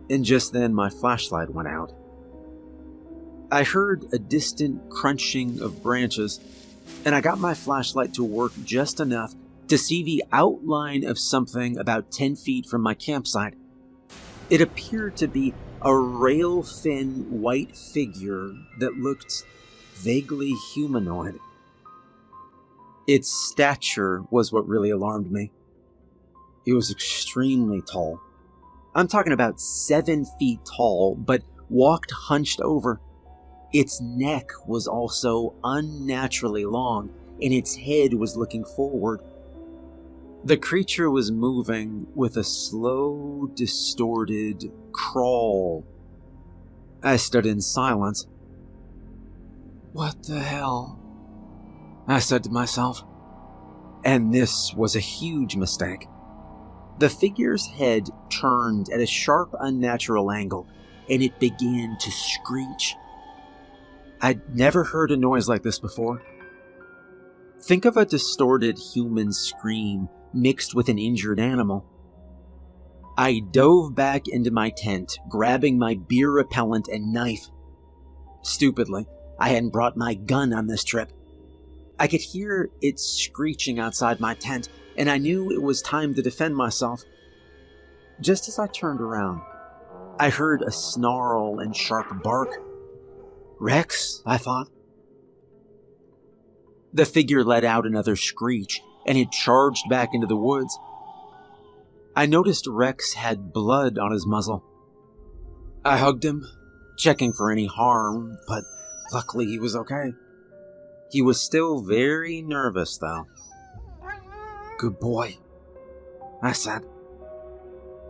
And just then my flashlight went out. I heard a distant crunching of branches, and I got my flashlight to work just enough to see the outline of something about 10 feet from my campsite. It appeared to be a rail-thin white figure that looked vaguely humanoid. Its stature was what really alarmed me. It was extremely tall. I'm talking about 7 feet tall, but walked hunched over. Its neck was also unnaturally long, and its head was looking forward. The creature was moving with a slow, distorted crawl. I stood in silence. "What the hell?" I said to myself. And this was a huge mistake. The figure's head turned at a sharp, unnatural angle, and it began to screech. I'd never heard a noise like this before. Think of a distorted human scream mixed with an injured animal. I dove back into my tent, grabbing my beer repellent and knife. Stupidly, I hadn't brought my gun on this trip. I could hear it screeching outside my tent, and I knew it was time to defend myself. Just as I turned around, I heard a snarl and sharp bark. "Rex," I thought. The figure let out another screech, and it charged back into the woods. I noticed Rex had blood on his muzzle. I hugged him, checking for any harm, but luckily he was okay. He was still very nervous, though. "Good boy," I said.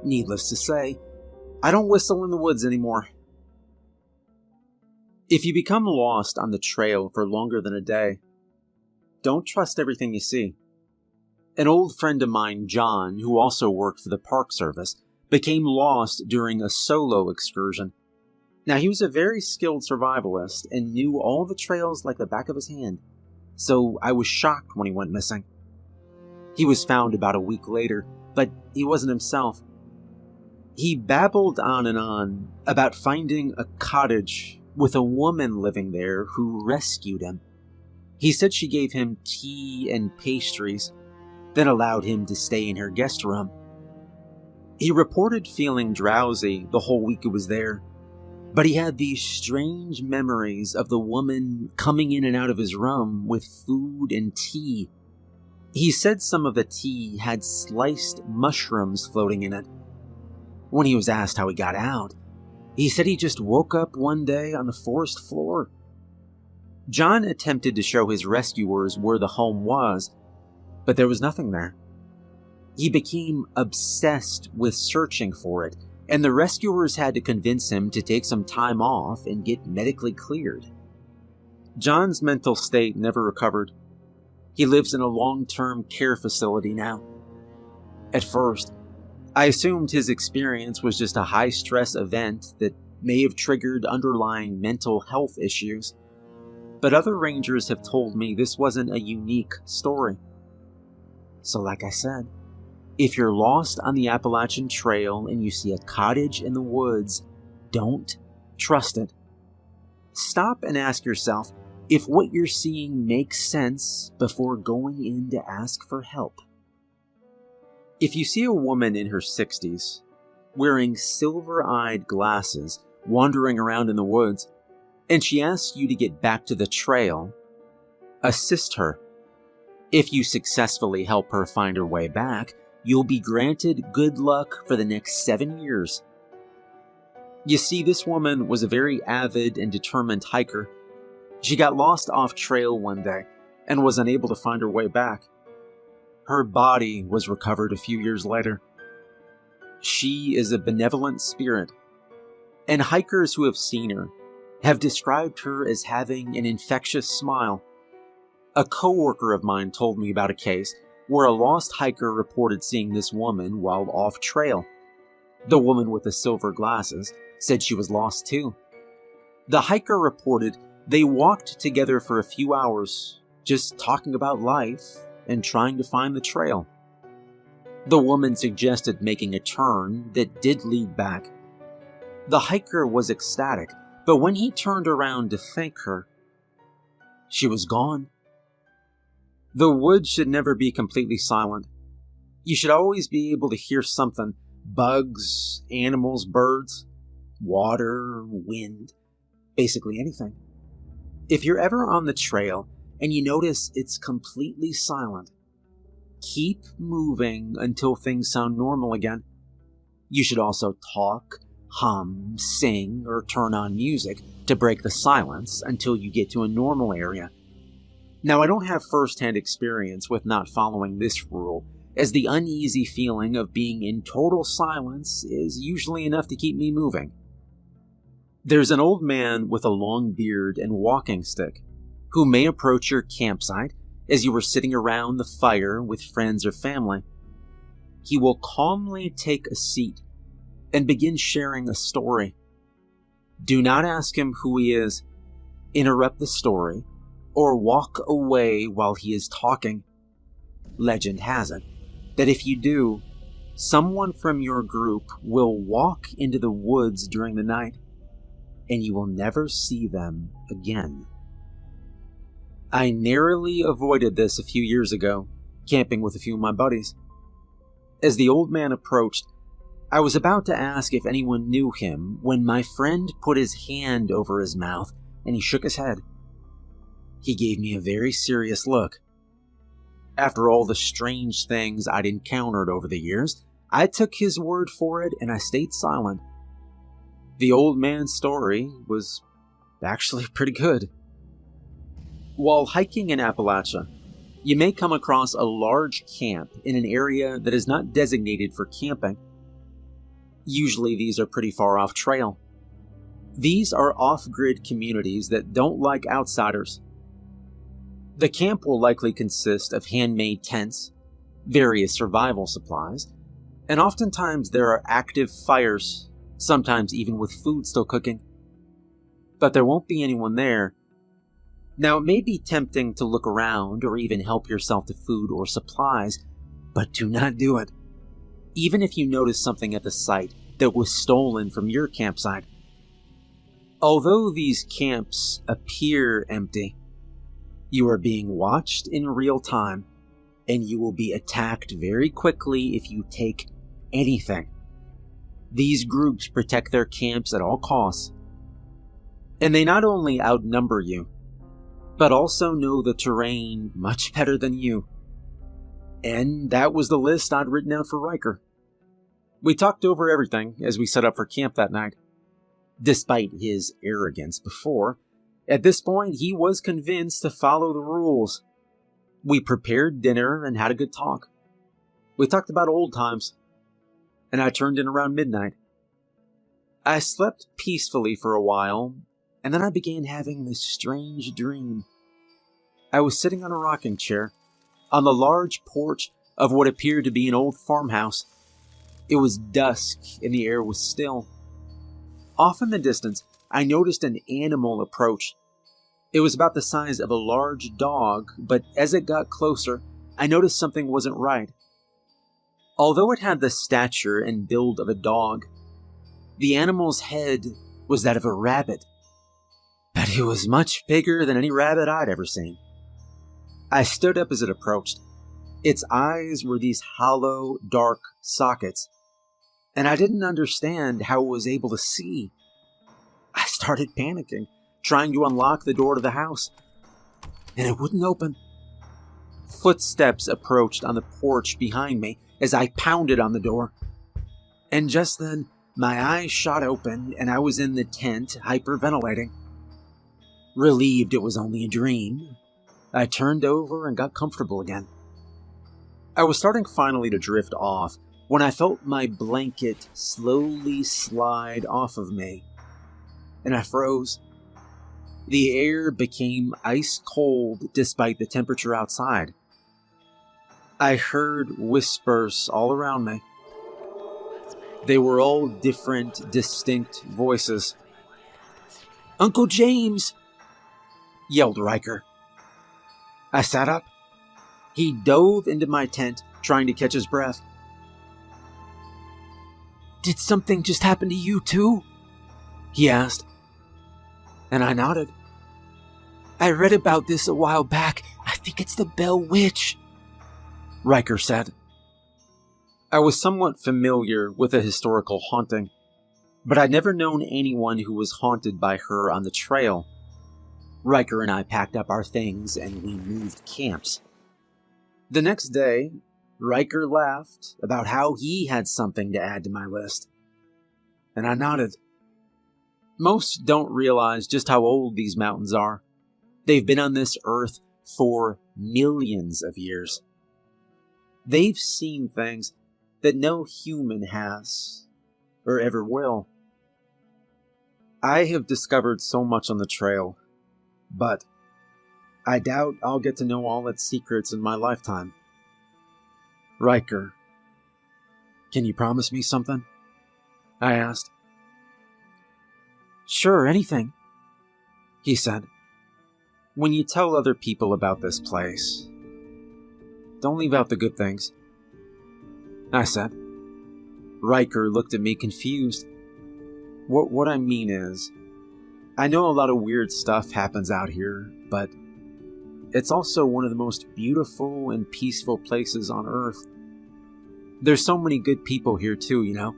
Needless to say, I don't whistle in the woods anymore. If you become lost on the trail for longer than a day, don't trust everything you see. An old friend of mine, John, who also worked for the Park Service, became lost during a solo excursion. Now, he was a very skilled survivalist and knew all the trails like the back of his hand, so I was shocked when he went missing. He was found about a week later, but he wasn't himself. He babbled on and on about finding a cottage with a woman living there who rescued him. He said she gave him tea and pastries, then allowed him to stay in her guest room. He reported feeling drowsy the whole week he was there, but he had these strange memories of the woman coming in and out of his room with food and tea. He said some of the tea had sliced mushrooms floating in it. When he was asked how he got out, he said he just woke up one day on the forest floor. John attempted to show his rescuers where the home was, but there was nothing there. He became obsessed with searching for it, and the rescuers had to convince him to take some time off and get medically cleared. John's mental state never recovered. He lives in a long-term care facility now. At first, I assumed his experience was just a high-stress event that may have triggered underlying mental health issues, but other rangers have told me this wasn't a unique story. So like I said, if you're lost on the Appalachian Trail and you see a cottage in the woods, don't trust it. Stop and ask yourself if what you're seeing makes sense before going in to ask for help. If you see a woman in her 60s, wearing silver-eyed glasses, wandering around in the woods, and she asks you to get back to the trail, assist her. If you successfully help her find her way back, you'll be granted good luck for the next 7 years. You see, this woman was a very avid and determined hiker. She got lost off trail one day and was unable to find her way back. Her body was recovered a few years later. She is a benevolent spirit, and hikers who have seen her have described her as having an infectious smile. A coworker of mine told me about a case where a lost hiker reported seeing this woman while off trail. The woman with the silver glasses said she was lost too. The hiker reported they walked together for a few hours, just talking about life and trying to find the trail. The woman suggested making a turn that did lead back. The hiker was ecstatic, but when he turned around to thank her, she was gone. The woods should never be completely silent. You should always be able to hear something: bugs, animals, birds, water, wind, basically anything. If you're ever on the trail and you notice it's completely silent, keep moving until things sound normal again. You should also talk, hum, sing, or turn on music to break the silence until you get to a normal area. Now, I don't have first-hand experience with not following this rule, as the uneasy feeling of being in total silence is usually enough to keep me moving. There's an old man with a long beard and walking stick who may approach your campsite as you are sitting around the fire with friends or family. He will calmly take a seat and begin sharing a story. Do not ask him who he is, interrupt the story, or walk away while he is talking. Legend has it that if you do, someone from your group will walk into the woods during the night, and you will never see them again. I narrowly avoided this a few years ago, camping with a few of my buddies. As the old man approached, I was about to ask if anyone knew him when my friend put his hand over his mouth and he shook his head. He gave me a very serious look. After all the strange things I'd encountered over the years, I took his word for it and I stayed silent. The old man's story was actually pretty good. While hiking in Appalachia, you may come across a large camp in an area that is not designated for camping. Usually these are pretty far off trail. These are off-grid communities that don't like outsiders. The camp will likely consist of handmade tents, various survival supplies, and oftentimes there are active fires, sometimes even with food still cooking. But there won't be anyone there. Now, it may be tempting to look around or even help yourself to food or supplies, but do not do it. Even if you notice something at the site that was stolen from your campsite. Although these camps appear empty, you are being watched in real time, and you will be attacked very quickly if you take anything. These groups protect their camps at all costs, and they not only outnumber you, but also know the terrain much better than you. And that was the list I'd written out for Riker. We talked over everything as we set up for camp that night. Despite his arrogance before, at this point he was convinced to follow the rules. We prepared dinner and had a good talk. We talked about old times, and I turned in around midnight. I slept peacefully for a while, and then I began having this strange dream. I was sitting on a rocking chair on the large porch of what appeared to be an old farmhouse. It was dusk and the air was still. Off in the distance, I noticed an animal approach. It was about the size of a large dog, but as it got closer, I noticed something wasn't right. Although it had the stature and build of a dog, the animal's head was that of a rabbit. But it was much bigger than any rabbit I'd ever seen. I stood up as it approached. Its eyes were these hollow, dark sockets, and I didn't understand how it was able to see. I started panicking, trying to unlock the door to the house, and it wouldn't open. Footsteps approached on the porch behind me as I pounded on the door. And just then, my eyes shot open and I was in the tent, hyperventilating. Relieved it was only a dream, I turned over and got comfortable again. I was starting finally to drift off when I felt my blanket slowly slide off of me, and I froze. The air became ice cold despite the temperature outside. I heard whispers all around me. They were all different, distinct voices. "Uncle James!" yelled Riker. I sat up. He dove into my tent, trying to catch his breath. "Did something just happen to you too?" he asked. And I nodded. "I read about this a while back. I think it's the Bell Witch," Riker said. I was somewhat familiar with a historical haunting, but I'd never known anyone who was haunted by her on the trail. Riker and I packed up our things and we moved camps. The next day, Riker laughed about how he had something to add to my list, and I nodded. Most don't realize just how old these mountains are. They've been on this earth for millions of years. They've seen things that no human has, or ever will. I have discovered so much on the trail, but I doubt I'll get to know all its secrets in my lifetime. Riker, can you promise me something? I asked. "Sure, anything," he said. "When you tell other people about this place, don't leave out the good things," I said. Riker looked at me confused. What I mean is, I know a lot of weird stuff happens out here, but it's also one of the most beautiful and peaceful places on Earth. There's so many good people here too, you know?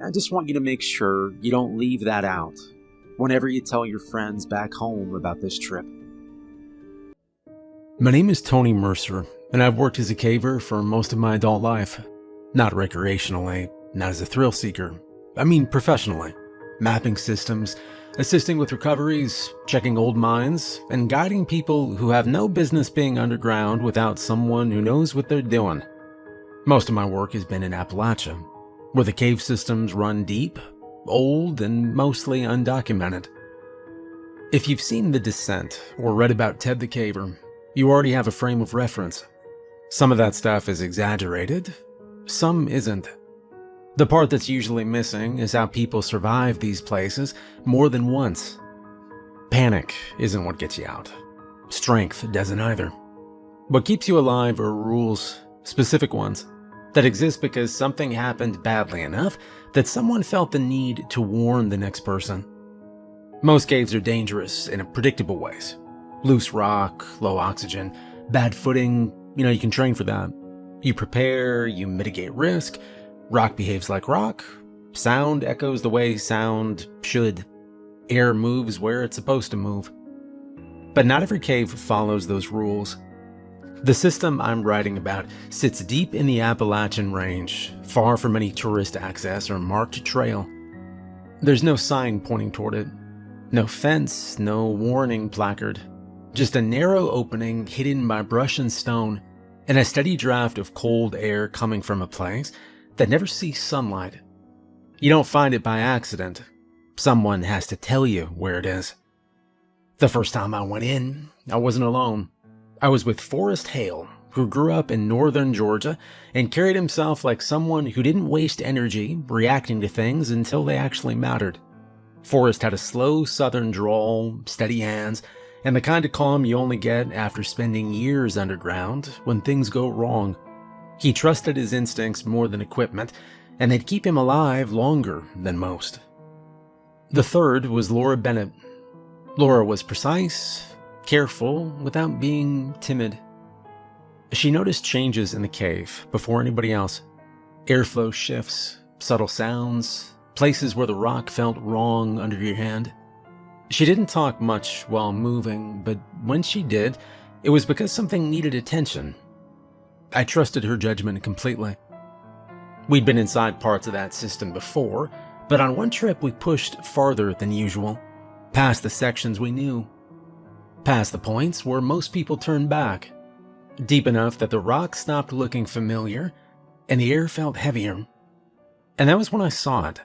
I just want you to make sure you don't leave that out whenever you tell your friends back home about this trip. My name is Tony Mercer, and I've worked as a caver for most of my adult life. Not recreationally, not as a thrill seeker. I mean professionally. mapping systems, assisting with recoveries, checking old mines, and guiding people who have no business being underground without someone who knows what they're doing. Most of my work has been in Appalachia, where the cave systems run deep, old, and mostly undocumented. If you've seen The Descent or read about Ted the Caver, you already have a frame of reference. Some of that stuff is exaggerated, some isn't. The part that's usually missing is how people survive these places more than once. Panic isn't what gets you out. Strength doesn't either. What keeps you alive are rules, specific ones, that exist because something happened badly enough that someone felt the need to warn the next person. Most caves are dangerous in predictable ways. Loose rock, low oxygen, bad footing, you can train for that. You prepare, you mitigate risk. Rock behaves like rock. Sound echoes the way sound should. Air moves where it's supposed to move. But not every cave follows those rules. The system I'm writing about sits deep in the Appalachian Range, far from any tourist access or marked trail. There's no sign pointing toward it. No fence, no warning placard. Just a narrow opening hidden by brush and stone, and a steady draft of cold air coming from a place that never sees sunlight. You don't find it by accident. Someone has to tell you where it is. The first time I went in, I wasn't alone. I was with Forrest Hale, who grew up in northern Georgia and carried himself like someone who didn't waste energy reacting to things until they actually mattered. Forrest had a slow southern drawl, steady hands, and the kind of calm you only get after spending years underground when things go wrong. He trusted his instincts more than equipment, and they'd keep him alive longer than most. The third was Laura Bennett. Laura was precise, careful, without being timid. She noticed changes in the cave before anybody else. Airflow shifts, subtle sounds, places where the rock felt wrong under your hand. She didn't talk much while moving, but when she did, it was because something needed attention. I trusted her judgment completely. We'd been inside parts of that system before, but on one trip we pushed farther than usual, past the sections we knew, past the points where most people turned back, deep enough that the rock stopped looking familiar and the air felt heavier. And that was when I saw it.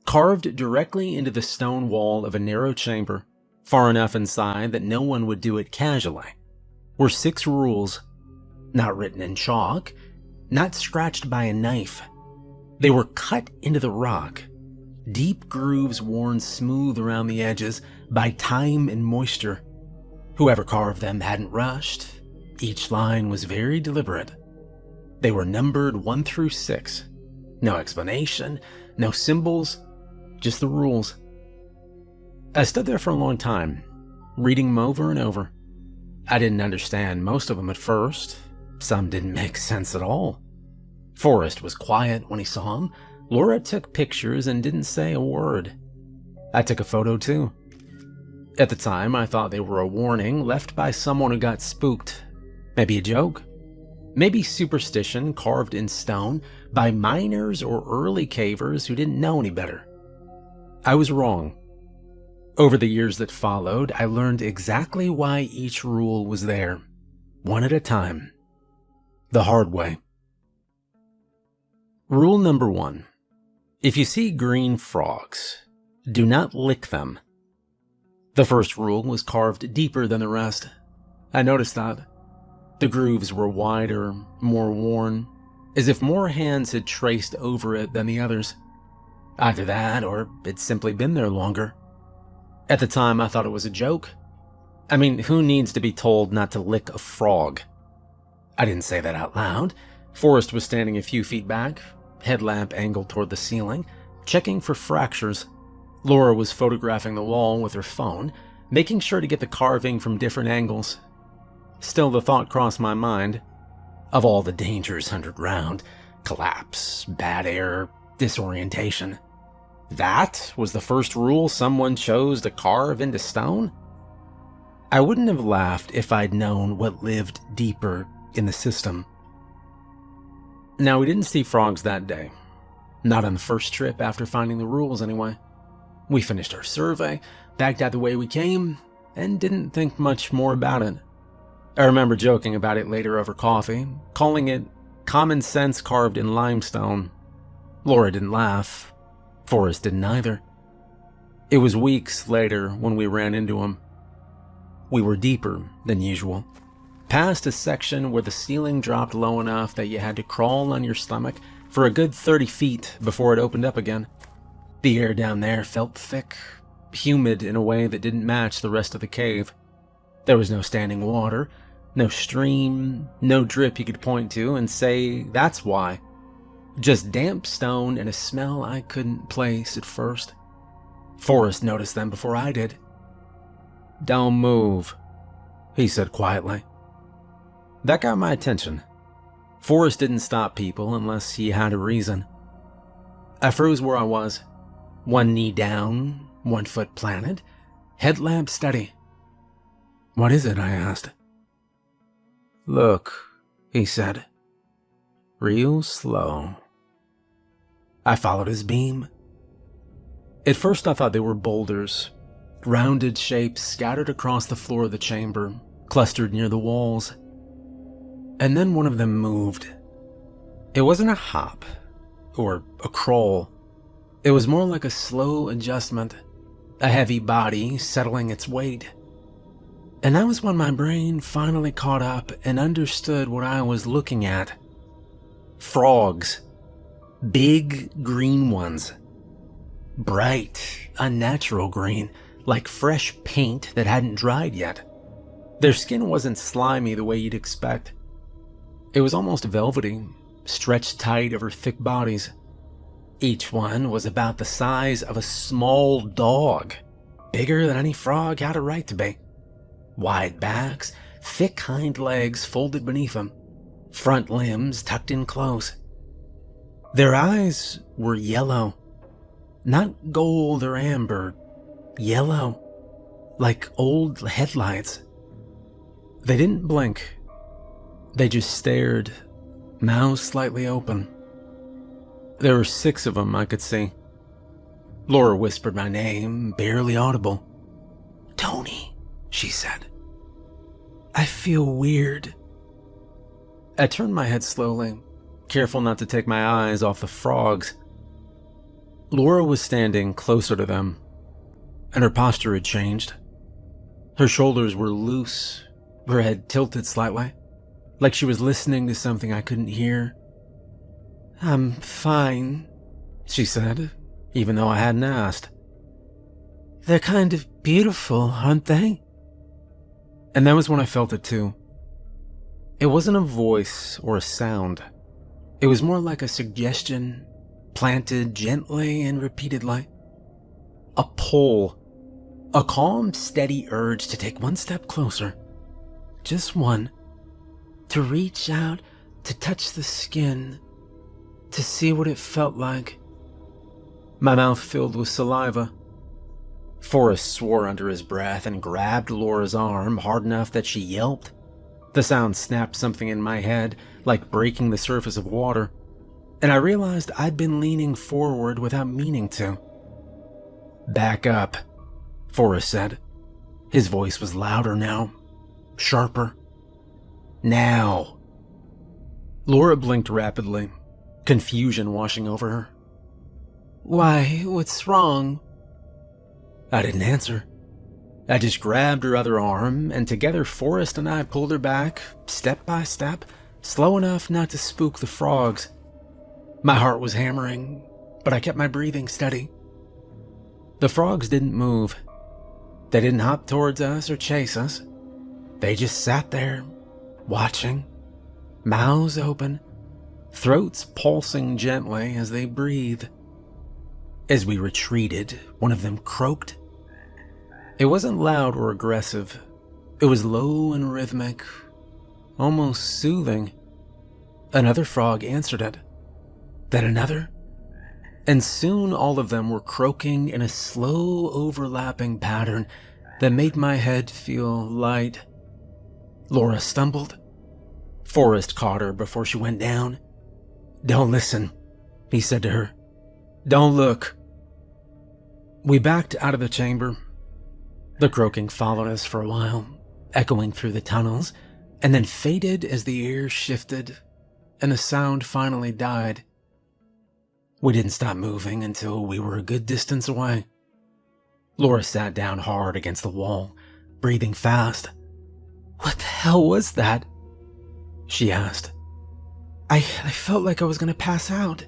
Carved directly into the stone wall of a narrow chamber, far enough inside that no one would do it casually, were 6 rules, not written in chalk, not scratched by a knife. They were cut into the rock, deep grooves worn smooth around the edges by time and moisture. Whoever carved them hadn't rushed. Each line was very deliberate. They were numbered 1 through 6. No explanation, no symbols, just the rules. I stood there for a long time, reading them over and over. I didn't understand most of them at first. Some didn't make sense at all. Forrest was quiet when he saw them. Laura took pictures and didn't say a word. I took a photo too. At the time, I thought they were a warning left by someone who got spooked. Maybe a joke. Maybe superstition carved in stone by miners or early cavers who didn't know any better. I was wrong. Over the years that followed, I learned exactly why each rule was there, one at a time. The hard way. Rule number 1. If you see green frogs, do not lick them. The first rule was carved deeper than the rest. I noticed that. The grooves were wider, more worn, as if more hands had traced over it than the others. Either that, or it'd simply been there longer. At the time, I thought it was a joke. I mean, who needs to be told not to lick a frog? I didn't say that out loud. Forrest was standing a few feet back, headlamp angled toward the ceiling, checking for fractures. Laura was photographing the wall with her phone, making sure to get the carving from different angles. Still, the thought crossed my mind. Of all the dangers underground, collapse, bad air, disorientation, that was the first rule someone chose to carve into stone? I wouldn't have laughed if I'd known what lived deeper in the system. Now, we didn't see frogs that day. Not on the first trip after finding the rules, anyway. We finished our survey, backed out the way we came, and didn't think much more about it. I remember joking about it later over coffee, calling it common sense carved in limestone. Laura didn't laugh. Forrest didn't either. It was weeks later when we ran into him. We were deeper than usual, past a section where the ceiling dropped low enough that you had to crawl on your stomach for a good 30 feet before it opened up again. The air down there felt thick, humid in a way that didn't match the rest of the cave. There was no standing water, no stream, no drip you could point to and say that's why. Just damp stone and a smell I couldn't place at first. Forrest noticed them before I did. "Don't move," he said quietly. That got my attention. Forrest didn't stop people unless he had a reason. I froze where I was, one knee down, one foot planted, headlamp steady. "What is it?" I asked. "Look," he said. "Real slow." I followed his beam. At first I thought they were boulders, rounded shapes scattered across the floor of the chamber, clustered near the walls. And then one of them moved. It wasn't a hop or a crawl. It was more like a slow adjustment, a heavy body settling its weight. And that was when my brain finally caught up and understood what I was looking at. Frogs. Big green ones. Bright, unnatural green, like fresh paint that hadn't dried yet. Their skin wasn't slimy the way you'd expect. It was almost velvety, stretched tight over thick bodies. Each one was about the size of a small dog, bigger than any frog had a right to be. Wide backs, thick hind legs folded beneath them, front limbs tucked in close. Their eyes were yellow, not gold or amber, yellow, like old headlights. They didn't blink. They just stared, mouths slightly open. There were 6 of them I could see. Laura whispered my name, barely audible. "Tony," she said. "I feel weird." I turned my head slowly, careful not to take my eyes off the frogs. Laura was standing closer to them, and her posture had changed. Her shoulders were loose, her head tilted slightly, like she was listening to something I couldn't hear. "I'm fine," she said, even though I hadn't asked. "They're kind of beautiful, aren't they?" And that was when I felt it too. It wasn't a voice or a sound. It was more like a suggestion, planted gently and repeatedly. A pull. A calm, steady urge to take one step closer. Just one. To reach out, to touch the skin, to see what it felt like. My mouth filled with saliva. Forrest swore under his breath and grabbed Laura's arm hard enough that she yelped. The sound snapped something in my head, like breaking the surface of water, and I realized I'd been leaning forward without meaning to. "Back up," Forrest said. His voice was louder now, sharper. "Now." Laura blinked rapidly, confusion washing over her. "Why, what's wrong?" I didn't answer. I just grabbed her other arm, and together Forrest and I pulled her back, step by step, slow enough not to spook the frogs. My heart was hammering, but I kept my breathing steady. The frogs didn't move. They didn't hop towards us or chase us. They just sat there, watching, mouths open, throats pulsing gently as they breathed. As we retreated, one of them croaked. It wasn't loud or aggressive. It was low and rhythmic, almost soothing. Another frog answered it, then another, and soon all of them were croaking in a slow overlapping pattern that made my head feel light. Laura stumbled. Forrest caught her before she went down. "Don't listen," he said to her. "Don't look." We backed out of the chamber. The croaking followed us for a while, echoing through the tunnels, and then faded as the air shifted and the sound finally died. We didn't stop moving until we were a good distance away. Laura sat down hard against the wall, breathing fast. "What the hell was that?" she asked. I felt like I was going to pass out."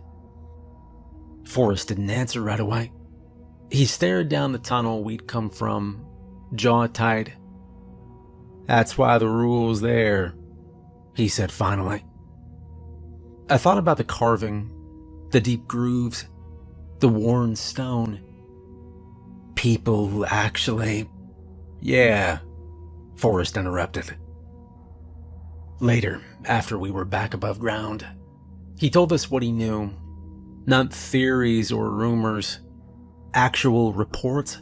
Forrest didn't answer right away. He stared down the tunnel we'd come from, jaw tight. "That's why the rule's there," he said finally. I thought about the carving, the deep grooves, the worn stone. People actually... "Yeah," Forrest interrupted. Later, after we were back above ground, he told us what he knew. Not theories or rumors, actual reports.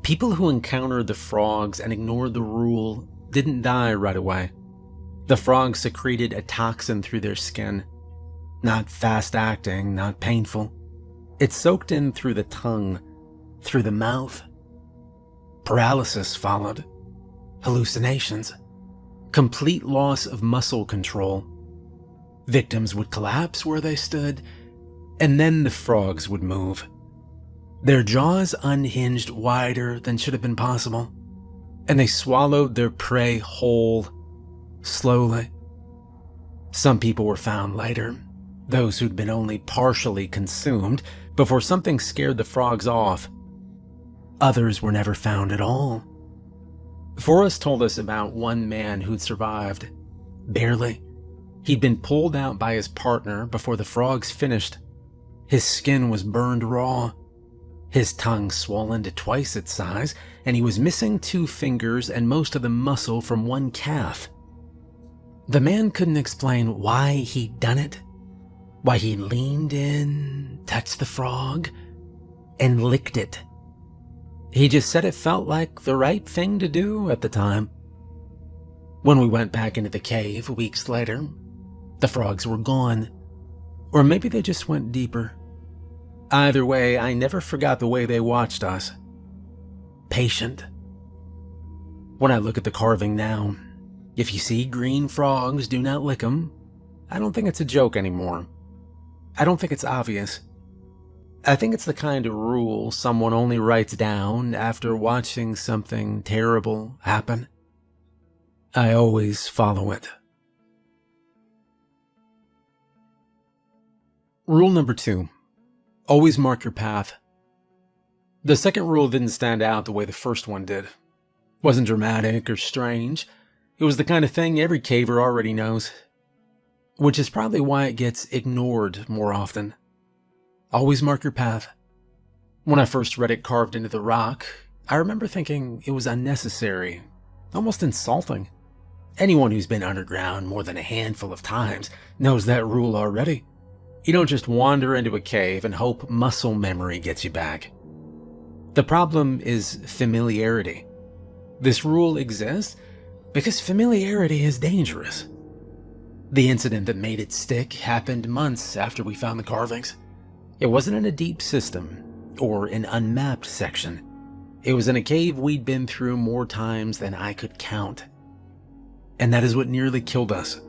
People who encountered the frogs and ignored the rule didn't die right away. The frogs secreted a toxin through their skin. Not fast-acting, not painful. It soaked in through the tongue, through the mouth. Paralysis followed. Hallucinations. Complete loss of muscle control. Victims would collapse where they stood, and then the frogs would move. Their jaws unhinged wider than should have been possible, and they swallowed their prey whole, slowly. Some people were found later, those who'd been only partially consumed before something scared the frogs off. Others were never found at all. Forrest told us about one man who'd survived. Barely. He'd been pulled out by his partner before the frogs finished. His skin was burned raw. His tongue swollen to twice its size, and he was missing 2 fingers and most of the muscle from one calf. The man couldn't explain why he'd done it, why he leaned in, touched the frog, and licked it. He just said it felt like the right thing to do at the time. When we went back into the cave weeks later, the frogs were gone. Or maybe they just went deeper. Either way, I never forgot the way they watched us. Patient. When I look at the carving now, if you see green frogs, do not lick them. I don't think it's a joke anymore. I don't think it's obvious. I think it's the kind of rule someone only writes down after watching something terrible happen. I always follow it. Rule number 2. Always mark your path. The second rule didn't stand out the way the first one did. Wasn't dramatic or strange. It was the kind of thing every caver already knows. Which is probably why it gets ignored more often. Always mark your path. When I first read it carved into the rock, I remember thinking it was unnecessary, almost insulting. Anyone who's been underground more than a handful of times knows that rule already. You don't just wander into a cave and hope muscle memory gets you back. The problem is familiarity. This rule exists because familiarity is dangerous. The incident that made it stick happened months after we found the carvings. It wasn't in a deep system or an unmapped section. It was in a cave we'd been through more times than I could count. And that is what nearly killed us.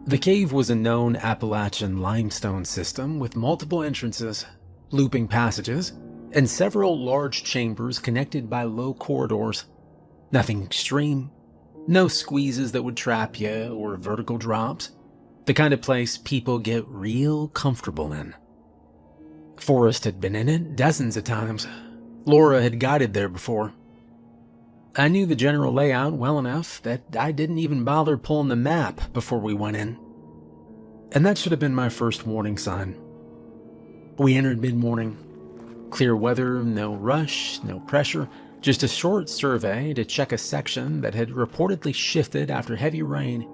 The cave was a known Appalachian limestone system with multiple entrances, looping passages, and several large chambers connected by low corridors. Nothing extreme. No squeezes that would trap you or vertical drops. The kind of place people get real comfortable in. Forrest had been in it dozens of times. Laura had guided there before. I knew the general layout well enough that I didn't even bother pulling the map before we went in. And that should have been my first warning sign. We entered mid-morning. Clear weather, no rush, no pressure, just a short survey to check a section that had reportedly shifted after heavy rain.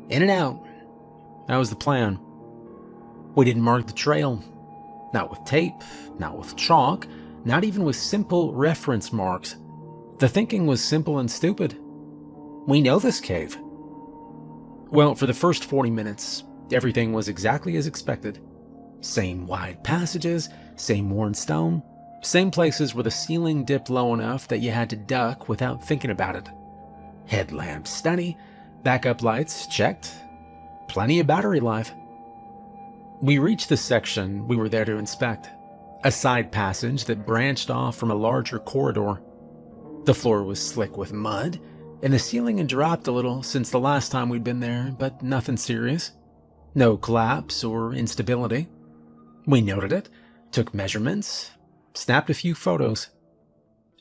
In and out. That was the plan. We didn't mark the trail. Not with tape, not with chalk, not even with simple reference marks. The thinking was simple and stupid. We know this cave. Well, for the first 40 minutes, everything was exactly as expected. Same wide passages, same worn stone, Same places where the ceiling dipped low enough that you had to duck without thinking about it. Headlamps steady, backup lights checked, plenty of battery life. We reached the section we were there to inspect, a side passage that branched off from a larger corridor. The floor was slick with mud, and the ceiling had dropped a little since the last time we'd been there, but nothing serious. No collapse or instability. We noted it, took measurements, snapped a few photos,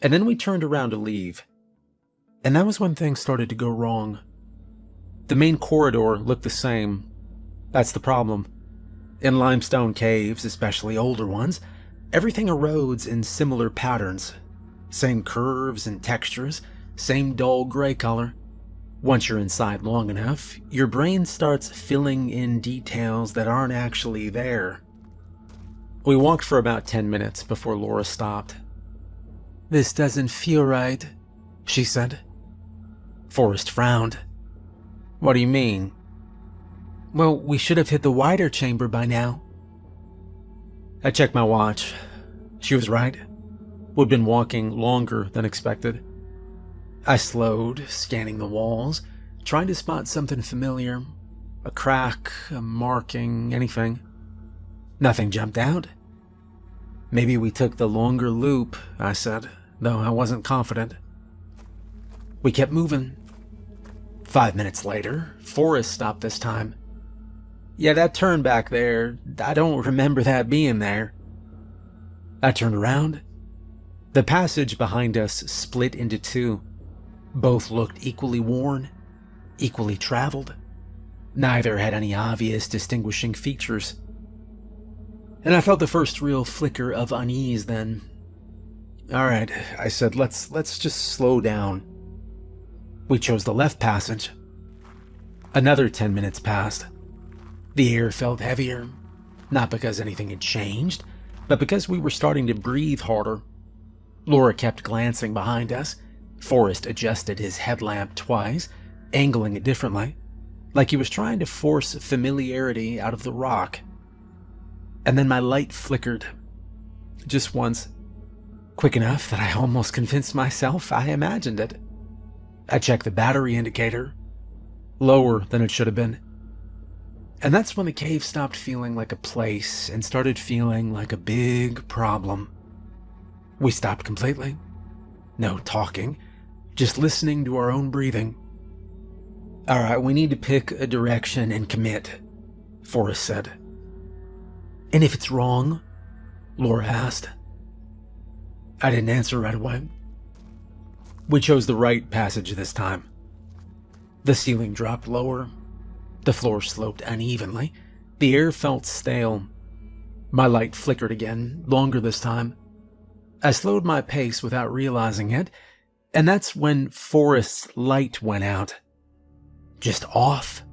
and then we turned around to leave. And that was when things started to go wrong. The main corridor looked the same. That's the problem. In limestone caves, especially older ones, everything erodes in similar patterns. Same curves and textures, same dull gray color. Once you're inside long enough, your brain starts filling in details that aren't actually there. We walked for about 10 minutes before Laura stopped. "This doesn't feel right," she said. Forrest frowned. "What do you mean?" "Well, we should have hit the wider chamber by now." I checked my watch. She was right. We'd been walking longer than expected. I slowed, scanning the walls, trying to spot something familiar. A crack, a marking, anything. Nothing jumped out. "Maybe we took the longer loop," I said, though I wasn't confident. We kept moving. 5 minutes later, Forrest stopped this time. "Yeah, that turn back there, I don't remember that being there." I turned around. The passage behind us split into two. Both looked equally worn, equally traveled. Neither had any obvious distinguishing features. And I felt the first real flicker of unease then. "All right," I said, let's just slow down." We chose the left passage. Another 10 minutes passed. The air felt heavier, not because anything had changed, but because we were starting to breathe harder. Laura kept glancing behind us. Forrest adjusted his headlamp twice, angling it differently, like he was trying to force familiarity out of the rock. And then my light flickered. Just once. Quick enough that I almost convinced myself I imagined it. I checked the battery indicator. Lower than it should have been. And that's when the cave stopped feeling like a place and started feeling like a big problem. We stopped completely. No talking, just listening to our own breathing. "All right, we need to pick a direction and commit," Forrest said. "And if it's wrong?" Laura asked. I didn't answer right away. We chose the right passage this time. The ceiling dropped lower. The floor sloped unevenly. The air felt stale. My light flickered again, longer this time. I slowed my pace without realizing it, and that's when Forrest's light went out. Just off.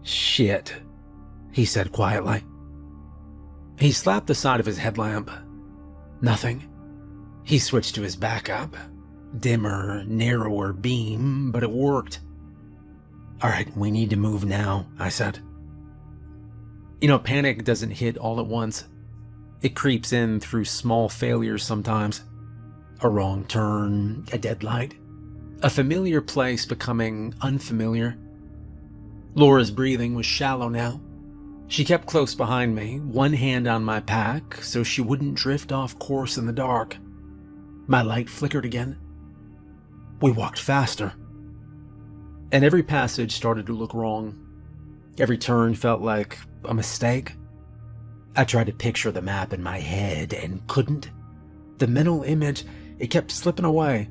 "Shit," he said quietly. He slapped the side of his headlamp. Nothing. He switched to his backup. Dimmer, narrower beam, but it worked. "All right, we need to move now," I said. You know, panic doesn't hit all at once. It creeps in through small failures sometimes. A wrong turn, a dead light, a familiar place becoming unfamiliar. Laura's breathing was shallow now. She kept close behind me, one hand on my pack so she wouldn't drift off course in the dark. My light flickered again. We walked faster. And every passage started to look wrong. Every turn felt like a mistake. I tried to picture the map in my head and couldn't. The mental image, it kept slipping away,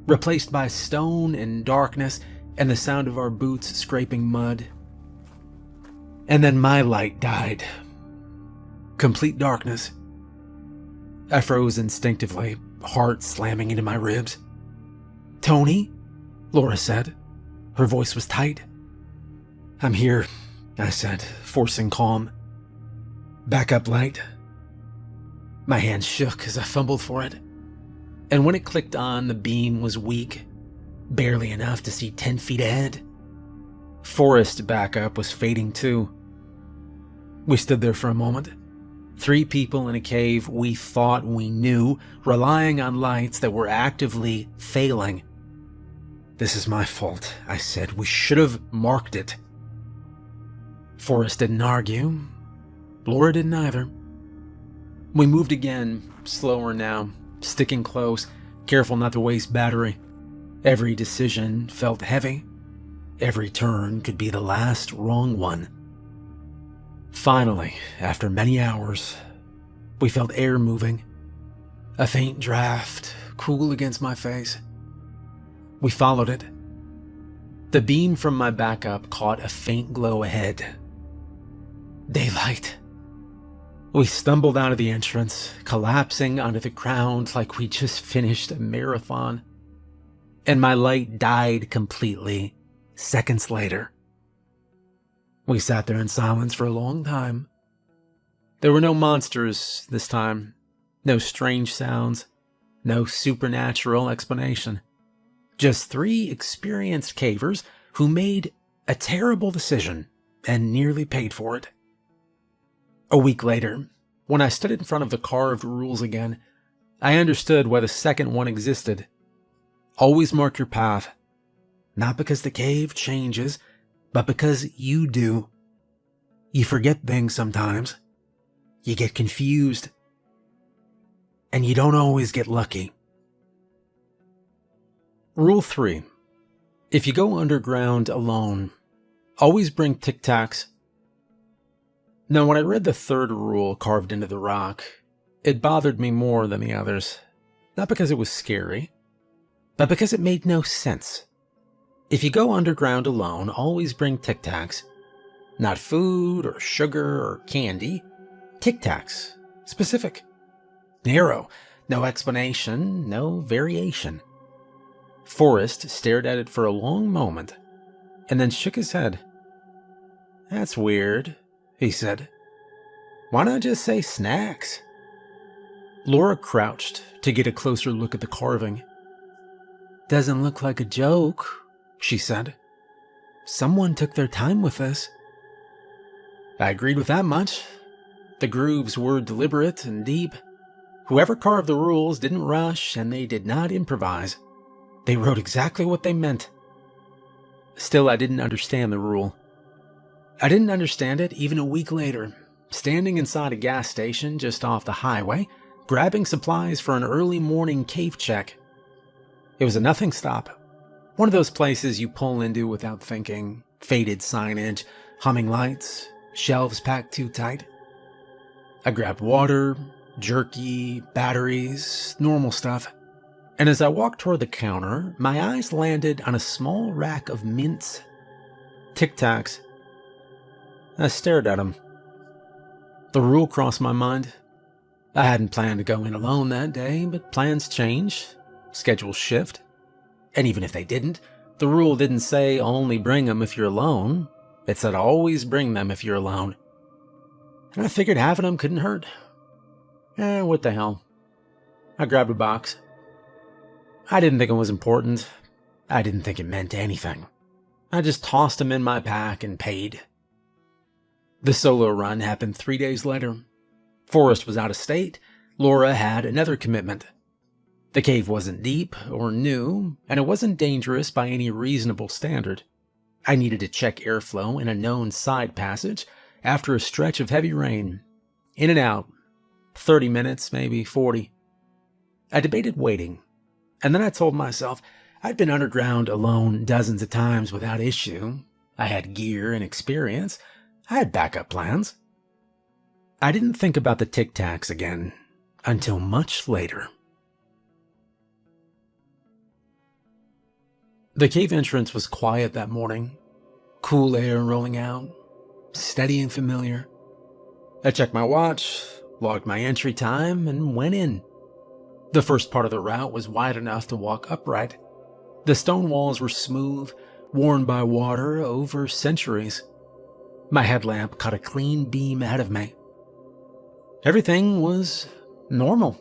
replaced by stone and darkness and the sound of our boots scraping mud. And then my light died. Complete darkness. I froze instinctively, heart slamming into my ribs. "Tony?" Laura said. Her voice was tight. "I'm here," I said, forcing calm. "Backup light." My hands shook as I fumbled for it. And when it clicked on, the beam was weak, barely enough to see 10 feet ahead. Forest backup was fading too. We stood there for a moment, 3 people in a cave we thought we knew, relying on lights that were actively failing. "This is my fault," I said. "We should have marked it." Forrest didn't argue. Laura didn't either. We moved again, slower now, sticking close, careful not to waste battery. Every decision felt heavy. Every turn could be the last wrong one. Finally, after many hours, we felt air moving. A faint draft, cool against my face. We followed it. The beam from my backup caught a faint glow ahead. Daylight. We stumbled out of the entrance, collapsing onto the ground like we just finished a marathon. And my light died completely seconds later. We sat there in silence for a long time. There were no monsters this time, no strange sounds, no supernatural explanation. Just 3 experienced cavers who made a terrible decision and nearly paid for it. A week later, when I stood in front of the carved rules again, I understood why the second one existed. Always mark your path, not because the cave changes, but because you do. You forget things sometimes. You get confused. And you don't always get lucky. Rule 3. If you go underground alone, always bring Tic Tacs. Now, when I read the 3rd rule carved into the rock, it bothered me more than the others. Not because it was scary, but because it made no sense. If you go underground alone, always bring Tic Tacs. Not food or sugar or candy. Tic Tacs. Specific. Narrow. No explanation, no variation. Forrest stared at it for a long moment, and then shook his head. "That's weird," he said. "Why not just say snacks?" Laura crouched to get a closer look at the carving. "Doesn't look like a joke," she said. "Someone took their time with this." I agreed with that much. The grooves were deliberate and deep. Whoever carved the rules didn't rush, and they did not improvise. They wrote exactly what they meant. Still, I didn't understand the rule. I didn't understand it even a week later, standing inside a gas station just off the highway, grabbing supplies for an early morning cave check. It was a nothing stop. One of those places you pull into without thinking. Faded signage, humming lights, shelves packed too tight. I grabbed water, jerky, batteries, normal stuff. And as I walked toward the counter, my eyes landed on a small rack of mints. Tic Tacs. I stared at them. The rule crossed my mind. I hadn't planned to go in alone that day, but plans change, schedules shift. And even if they didn't, the rule didn't say only bring them if you're alone. It said always bring them if you're alone. And I figured having them couldn't hurt. What the hell? I grabbed a box. I didn't think it was important. I didn't think it meant anything. I just tossed them in my pack and paid. The solo run happened 3 days later. Forrest was out of state. Laura had another commitment. The cave wasn't deep or new, and it wasn't dangerous by any reasonable standard. I needed to check airflow in a known side passage after a stretch of heavy rain. In and out. 30 minutes, maybe 40. I debated waiting. And then I told myself I'd been underground alone dozens of times without issue. I had gear and experience. I had backup plans. I didn't think about the Tic Tacs again until much later. The cave entrance was quiet that morning. Cool air rolling out, steady and familiar. I checked my watch, logged my entry time, and went in. The first part of the route was wide enough to walk upright. The stone walls were smooth, worn by water over centuries. My headlamp caught a clean beam ahead of me. Everything was normal.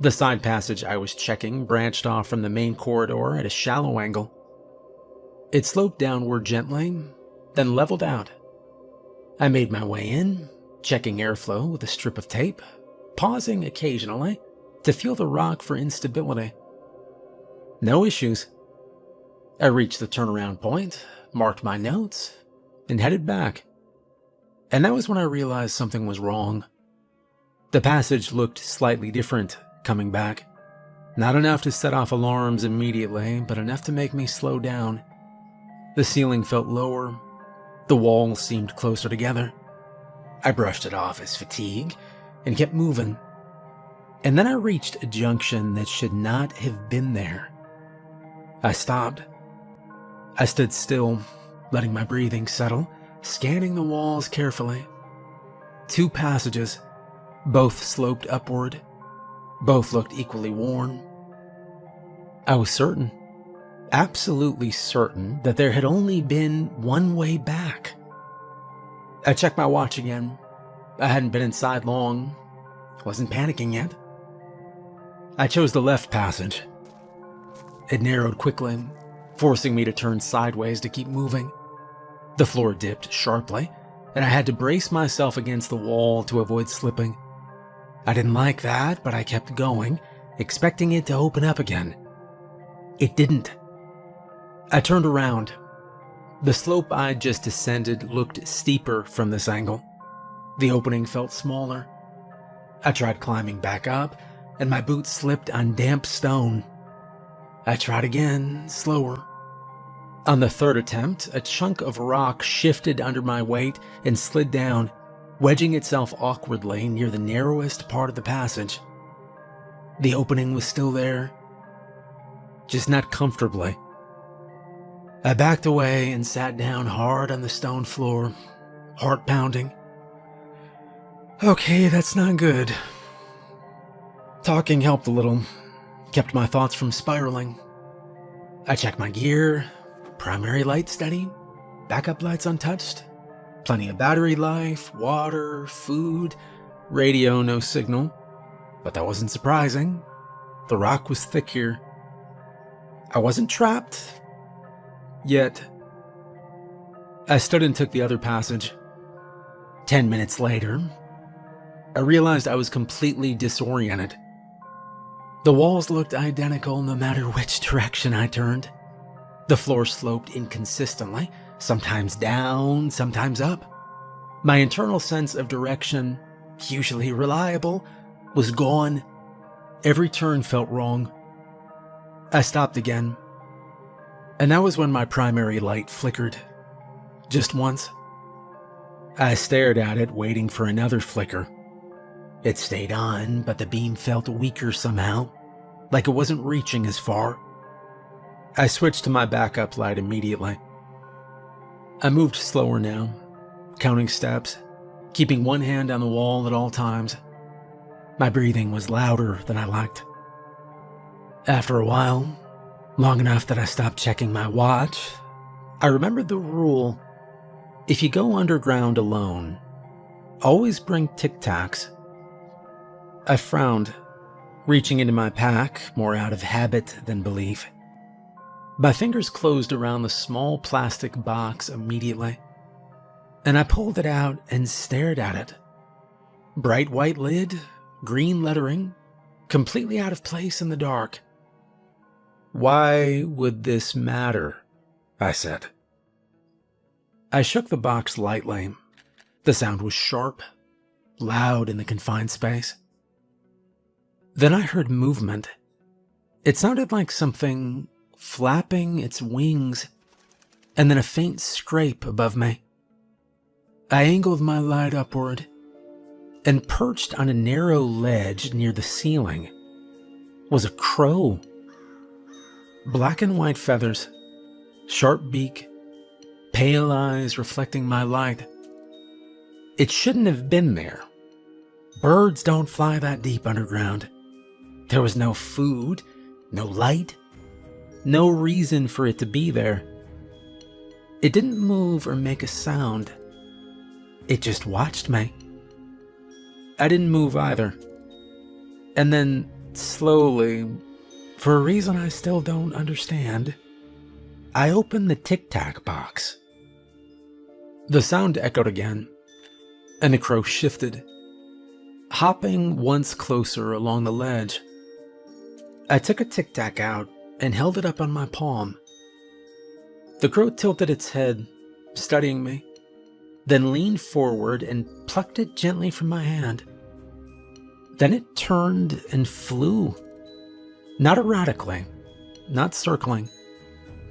The side passage I was checking branched off from the main corridor at a shallow angle. It sloped downward gently, then leveled out. I made my way in, checking airflow with a strip of tape, pausing occasionally to feel the rock for instability. No issues. I reached the turnaround point, marked my notes, and headed back. And that was when I realized something was wrong. The passage looked slightly different coming back. Not enough to set off alarms immediately, but enough to make me slow down. The ceiling felt lower. The walls seemed closer together. I brushed it off as fatigue and kept moving. And then I reached a junction that should not have been there. I stopped. I stood still, letting my breathing settle, scanning the walls carefully. 2 passages, both sloped upward. Both looked equally worn. I was certain, absolutely certain, that there had only been one way back. I checked my watch again. I hadn't been inside long. Wasn't panicking yet. I chose the left passage. It narrowed quickly, forcing me to turn sideways to keep moving. The floor dipped sharply, and I had to brace myself against the wall to avoid slipping. I didn't like that, but I kept going, expecting it to open up again. It didn't. I turned around. The slope I'd just descended looked steeper from this angle. The opening felt smaller. I tried climbing back up, and my boots slipped on damp stone. I tried again, slower. On the third attempt, a chunk of rock shifted under my weight and slid down, wedging itself awkwardly near the narrowest part of the passage. The opening was still there, just not comfortably. I backed away and sat down hard on the stone floor, heart pounding. Okay, that's not good. Talking helped a little, kept my thoughts from spiraling. I checked my gear, primary light steady, backup lights untouched. Plenty of battery life, water, food, radio, no signal. But that wasn't surprising. The rock was thick here. I wasn't trapped. Yet. I stood and took the other passage. 10 minutes later, I realized I was completely disoriented. The walls looked identical no matter which direction I turned. The floor sloped inconsistently, sometimes down, sometimes up. My internal sense of direction, usually reliable, was gone. Every turn felt wrong. I stopped again. And that was when my primary light flickered. Just once. I stared at it, waiting for another flicker. It stayed on, but the beam felt weaker somehow, like it wasn't reaching as far. I switched to my backup light immediately. I moved slower now, counting steps, keeping one hand on the wall at all times. My breathing was louder than I liked. After a while, long enough that I stopped checking my watch, I remembered the rule: if you go underground alone, always bring Tic Tacs. I frowned, reaching into my pack more out of habit than belief. My fingers closed around the small plastic box immediately, and I pulled it out and stared at it. Bright white lid, green lettering, completely out of place in the dark. Why would this matter? I said. I shook the box lightly. The sound was sharp, loud in the confined space. Then I heard movement. It sounded like something flapping its wings, and then a faint scrape above me. I angled my light upward, and perched on a narrow ledge near the ceiling was a crow. Black and white feathers, sharp beak, pale eyes reflecting my light. It shouldn't have been there. Birds don't fly that deep underground. There was no food, no light, no reason for it to be there. It didn't move or make a sound. It just watched me. I didn't move either. And then, slowly, for a reason I still don't understand, I opened the Tic Tac box. The sound echoed again, and the crow shifted, hopping once closer along the ledge. I took a tic-tac out and held it up on my palm. The crow tilted its head, studying me, then leaned forward and plucked it gently from my hand. Then it turned and flew, not erratically, not circling,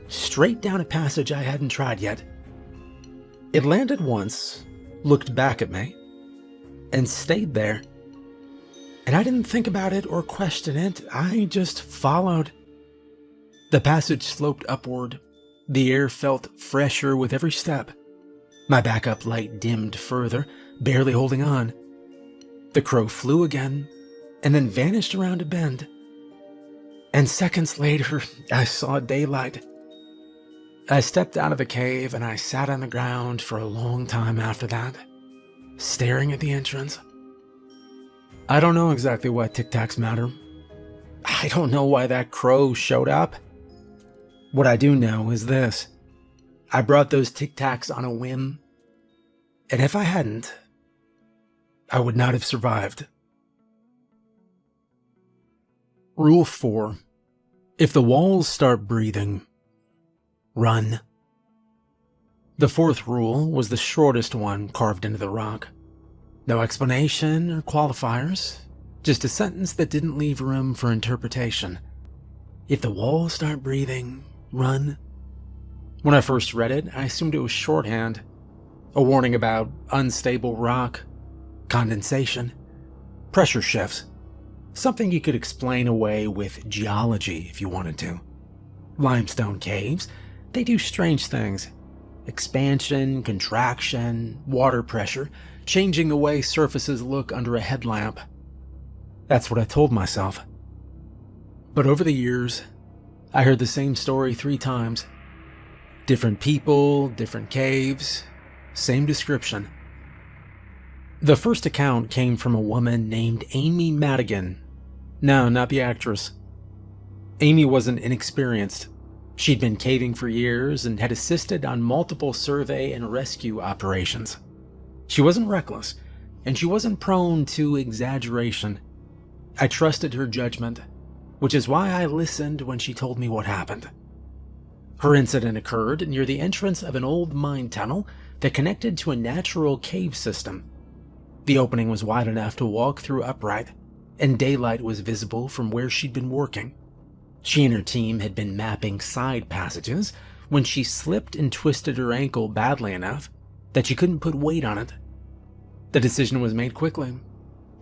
straight down a passage I hadn't tried yet. It landed once, looked back at me, and stayed there. And I didn't think about it or question it, I just followed. The passage sloped upward. The air felt fresher with every step. My backup light dimmed further, barely holding on. The crow flew again, and then vanished around a bend. And seconds later, I saw daylight. I stepped out of the cave and I sat on the ground for a long time after that, staring at the entrance. I don't know exactly why tic-tacs matter. I don't know why that crow showed up. What I do know is this. I brought those tic-tacs on a whim, and if I hadn't, I would not have survived. Rule 4. If the walls start breathing, run. The fourth rule was the shortest one carved into the rock. No explanation or qualifiers, just a sentence that didn't leave room for interpretation. If the walls start breathing, run. When I first read it, I assumed it was shorthand, a warning about unstable rock, condensation, pressure shifts, something you could explain away with geology if you wanted to. Limestone caves, they do strange things. Expansion, contraction, water pressure, changing the way surfaces look under a headlamp. That's what I told myself. But over the years, I heard the same story 3 times. Different people, different caves, same description. The first account came from a woman named Amy Madigan. No, not the actress. Amy wasn't inexperienced. She'd been caving for years and had assisted on multiple survey and rescue operations. She wasn't reckless, and she wasn't prone to exaggeration. I trusted her judgment, which is why I listened when she told me what happened. Her incident occurred near the entrance of an old mine tunnel that connected to a natural cave system. The opening was wide enough to walk through upright, and daylight was visible from where she'd been working. She and her team had been mapping side passages when she slipped and twisted her ankle badly enough that she couldn't put weight on it. The decision was made quickly.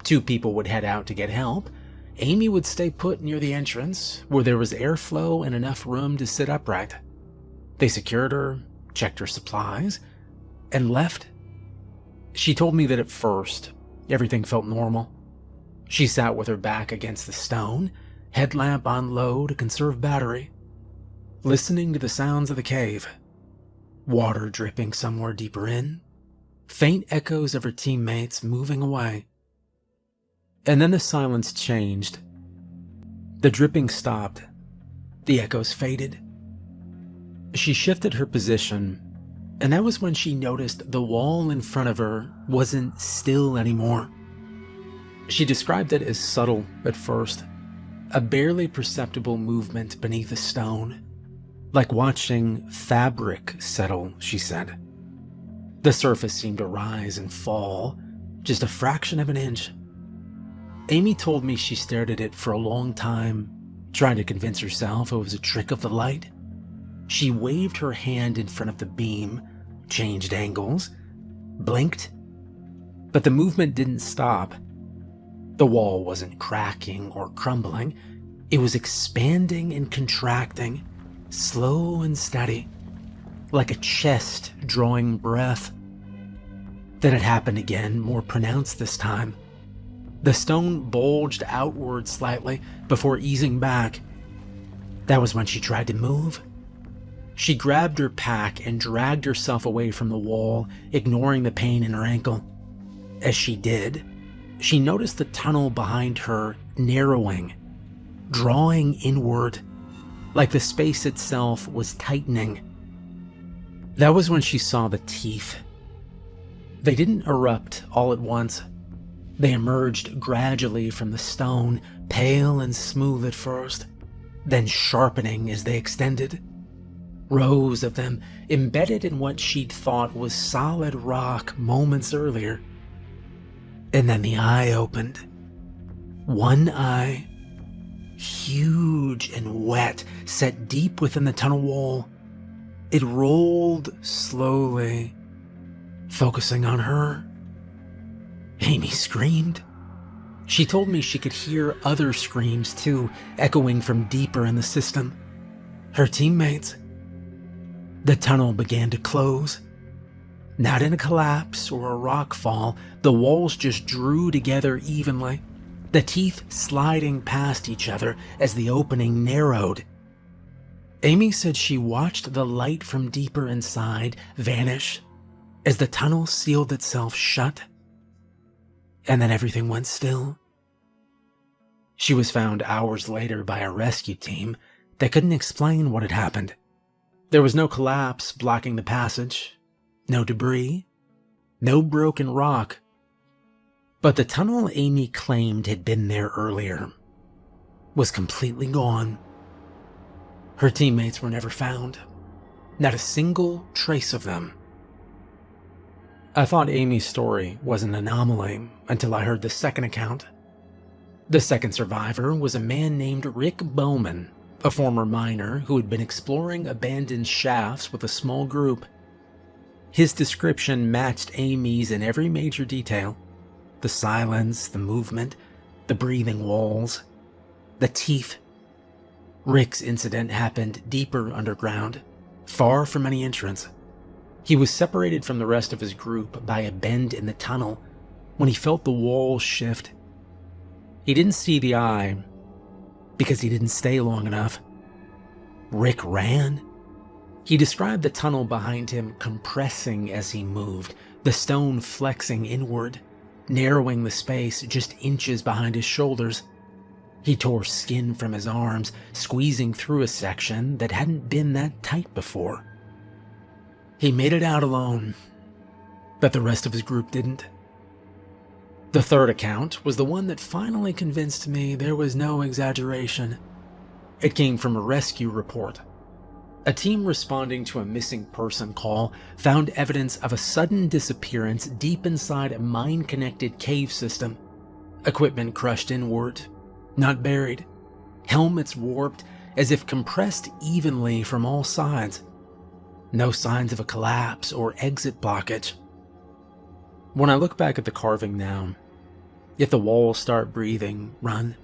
2 people would head out to get help. Amy would stay put near the entrance where there was airflow and enough room to sit upright. They secured her, checked her supplies, and left. She told me that at first, everything felt normal. She sat with her back against the stone, headlamp on low to conserve battery, listening to the sounds of the cave. Water dripping somewhere deeper in, faint echoes of her teammates moving away. And then the silence changed. The dripping stopped. The echoes faded. She shifted her position, and that was when she noticed the wall in front of her wasn't still anymore. She described it as subtle at first, a barely perceptible movement beneath a stone, like watching fabric settle, she said. The surface seemed to rise and fall, just a fraction of an inch. Amy told me she stared at it for a long time, trying to convince herself it was a trick of the light. She waved her hand in front of the beam, changed angles, blinked, but the movement didn't stop. The wall wasn't cracking or crumbling. It was expanding and contracting, slow and steady, like a chest drawing breath. Then it happened again, more pronounced this time. The stone bulged outward slightly before easing back. That was when she tried to move. She grabbed her pack and dragged herself away from the wall, ignoring the pain in her ankle. As she did, she noticed the tunnel behind her narrowing, drawing inward, like the space itself was tightening. That was when she saw the teeth. They didn't erupt all at once. They emerged gradually from the stone, pale and smooth at first, then sharpening as they extended. Rows of them embedded in what she'd thought was solid rock moments earlier. And then the eye opened. One eye, huge and wet, set deep within the tunnel wall. It rolled slowly, focusing on her. Amy screamed. She told me she could hear other screams too, echoing from deeper in the system. Her teammates. The tunnel began to close. Not in a collapse or a rock fall, the walls just drew together evenly, the teeth sliding past each other as the opening narrowed. Amy said she watched the light from deeper inside vanish as the tunnel sealed itself shut, and then everything went still. She was found hours later by a rescue team that couldn't explain what had happened. There was no collapse blocking the passage, no debris, no broken rock. But the tunnel Amy claimed had been there earlier was completely gone. Her teammates were never found. Not a single trace of them. I thought Amy's story was an anomaly until I heard the second account. The second survivor was a man named Rick Bowman, a former miner who had been exploring abandoned shafts with a small group. His description matched Amy's in every major detail. The silence, the movement, the breathing walls, the teeth. Rick's incident happened deeper underground, far from any entrance. He was separated from the rest of his group by a bend in the tunnel when he felt the walls shift. He didn't see the eye because he didn't stay long enough. Rick ran. He described the tunnel behind him compressing as he moved, the stone flexing inward, narrowing the space just inches behind his shoulders. He tore skin from his arms, squeezing through a section that hadn't been that tight before. He made it out alone, but the rest of his group didn't. The third account was the one that finally convinced me there was no exaggeration. It came from a rescue report. A team responding to a missing person call found evidence of a sudden disappearance deep inside a mine-connected cave system. Equipment crushed inward, not buried. Helmets warped as if compressed evenly from all sides. No signs of a collapse or exit blockage. When I look back at the carving now, if the walls start breathing, run.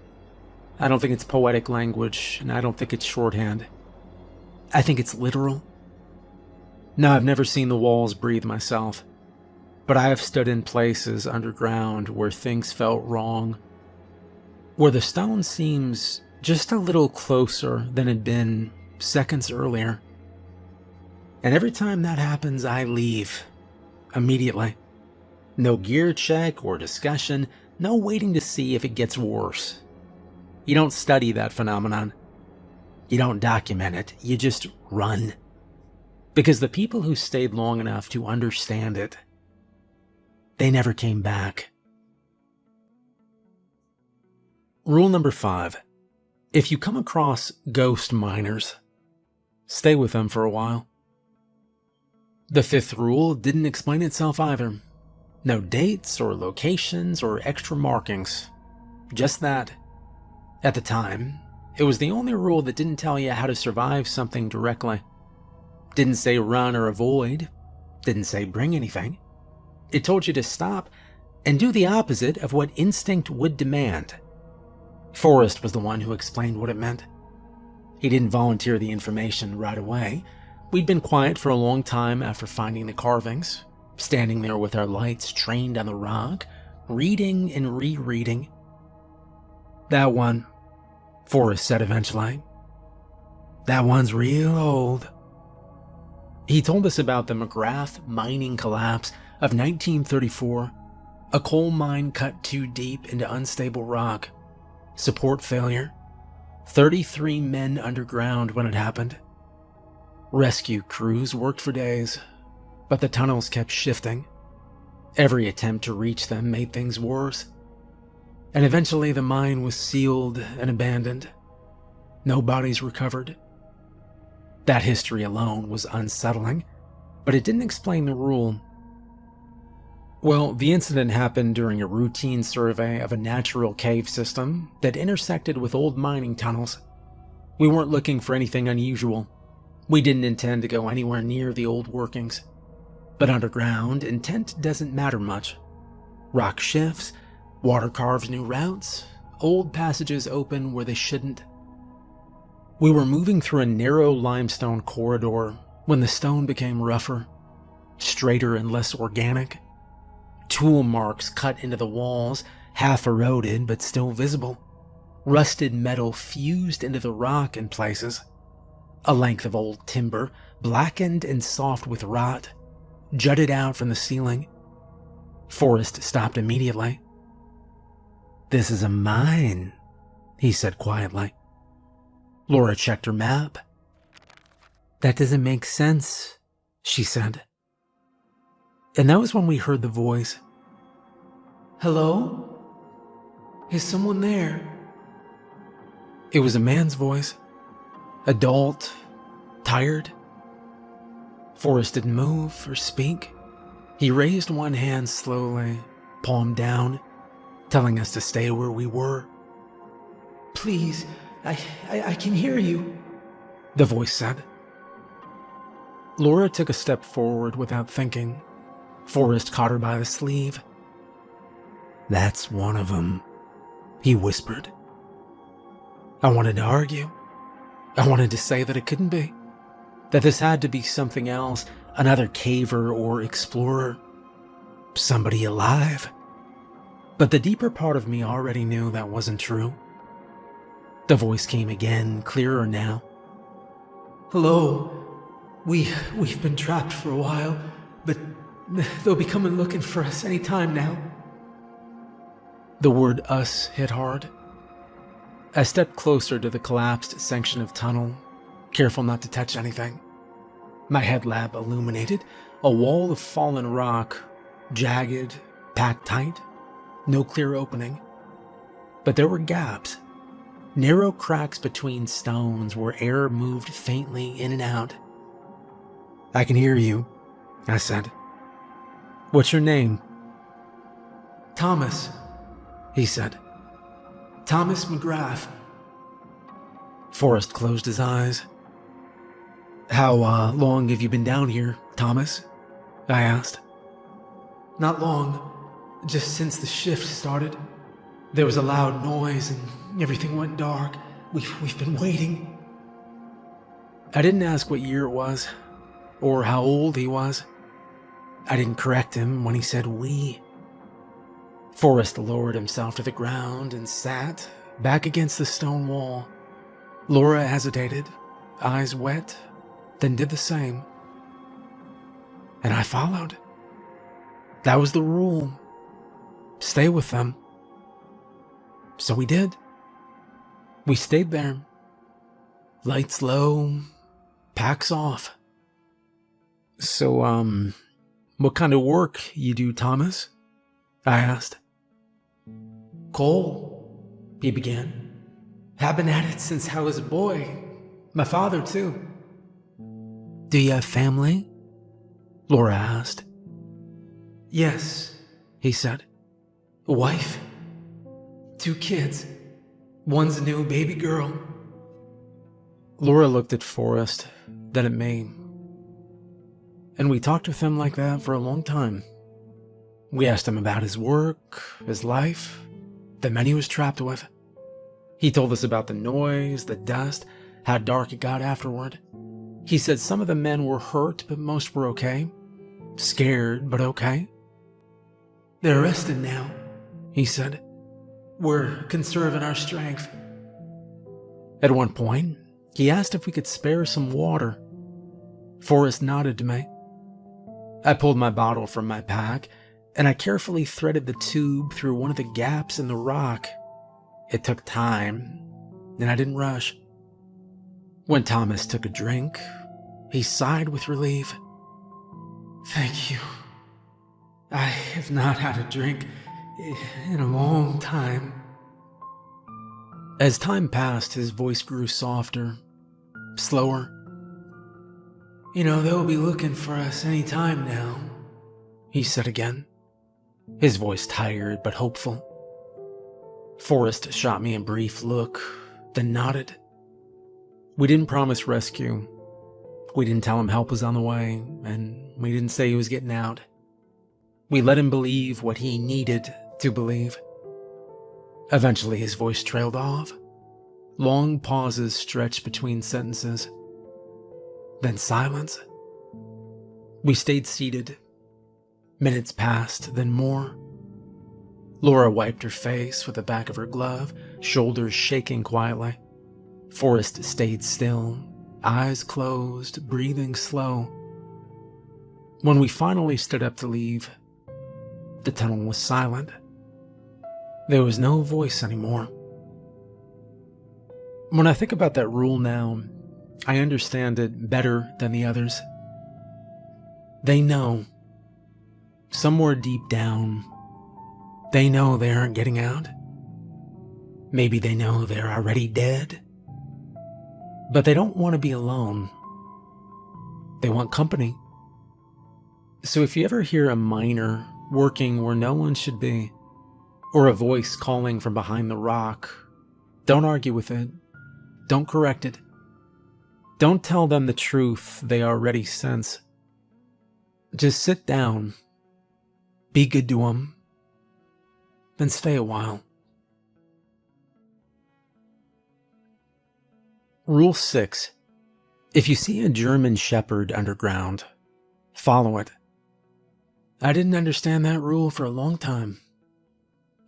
I don't think it's poetic language, and I don't think it's shorthand. I think it's literal. No, I've never seen the walls breathe myself, but I have stood in places underground where things felt wrong, where the stone seems just a little closer than it had been seconds earlier. And every time that happens, I leave immediately. No gear check or discussion, no waiting to see if it gets worse. You don't study that phenomenon. You don't document it, you just run. Because the people who stayed long enough to understand it, they never came back. Rule number 5. If you come across ghost miners, stay with them for a while. The fifth rule didn't explain itself either. No dates or locations or extra markings. Just that. At the time, it was the only rule that didn't tell you how to survive something directly. Didn't say run or avoid. Didn't say bring anything. It told you to stop and do the opposite of what instinct would demand. Forrest was the one who explained what it meant. He didn't volunteer the information right away. We'd been quiet for a long time after finding the carvings, standing there with our lights trained on the rock, reading and rereading. That one, Forrest said eventually. That one's real old. He told us about the McGrath mining collapse of 1934, a coal mine cut too deep into unstable rock, support failure, 33 men underground when it happened. Rescue crews worked for days, but the tunnels kept shifting. Every attempt to reach them made things worse, and eventually the mine was sealed and abandoned. No bodies recovered. That history alone was unsettling, but it didn't explain the rule. Well, the incident happened during a routine survey of a natural cave system that intersected with old mining tunnels. We weren't looking for anything unusual. We didn't intend to go anywhere near the old workings. But underground, intent doesn't matter much. Rock shifts, water carves new routes, old passages open where they shouldn't. We were moving through a narrow limestone corridor when the stone became rougher, straighter and less organic. Tool marks cut into the walls, half eroded but still visible. Rusted metal fused into the rock in places. A length of old timber, blackened and soft with rot, jutted out from the ceiling. Forrest stopped immediately. "This is a mine," he said quietly. Laura checked her map. "That doesn't make sense," she said. And that was when we heard the voice. "Hello? Is someone there?" It was a man's voice. Adult, tired. Forrest didn't move or speak. He raised one hand slowly, palm down, telling us to stay where we were. "Please, I can hear you," the voice said. Laura took a step forward without thinking. Forrest caught her by the sleeve. "That's one of them," he whispered. I wanted to argue. I wanted to say that it couldn't be. That this had to be something else, another caver or explorer. Somebody alive. But the deeper part of me already knew that wasn't true. The voice came again, clearer now. "Hello. We've been trapped for a while, but they'll be coming looking for us any time now." The word "us" hit hard. I stepped closer to the collapsed section of tunnel, careful not to touch anything. My headlamp illuminated a wall of fallen rock, jagged, packed tight, no clear opening. But there were gaps, narrow cracks between stones where air moved faintly in and out. "I can hear you," I said. "What's your name?" "Thomas," he said. "Thomas McGrath." Forrest closed his eyes. How long have you been down here, Thomas?" I asked. "Not long, just since the shift started. There was a loud noise and everything went dark. We've been waiting." I didn't ask what year it was, or how old he was. I didn't correct him when he said "we." Forrest lowered himself to the ground and sat back against the stone wall. Laura hesitated, eyes wet, then did the same. And I followed. That was the rule. Stay with them. So we did. We stayed there. Lights low, packs off. "So, what kind of work you do, Thomas?" I asked. "Coal," he began. "Have been at it since I was a boy. My father, too." "Do you have family?" Laura asked. "Yes," he said. "A wife. 2 kids. One's a new baby girl." Laura looked at Forrest, then at me. And we talked with him like that for a long time. We asked him about his work, his life, the men he was trapped with. He told us about the noise, the dust, how dark it got afterward. He said some of the men were hurt, but most were okay. Scared, but okay. "They're rested now," he said. "We're conserving our strength." At one point, he asked if we could spare some water. Forrest nodded to me. I pulled my bottle from my pack, and I carefully threaded the tube through one of the gaps in the rock. It took time, and I didn't rush. When Thomas took a drink, he sighed with relief. "Thank you," I have not had a drink in a long time. As time passed, his voice grew softer, slower. They'll be looking for us any time now, he said again, his voice tired but hopeful. Forrest shot me a brief look, then nodded. We didn't promise rescue. We didn't tell him help was on the way, and we didn't say he was getting out. We let him believe what he needed to believe. Eventually, his voice trailed off. Long pauses stretched between sentences. Then silence. We stayed seated. Minutes passed, then more. Laura wiped her face with the back of her glove, shoulders shaking quietly. Forrest stayed still, eyes closed, breathing slow. When we finally stood up to leave, the tunnel was silent. There was no voice anymore. When I think about that rule now, I understand it better than the others. They know. Somewhere deep down, they know they aren't getting out. Maybe they know they're already dead. But they don't want to be alone. They want company. So if you ever hear a miner working where no one should be, or a voice calling from behind the rock, don't argue with it. Don't correct it. Don't tell them the truth they already sense. Just sit down, be good to them, then stay a while. Rule 6. If you see a German Shepherd underground, follow it. I didn't understand that rule for a long time.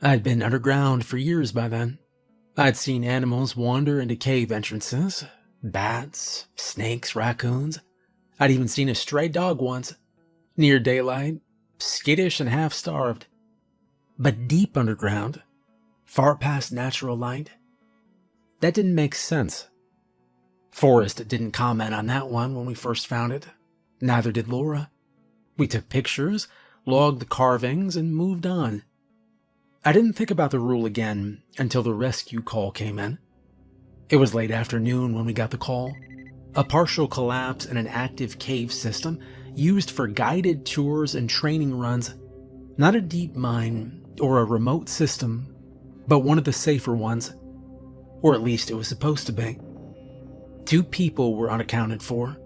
I'd been underground for years by then. I'd seen animals wander into cave entrances, bats, snakes, raccoons. I'd even seen a stray dog once, near daylight, skittish and half-starved. But deep underground, far past natural light, that didn't make sense. Forrest didn't comment on that one when we first found it. Neither did Laura. We took pictures, logged the carvings, and moved on. I didn't think about the rule again until the rescue call came in. It was late afternoon when we got the call. A partial collapse in an active cave system used for guided tours and training runs. Not a deep mine or a remote system, but one of the safer ones. Or at least it was supposed to be. 2 people were unaccounted for.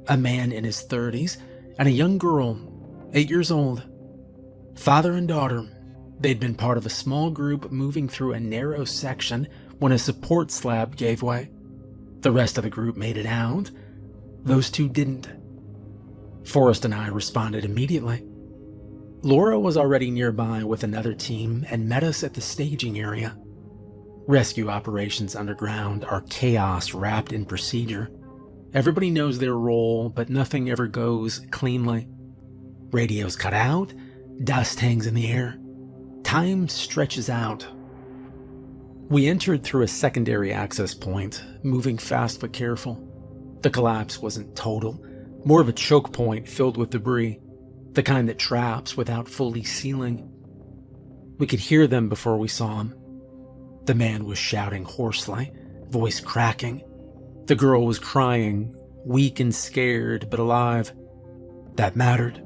A man in his 30s and a young girl, 8 years old. Father and daughter. They'd been part of a small group moving through a narrow section when a support slab gave way. The rest of the group made it out. Those 2 didn't. Forrest and I responded immediately. Laura was already nearby with another team and met us at the staging area. Rescue operations underground are chaos wrapped in procedure. Everybody knows their role, but nothing ever goes cleanly. Radios cut out, dust hangs in the air. Time stretches out. We entered through a secondary access point, moving fast but careful. The collapse wasn't total, more of a choke point filled with debris, the kind that traps without fully sealing. We could hear them before we saw them. The man was shouting hoarsely, voice cracking. The girl was crying, weak and scared, but alive. That mattered.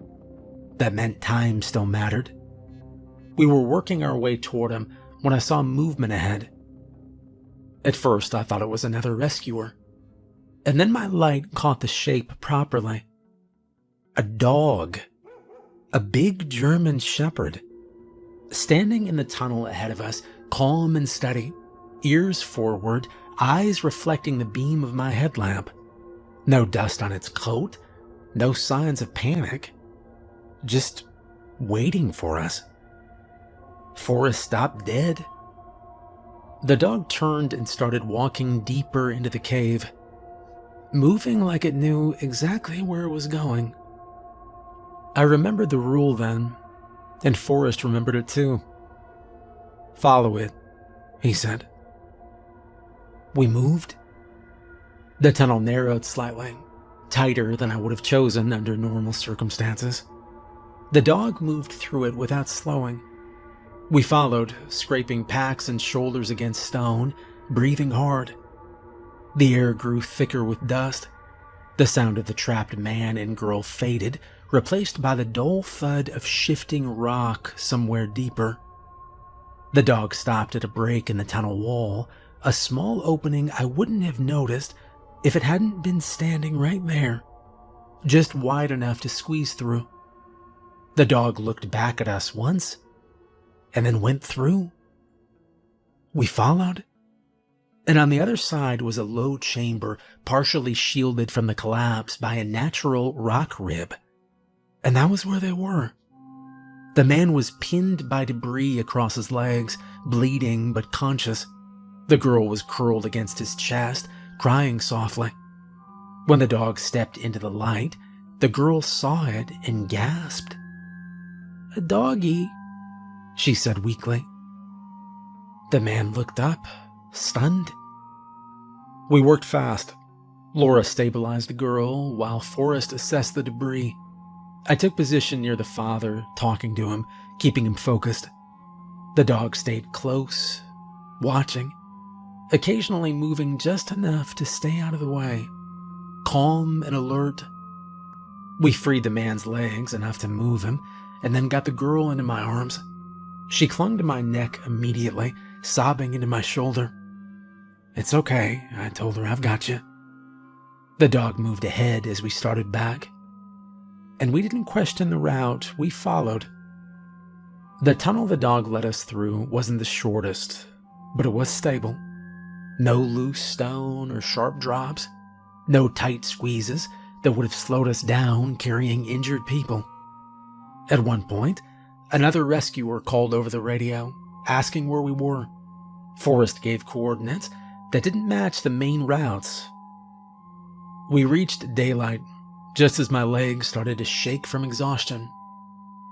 That meant time still mattered. We were working our way toward him when I saw movement ahead. At first, I thought it was another rescuer. And then my light caught the shape properly. A dog. A big German Shepherd. Standing in the tunnel ahead of us, calm and steady, ears forward, eyes reflecting the beam of my headlamp. No dust on its coat, no signs of panic. Just waiting for us. Forrest stopped dead. The dog turned and started walking deeper into the cave, moving like it knew exactly where it was going. I remembered the rule then, and Forrest remembered it too. Follow it, he said. We moved. The tunnel narrowed slightly, tighter than I would have chosen under normal circumstances. The dog moved through it without slowing. We followed, scraping packs and shoulders against stone, breathing hard. The air grew thicker with dust. The sound of the trapped man and girl faded, replaced by the dull thud of shifting rock somewhere deeper. The dog stopped at a break in the tunnel wall, a small opening I wouldn't have noticed if it hadn't been standing right there, just wide enough to squeeze through. The dog looked back at us once, and then went through. We followed, and on the other side was a low chamber partially shielded from the collapse by a natural rock rib. And that was where they were. The man was pinned by debris across his legs, bleeding but conscious. The girl was curled against his chest, crying softly. When the dog stepped into the light, the girl saw it and gasped. "A doggy," she said weakly. The man looked up, stunned. We worked fast. Laura stabilized the girl while Forrest assessed the debris. I took position near the father, talking to him, keeping him focused. The dog stayed close, watching, occasionally moving just enough to stay out of the way, calm and alert. We freed the man's legs enough to move him, and then got the girl into my arms. She clung to my neck immediately, sobbing into my shoulder. "It's okay," I told her, "I've got you." The dog moved ahead as we started back, and we didn't question the route, we followed. The tunnel the dog led us through wasn't the shortest, but it was stable. No loose stone or sharp drops, no tight squeezes that would have slowed us down carrying injured people. At one point, another rescuer called over the radio, asking where we were. Forrest gave coordinates that didn't match the main routes. We reached daylight, just as my legs started to shake from exhaustion.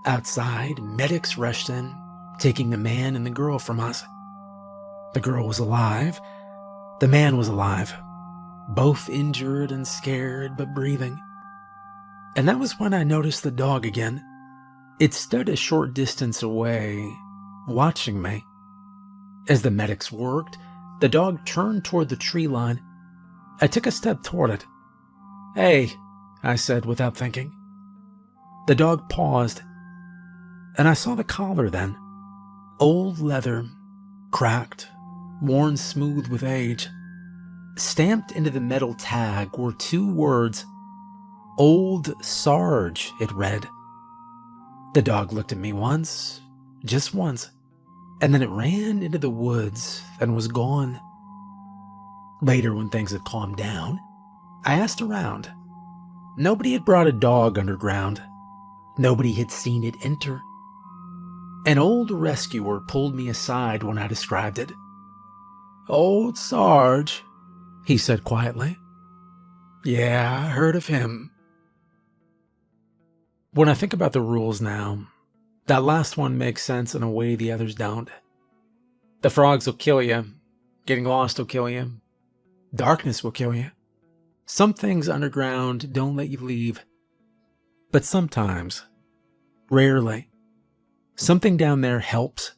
Outside, medics rushed in, taking the man and the girl from us. The girl was alive. The man was alive. Both injured and scared, but breathing. And that was when I noticed the dog again. It stood a short distance away, watching me. As the medics worked, the dog turned toward the tree line. I took a step toward it. "Hey," I said without thinking. The dog paused, and I saw the collar then. Old leather, cracked, worn smooth with age. Stamped into the metal tag were 2 words. "Old Sarge," it read. The dog looked at me once, just once, and then it ran into the woods and was gone. Later, when things had calmed down, I asked around. Nobody had brought a dog underground. Nobody had seen it enter. An old rescuer pulled me aside when I described it. "Old Sarge," he said quietly. "Yeah, I heard of him." When I think about the rules now, that last one makes sense in a way the others don't. The frogs will kill you. Getting lost will kill you. Darkness will kill you. Some things underground don't let you leave. But sometimes, rarely, something down there helps.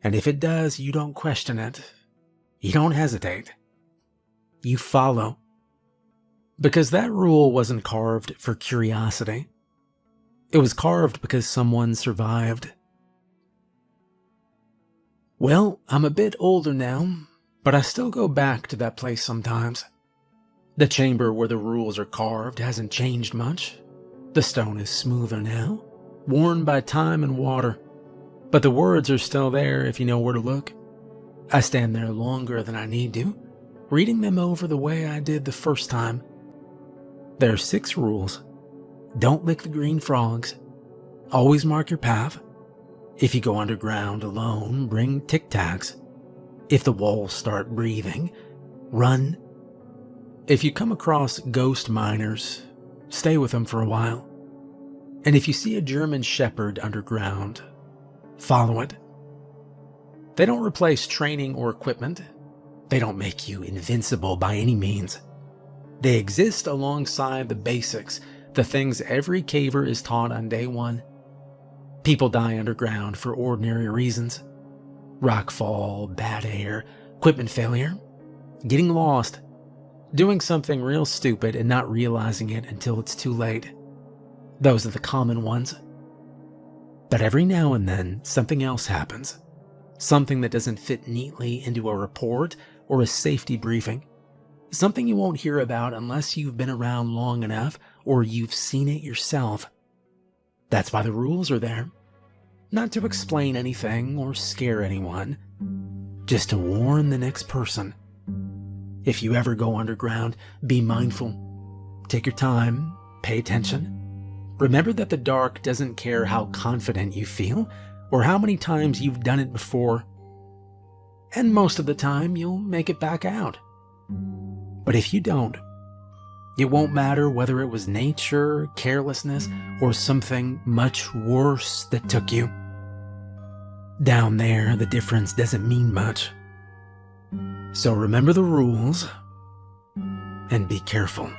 And if it does, you don't question it. You don't hesitate. You follow. Because that rule wasn't carved for curiosity. It was carved because someone survived. Well, I'm a bit older now, but I still go back to that place sometimes. The chamber where the rules are carved hasn't changed much. The stone is smoother now, worn by time and water, but the words are still there if you know where to look. I stand there longer than I need to, reading them over the way I did the first time. There are 6 rules. Don't lick the green frogs. Always mark your path. If you go underground alone, bring tic tacs. If the walls start breathing, run. If you come across ghost miners, stay with them for a while. And if you see a German shepherd underground, follow it. They don't replace training or equipment. They don't make you invincible by any means. They exist alongside the basics The things every caver is taught on day one. People die underground for ordinary reasons. Rockfall, bad air, equipment failure, getting lost, doing something real stupid and not realizing it until it's too late. Those are the common ones. But every now and then, something else happens. Something that doesn't fit neatly into a report or a safety briefing. Something you won't hear about unless you've been around long enough or you've seen it yourself. That's why the rules are there. Not to explain anything or scare anyone, just to warn the next person. If you ever go underground, be mindful. Take your time, pay attention. Remember that the dark doesn't care how confident you feel or how many times you've done it before. And most of the time, you'll make it back out. But if you don't, it won't matter whether it was nature, carelessness, or something much worse that took you. Down there, the difference doesn't mean much. So remember the rules and be careful.